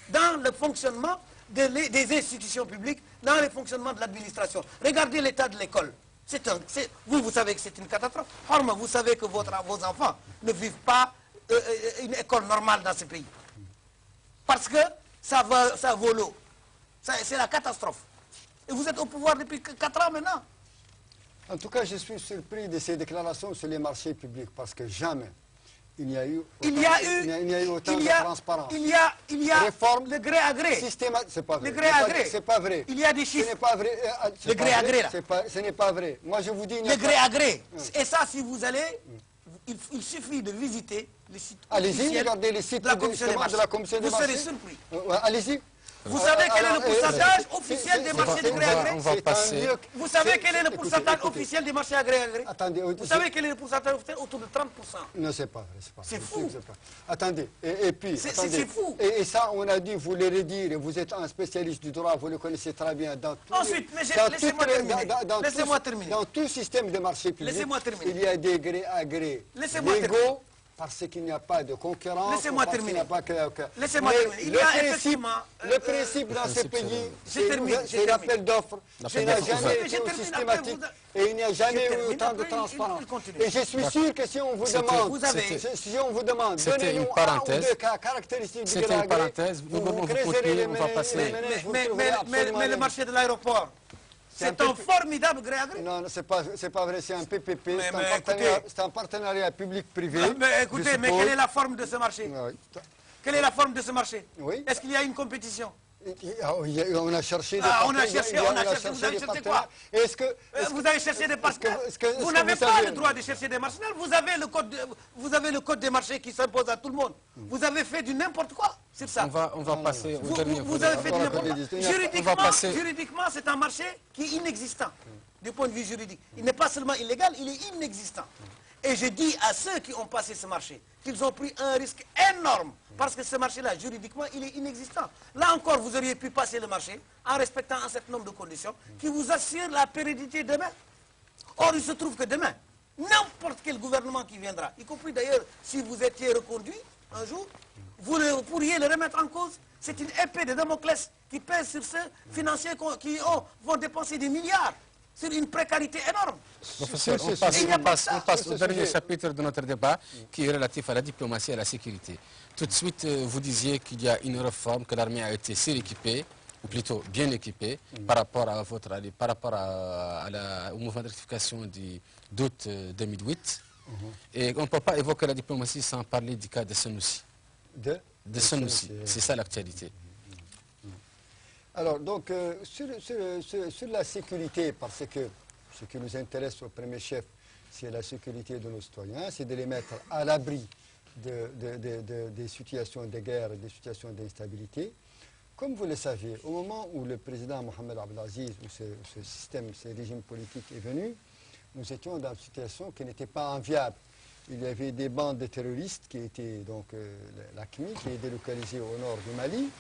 dans le fonctionnement des institutions publiques, dans le fonctionnement de l'administration. Regardez l'état de l'école. Vous savez que c'est une catastrophe. Or, vous savez que vos enfants ne vivent pas une école normale dans ce pays. Parce que ça vaut l'eau. C'est la catastrophe. Et vous êtes au pouvoir depuis 4 ans maintenant.
En tout cas, je suis surpris de ces déclarations sur les marchés publics, parce que jamais il n'y a eu autant de transparence.
Il y a
réforme,
le gré à gré.
C'est pas vrai.
Le gré à gré.
C'est pas vrai.
Il y a des chiffres.
Ce n'est pas vrai.
Le gré à gré, là.
Ce n'est pas vrai. Moi, je vous dis...
Le gré à gré. Et ça, si vous allez, il suffit de visiter les sites
Allez-y, regardez les sites de la Commission des marchés.
Vous serez surpris.
Allez-y.
Vous savez quel est le pourcentage officiel des marchés de gré à gré? Vous savez quel est le pourcentage officiel des marchés à gré à gré? Vous savez quel est le pourcentage officiel? Autour de 30%.
Non, c'est pas vrai.
C'est fou.
Attendez, et puis...
C'est fou.
Et ça, on a dit, vous le redire, vous êtes un spécialiste du droit, vous le connaissez très bien.
Ensuite, laissez-moi terminer.
Dans tout système de marché public, il y a des gré à gré légaux parce qu'il n'y a pas de concurrence.
Laissez-moi terminer.
Laissez-moi
terminer. Il y a effectivement...
Le principe dans ces pays, c'est l'appel d'offres. Il n'a jamais été systématique et il n'y a jamais eu autant de transparence. Et je suis sûr que si on vous demande, donnez-nous un ou deux caractéristiques du Guélaguéré, vous creuserez les ménages,
mais le marché de l'aéroport, c'est un formidable gré à gré.
Non, c'est pas vrai, c'est un PPP, c'est un partenariat public-privé.
Mais écoutez, mais quelle est la forme de ce marché? Quelle est la forme de ce marché?
Oui.
Est-ce qu'il y a une compétition?
On a cherché des
partenaires.
On a
cherché, vous avez cherché quoi? Vous avez cherché des partenaires? Vous n'avez pas le droit de chercher des marginales. Vous avez le code des marchés qui s'impose à tout le monde. Vous avez fait du n'importe quoi sur ça.
On va passer au dernier.
Vous avez fait du n'importe quoi. Juridiquement, c'est un marché qui est inexistant du point de vue juridique. Il n'est pas seulement illégal, il est inexistant. Et je dis à ceux qui ont passé ce marché qu'ils ont pris un risque énorme parce que ce marché-là, juridiquement, il est inexistant. Là encore, vous auriez pu passer le marché en respectant un certain nombre de conditions qui vous assurent la pérennité demain. Or, il se trouve que demain, n'importe quel gouvernement qui viendra, y compris d'ailleurs si vous étiez reconduit un jour, vous pourriez le remettre en cause. C'est une épée de Damoclès qui pèse sur ceux financiers qui vont dépenser des milliards. C'est une précarité énorme.
Professeur, on passe au dernier chapitre de notre débat qui est relatif à la diplomatie et à la sécurité. Tout de suite, vous disiez qu'il y a une réforme, que l'armée a été suréquipée, ou plutôt bien équipée, par rapport à au mouvement de rectification d'août 2008. Et on ne peut pas évoquer la diplomatie sans parler du cas de Senoussi. De Senoussi, c'est ça l'actualité.
Alors, donc, sur la sécurité, parce que ce qui nous intéresse au premier chef, c'est la sécurité de nos citoyens, c'est de les mettre à l'abri des situations de guerre et des situations d'instabilité. Comme vous le savez, au moment où le président Mohamed Abdelaziz, où ce système, ce régime politique est venu, nous étions dans une situation qui n'était pas enviable. Il y avait des bandes de terroristes qui étaient, donc, l'AQMI, qui est délocalisée au nord du Mali,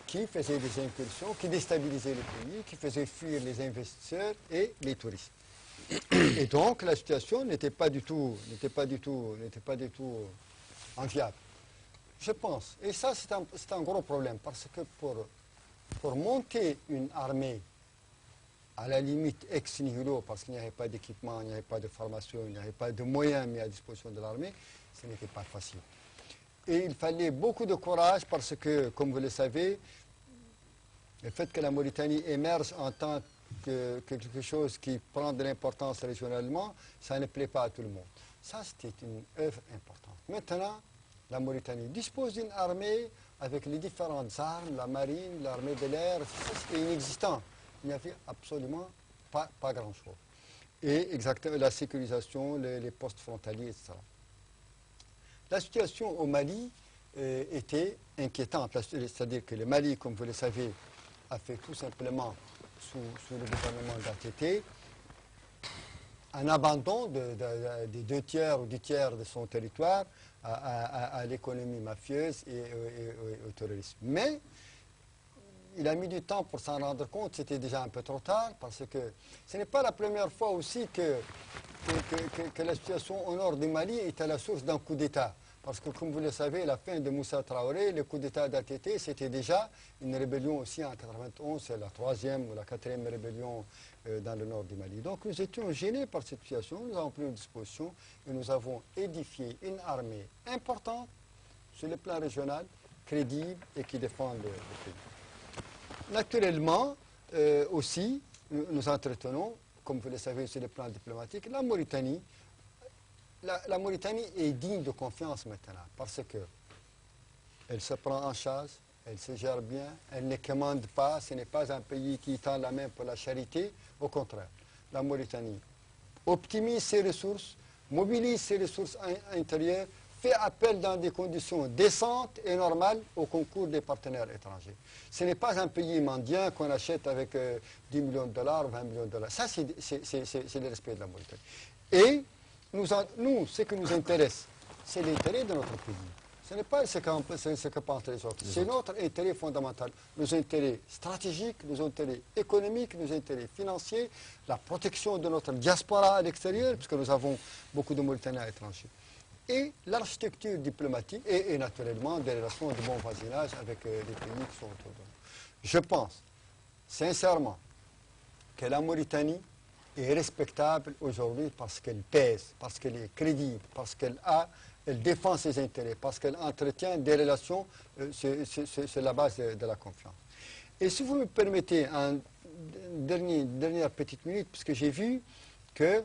qui faisaient des incursions, qui déstabilisaient le pays, qui faisaient fuir les investisseurs et les touristes. Et donc la situation n'était pas du tout enviable. Je pense, et ça c'est un gros problème, parce que pour monter une armée à la limite ex nihilo, parce qu'il n'y avait pas d'équipement, il n'y avait pas de formation, il n'y avait pas de moyens mis à disposition de l'armée, ce n'était pas facile. Et il fallait beaucoup de courage parce que, comme vous le savez, le fait que la Mauritanie émerge en tant que quelque chose qui prend de l'importance régionalement, ça ne plaît pas à tout le monde. Ça, c'était une œuvre importante. Maintenant, la Mauritanie dispose d'une armée avec les différentes armes, la marine, l'armée de l'air, ça c'était inexistant. Il n'y avait absolument pas grand-chose. Et exactement la sécurisation, les postes frontaliers, etc. La situation au Mali était inquiétante, c'est-à-dire que le Mali, comme vous le savez, a fait tout simplement, sous le gouvernement d'ATT, un abandon des 2 tiers ou du tiers de son territoire à l'économie mafieuse et au terrorisme. Mais il a mis du temps pour s'en rendre compte, c'était déjà un peu trop tard, parce que ce n'est pas la première fois aussi que la situation au nord du Mali est à la source d'un coup d'État. Parce que, comme vous le savez, la fin de Moussa Traoré, le coup d'État d'ATT, c'était déjà une rébellion aussi en 1991, c'est la 3e ou la 4e rébellion dans le nord du Mali. Donc nous étions gênés par cette situation, nous avons pris une disposition et nous avons édifié une armée importante sur le plan régional, crédible et qui défend le pays. Naturellement, aussi, nous entretenons, comme vous le savez sur le plan diplomatique, la Mauritanie. La Mauritanie est digne de confiance maintenant parce qu'elle se prend en charge, elle se gère bien, elle ne commande pas, ce n'est pas un pays qui tend la main pour la charité, au contraire. La Mauritanie optimise ses ressources, mobilise ses ressources intérieures, fait appel dans des conditions décentes et normales au concours des partenaires étrangers. Ce n'est pas un pays mendiant qu'on achète avec 10 millions de dollars, 20 millions de dollars. Ça, c'est le respect de la Mauritanie. Et nous, ce qui nous intéresse, c'est l'intérêt de notre pays. Ce n'est pas ce que pensent les autres. C'est notre intérêt fondamental. Nos intérêts stratégiques, nos intérêts économiques, nos intérêts financiers, la protection de notre diaspora à l'extérieur, puisque nous avons beaucoup de Mauritaniens à l'étranger. et l'architecture diplomatique et naturellement des relations de bon voisinage avec les pays qui sont autour de nous. Je pense sincèrement que la Mauritanie est respectable aujourd'hui parce qu'elle pèse, parce qu'elle est crédible, parce qu'elle défend ses intérêts, parce qu'elle entretient des relations, c'est la base de la confiance. Et si vous me permettez une dernière petite minute, puisque j'ai vu que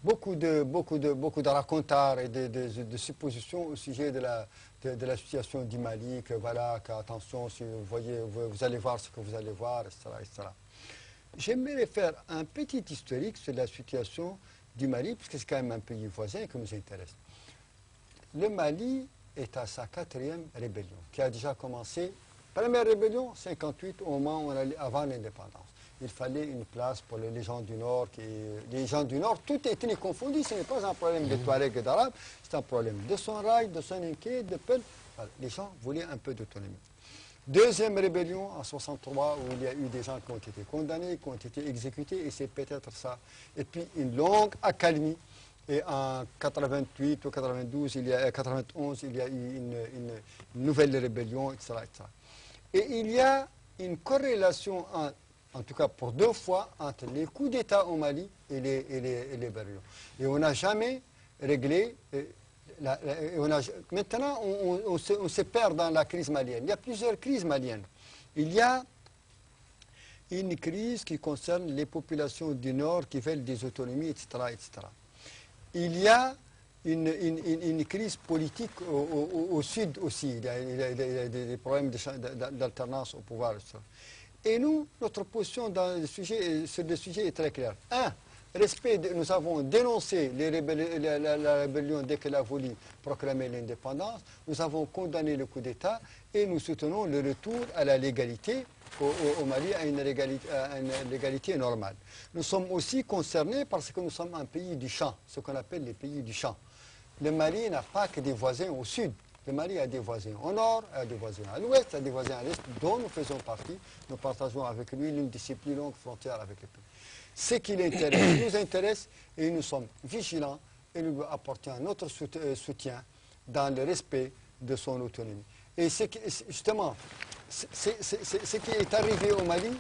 beaucoup de racontars et de suppositions au sujet de la situation du Mali, que voilà, qu'attention, si vous voyez, vous allez voir ce que vous allez voir, etc. etc. J'aimerais faire un petit historique sur la situation du Mali, puisque c'est quand même un pays voisin qui nous intéresse. Le Mali est à sa 4e rébellion, qui a déjà commencé. Première rébellion, 58, au moment avant l'indépendance. Il fallait une place pour les gens du Nord. Les gens du Nord, tout ethnie confondue, ce n'est pas un problème de Touareg et d'Arabes, c'est un problème de Sonrail, de Soninké, de Peul. Voilà, les gens voulaient un peu d'autonomie. Deuxième rébellion, en 63, où il y a eu des gens qui ont été condamnés, qui ont été exécutés, et c'est peut-être ça. Et puis une longue accalmie. Et en 88 ou 92, 91, il y a eu une nouvelle rébellion, etc., etc. Et il y a une corrélation, en tout cas pour 2 fois, entre les coups d'État au Mali et les rébellions. Et on n'a jamais réglé... maintenant, on se perd dans la crise malienne. Il y a plusieurs crises maliennes. Il y a une crise qui concerne les populations du Nord qui veulent des autonomies, etc., etc. Il y a une crise politique au Sud aussi. Il y a des problèmes d'alternance au pouvoir, etc. Et nous, notre position sur le sujet est très claire. Nous avons dénoncé la rébellion dès qu'elle a voulu proclamer l'indépendance. Nous avons condamné le coup d'État et nous soutenons le retour à la légalité au Mali, à une légalité normale. Nous sommes aussi concernés parce que nous sommes un pays du champ, ce qu'on appelle les pays du champ. Le Mali n'a pas que des voisins au sud. Le Mali a des voisins au nord, a des voisins à l'ouest, a des voisins à l'est, dont nous faisons partie. Nous partageons avec lui l'une de ses plus longues frontières avec le pays. Ce qui l'intéresse nous intéresse et nous sommes vigilants et nous lui apportons notre soutien dans le respect de son autonomie. Et justement, ce qui est arrivé au Mali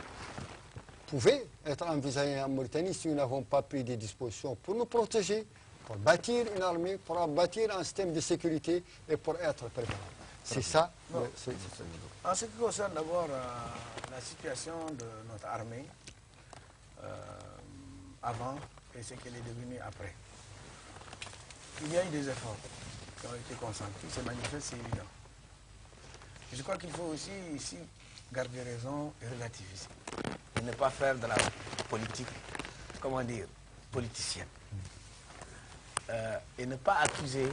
pouvait être envisagé en Mauritanie si nous n'avons pas pris des dispositions pour nous protéger, pour bâtir une armée, pour bâtir un système de sécurité et pour être préparé. C'est ça.
En ce qui concerne d'abord la situation de notre armée, avant et ce qu'elle est devenue après. Il y a eu des efforts qui ont été consentis, c'est manifeste, c'est évident. Je crois qu'il faut aussi ici garder raison et relativiser. Et ne pas faire de la politique, comment dire, politicienne. Et ne pas accuser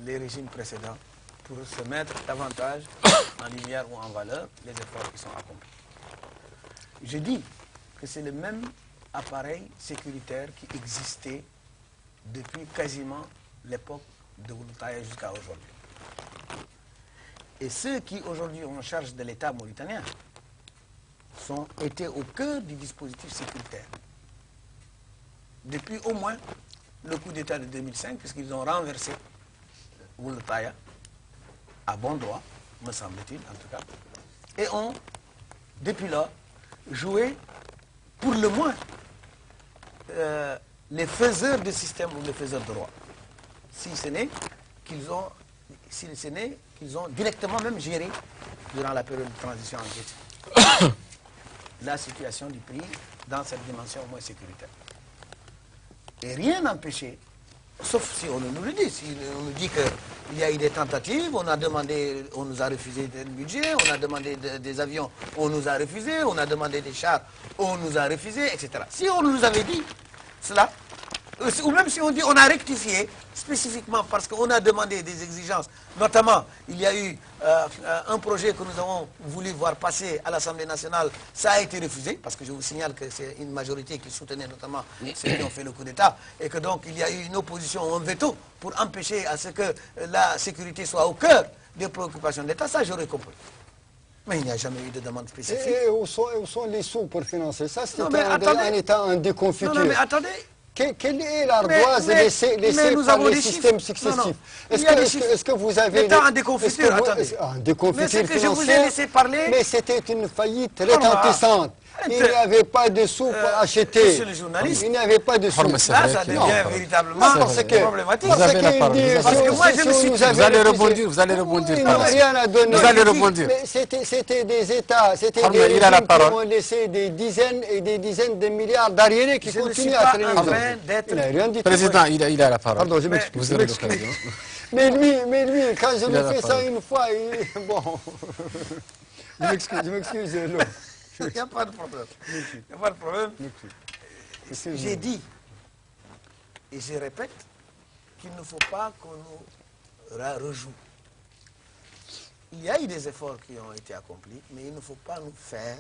les régimes précédents pour se mettre davantage en lumière ou en valeur les efforts qui sont accomplis. Je dis que c'est le même appareil sécuritaire qui existait depuis quasiment l'époque de Ouloutaya jusqu'à aujourd'hui. Et ceux qui aujourd'hui ont en charge de l'État mauritanien étaient au cœur du dispositif sécuritaire. Depuis au moins le coup d'État de 2005, puisqu'ils ont renversé Ouloutaya, à bon droit, me semble-t-il en tout cas, et ont, depuis là, joué pour le moins les faiseurs de système ou les faiseurs de roi. Si ce n'est qu'ils ont directement même géré, durant la période de transition en question, la situation du pays dans cette dimension au moins sécuritaire. Et rien n'empêchait, sauf si on nous le dit, si on nous dit qu'il y a eu des tentatives, on a demandé, on nous a refusé le budget, on a demandé des avions, on nous a refusé, on a demandé des chars, on nous a refusé, etc. Si on nous avait dit cela, ou même si on dit on a rectifié spécifiquement parce qu'on a demandé des exigences, notamment il y a eu un projet que nous avons voulu voir passer à l'Assemblée nationale, ça a été refusé, parce que je vous signale que c'est une majorité qui soutenait notamment ceux qui ont fait le coup d'État, et que donc il y a eu une opposition, un veto, pour empêcher à ce que la sécurité soit au cœur des préoccupations de l'État, ça j'aurais compris. Mais il n'y a jamais eu de demande spécifique.
Et où sont les sous pour financer ça? C'est un État en déconfiture.
Non, mais attendez.
quelle est l'ardoise laissée par les systèmes successifs? Est-ce que vous avez...
L'État en déconfiture, attendez.
En déconfiture
mais c'est que je vous ai
financière,
laissé parler.
mais c'était une faillite retentissante. Il n'y avait pas de sous pour acheter.
Monsieur le journaliste,
il n'y avait pas de sous.
Là, ça devient véritablement problématique.
Vous avez la parole.
Parce que moi, je me suis...
Vous allez rebondir, vous allez rebondir.
Il n'a rien à donner.
Vous allez rebondir.
C'était des États, c'était des régimes qui ont laissé des dizaines et des dizaines de milliards d'aliénés qui continuent à traîner. Il n'a rien dit.
Président, il a la parole.
Pardon, je m'excuse.
Vous avez l'occasion.
Mais lui, quand je me fais ça une fois, bon... Je m'excuse,
Il n'y a pas de problème. Il n'y a pas de problème. J'ai dit, et je répète, qu'il ne faut pas qu'on nous rejoue. Il y a eu des efforts qui ont été accomplis, mais il ne faut pas nous faire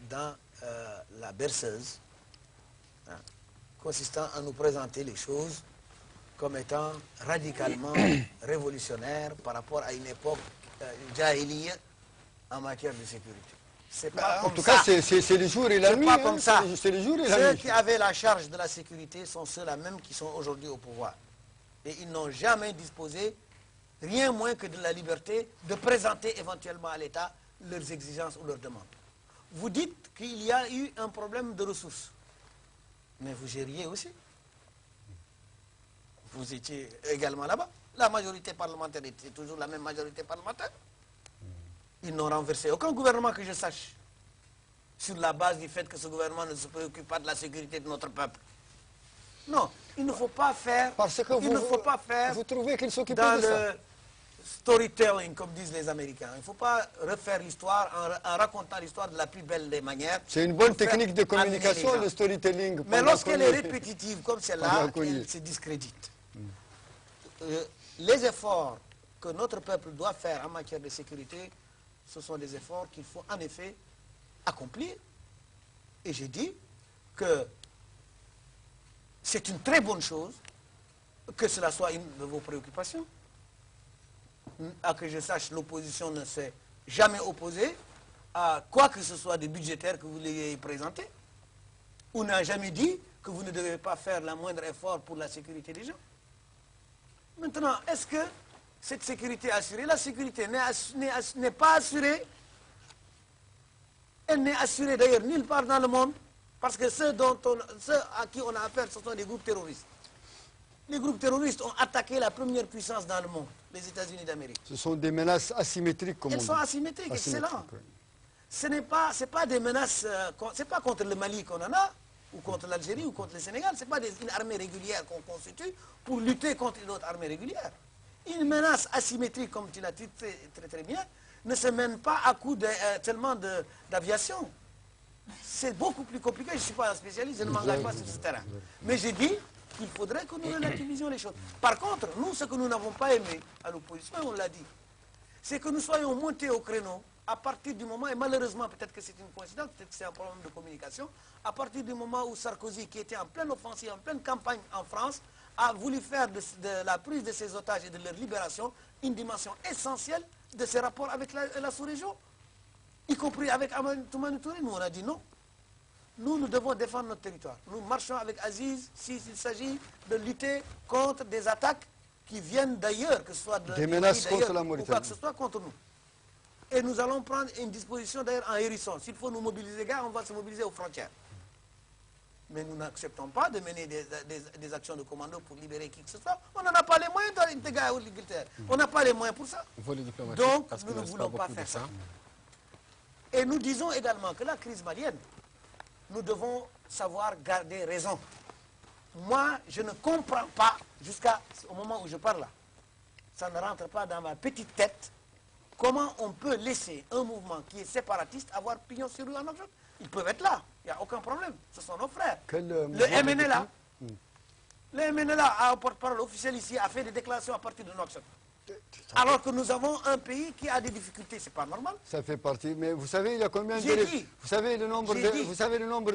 dans la berceuse, consistant à nous présenter les choses comme étant radicalement révolutionnaires par rapport à une époque jahiliya en matière de sécurité.
En tout cas, c'est le jour et la nuit.
C'est pas comme ça.
C'est le jour et la nuit.
Ceux qui avaient la charge de la sécurité sont ceux-là même qui sont aujourd'hui au pouvoir. Et ils n'ont jamais disposé, rien moins que de la liberté, de présenter éventuellement à l'État leurs exigences ou leurs demandes. Vous dites qu'il y a eu un problème de ressources. Mais vous gériez aussi. Vous étiez également là-bas. La majorité parlementaire était toujours la même majorité parlementaire. Ils n'ont renversé aucun gouvernement que je sache, sur la base du fait que ce gouvernement ne se préoccupe pas de la sécurité de notre peuple. Non, il ne faut pas faire...
Parce que vous trouvez qu'ils s'occupent de ça.
Dans le storytelling, comme disent les Américains. Il ne faut pas refaire l'histoire en racontant l'histoire de la plus belle des manières.
C'est une bonne technique de communication, le storytelling.
Mais lorsqu'elle est répétitive comme celle-là, elle se discrédite. Les efforts que notre peuple doit faire en matière de sécurité, ce sont des efforts qu'il faut en effet accomplir. Et j'ai dit que c'est une très bonne chose que cela soit une de vos préoccupations. À que je sache, l'opposition ne s'est jamais opposée à quoi que ce soit de budgétaire que vous l'ayez présenté. On n'a jamais dit que vous ne devez pas faire le moindre effort pour la sécurité des gens. Maintenant, est-ce que cette sécurité est assurée? La sécurité n'est pas assurée. Elle n'est assurée d'ailleurs nulle part dans le monde, parce que ceux à qui on a affaire, ce sont des groupes terroristes. Les groupes terroristes ont attaqué la première puissance dans le monde, les États-Unis d'Amérique.
Ce sont des menaces asymétriques, comme on dit.
Elles sont asymétriques, excellent. Ce n'est pas des menaces, c'est pas contre le Mali qu'on en a, ou contre l'Algérie, ou contre le Sénégal. Ce n'est pas une armée régulière qu'on constitue pour lutter contre une autre armée régulière. Une menace asymétrique, comme tu l'as dit très bien, ne se mène pas à coup tellement d'aviation. C'est beaucoup plus compliqué. Je ne suis pas un spécialiste, je ne m'engage pas sur ce terrain. Mais j'ai dit qu'il faudrait que nous relativisions les choses. Par contre, nous, ce que nous n'avons pas aimé à l'opposition, on l'a dit, c'est que nous soyons montés au créneau à partir du moment, et malheureusement peut-être que c'est une coïncidence, peut-être que c'est un problème de communication, à partir du moment où Sarkozy, qui était en pleine offensive, en pleine campagne en France, a voulu faire de la prise de ces otages et de leur libération une dimension essentielle de ses rapports avec la sous-région, y compris avec Toumani Touré. Nous, on a dit non. Nous devons défendre notre territoire. Nous marchons avec Aziz s'il s'agit de lutter contre des attaques qui viennent d'ailleurs, que ce soit des
menaces contre la
ou
Mauritanie.
quoi que ce soit contre nous. Et nous allons prendre une disposition d'ailleurs en hérisson. S'il faut nous mobiliser, gars, on va se mobiliser aux frontières. Mais nous n'acceptons pas de mener des actions de commando pour libérer qui que ce soit. On n'en a pas les moyens d'intégrer l'Angleterre. On n'a pas les moyens pour ça. Donc, nous ne voulons pas faire ça. Et nous disons également que la crise malienne, nous devons savoir garder raison. Moi, je ne comprends pas, jusqu'au moment où je parle là, ça ne rentre pas dans ma petite tête, comment on peut laisser un mouvement qui est séparatiste avoir pignon sur rue en Nouakchott. Ils peuvent être là, il n'y a aucun problème, ce sont nos frères. Le MNLA, le MNLA, un porte-parole officiel ici, a fait des déclarations à partir de Nouakchott. Alors que nous avons un pays qui a des difficultés, c'est pas normal.
Ça fait partie, mais vous savez, il y a combien vous savez le nombre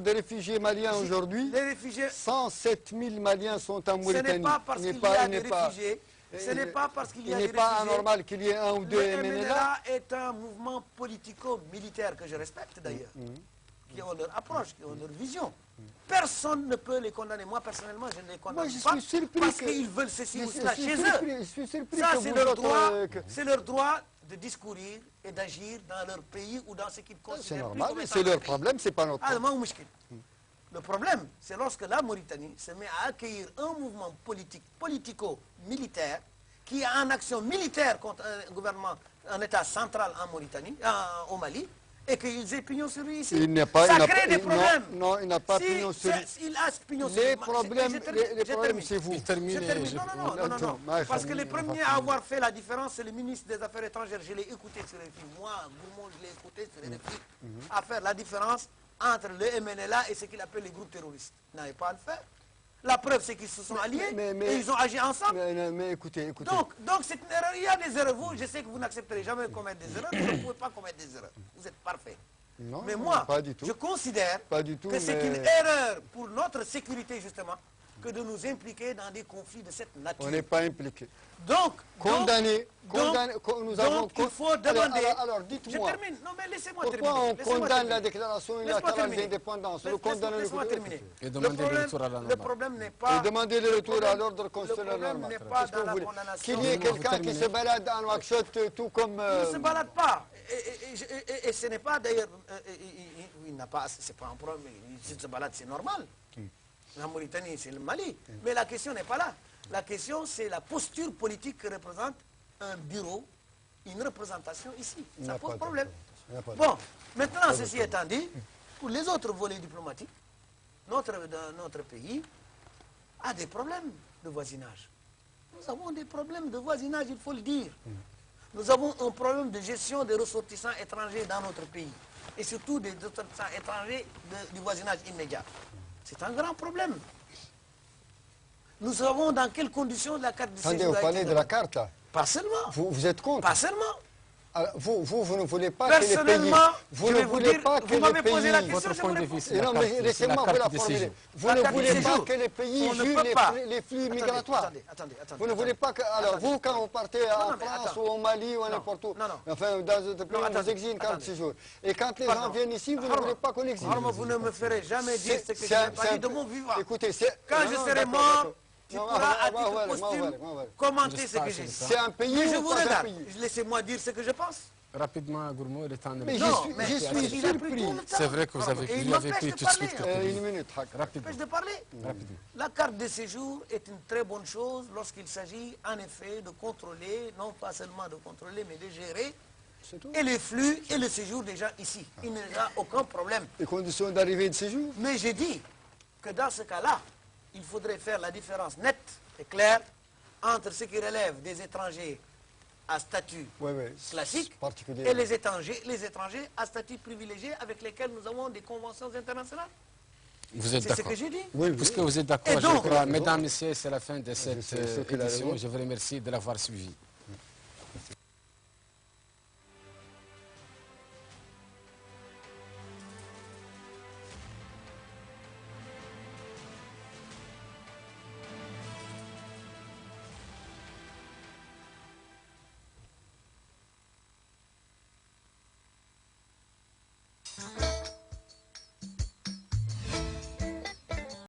de réfugiés maliens aujourd'hui?
Les réfugiés...
107 000 Maliens sont en Mauritanie.
Ce n'est pas parce qu'il y a des réfugiés. Ce n'est pas parce qu'il y a des réfugiés.
Il n'est pas anormal qu'il y ait un ou deux MNLA.
Le MNLA est un mouvement politico-militaire que je respecte d'ailleurs, qui ont leur approche, qui ont leur vision. Personne ne peut les condamner. Moi, personnellement, je ne les condamne pas parce qu'ils veulent ceci ou cela chez eux. Ça, c'est leur droit de discourir et d'agir dans leur pays ou dans ce qu'ils considèrent plus comme étant
c'est leur problème, c'est pas notre problème.
Le problème, c'est lorsque la Mauritanie se met à accueillir un mouvement politique, politico-militaire, qui est en action militaire contre un gouvernement, un État central en Mauritanie, au Mali, et qu'ils aient pignon sur lui ici. Ça crée des problèmes.
Non, il n'a pas pignon sur lui.
Il a pignon sur lui.
Les problèmes, c'est vous.
Non. Parce que les premiers à avoir fait la différence, c'est le ministre des Affaires étrangères. Je l'ai écouté sur les films. Moi, Gourmand, je l'ai écouté sur les films. À faire la différence entre le MNLA et ce qu'il appelle les groupes terroristes. Il n'avait pas à le faire. La preuve, c'est qu'ils se sont alliés et ils ont agi ensemble.
Mais écoutez.
Donc c'est une erreur. Il y a des erreurs. Vous, je sais que vous n'accepterez jamais de commettre des erreurs. Vous ne pouvez pas commettre des erreurs. Vous êtes parfait.
Non,
mais moi,
pas du tout.
je considère que c'est une erreur pour notre sécurité, justement, que de nous impliquer dans des conflits de cette nature.
On n'est pas impliqué.
Donc,
nous avons...
il faut demander...
Alors, dites-moi.
Je termine. Non, mais laissez-moi terminer.
Pourquoi on condamne la déclaration unilatérale d'indépendance?
Laissez-moi terminer.
Et demander le retour à la normale.
Le problème n'est pas...
Et demander le retour à l'ordre constitutionnel normal.
Le problème n'est pas dans la condamnation.
Qu'il y ait quelqu'un qui se balade en Nouakchott tout comme...
Il ne se balade pas. Et ce n'est pas d'ailleurs... Il n'a pas... C'est pas un problème. S'il se balade, c'est normal. La Mauritanie, c'est le Mali. Mais la question n'est pas là. La question, c'est la posture politique que représente un bureau, une représentation ici. Ça pose problème. Bon, maintenant, ceci étant dit, pour les autres volets diplomatiques, notre pays a des problèmes de voisinage. Nous avons des problèmes de voisinage, il faut le dire. Nous avons un problème de gestion des ressortissants étrangers dans notre pays. Et surtout des ressortissants étrangers du voisinage immédiat. C'est un grand problème. Nous savons dans quelles conditions la carte de séjour...
Attendez, vous parlez de la carte là?
Pas seulement.
Vous êtes contre?
Pas seulement.
Alors, vous ne voulez pas que les pays...
Vous ne voulez pas que les pays...
Votre point de vue, c'est
non, mais laissez-moi vous la formuler. Vous ne voulez pas que les pays jugent les flux migratoires.
Attendez.
Vous ne voulez pas que... Alors, vous, quand vous partez en France ou au Mali ou n'importe où, enfin, dans d'autres pays, on vous exige une carte de séjour. Et quand les gens viennent ici, vous ne voulez pas qu'on exige.
Vous ne me ferez jamais dire ce que je n'ai pas dit de mon vivant.
Écoutez,
quand je serai mort, tu pourras à titre posthume commenter ce que j'ai dit.
C'est un pays
Mais je
ou
vous
pas un
regarde.
pays?
Laissez-moi dire ce que je pense.
Rapidement, Gourmand, le temps de...
Mais je suis surpris.
C'est vrai que vous avez pris tout de suite
Une minute, rapidement.
De parler. La carte de séjour est une très bonne chose lorsqu'il s'agit en effet de contrôler, non pas seulement de contrôler, mais de gérer et les flux et le séjour des gens ici. Il n'y a aucun problème.
Les conditions d'arrivée et de séjour?
Mais j'ai dit que dans ce cas-là, il faudrait faire la différence nette et claire entre ce qui relève des étrangers à statut classique et les étrangers à statut privilégié avec lesquels nous avons des conventions internationales.
Vous êtes d'accord?
C'est ce que j'ai dit.
Puisque vous êtes d'accord, je crois. Mesdames, Messieurs, c'est la fin de cette édition. Je vous remercie de l'avoir suivi.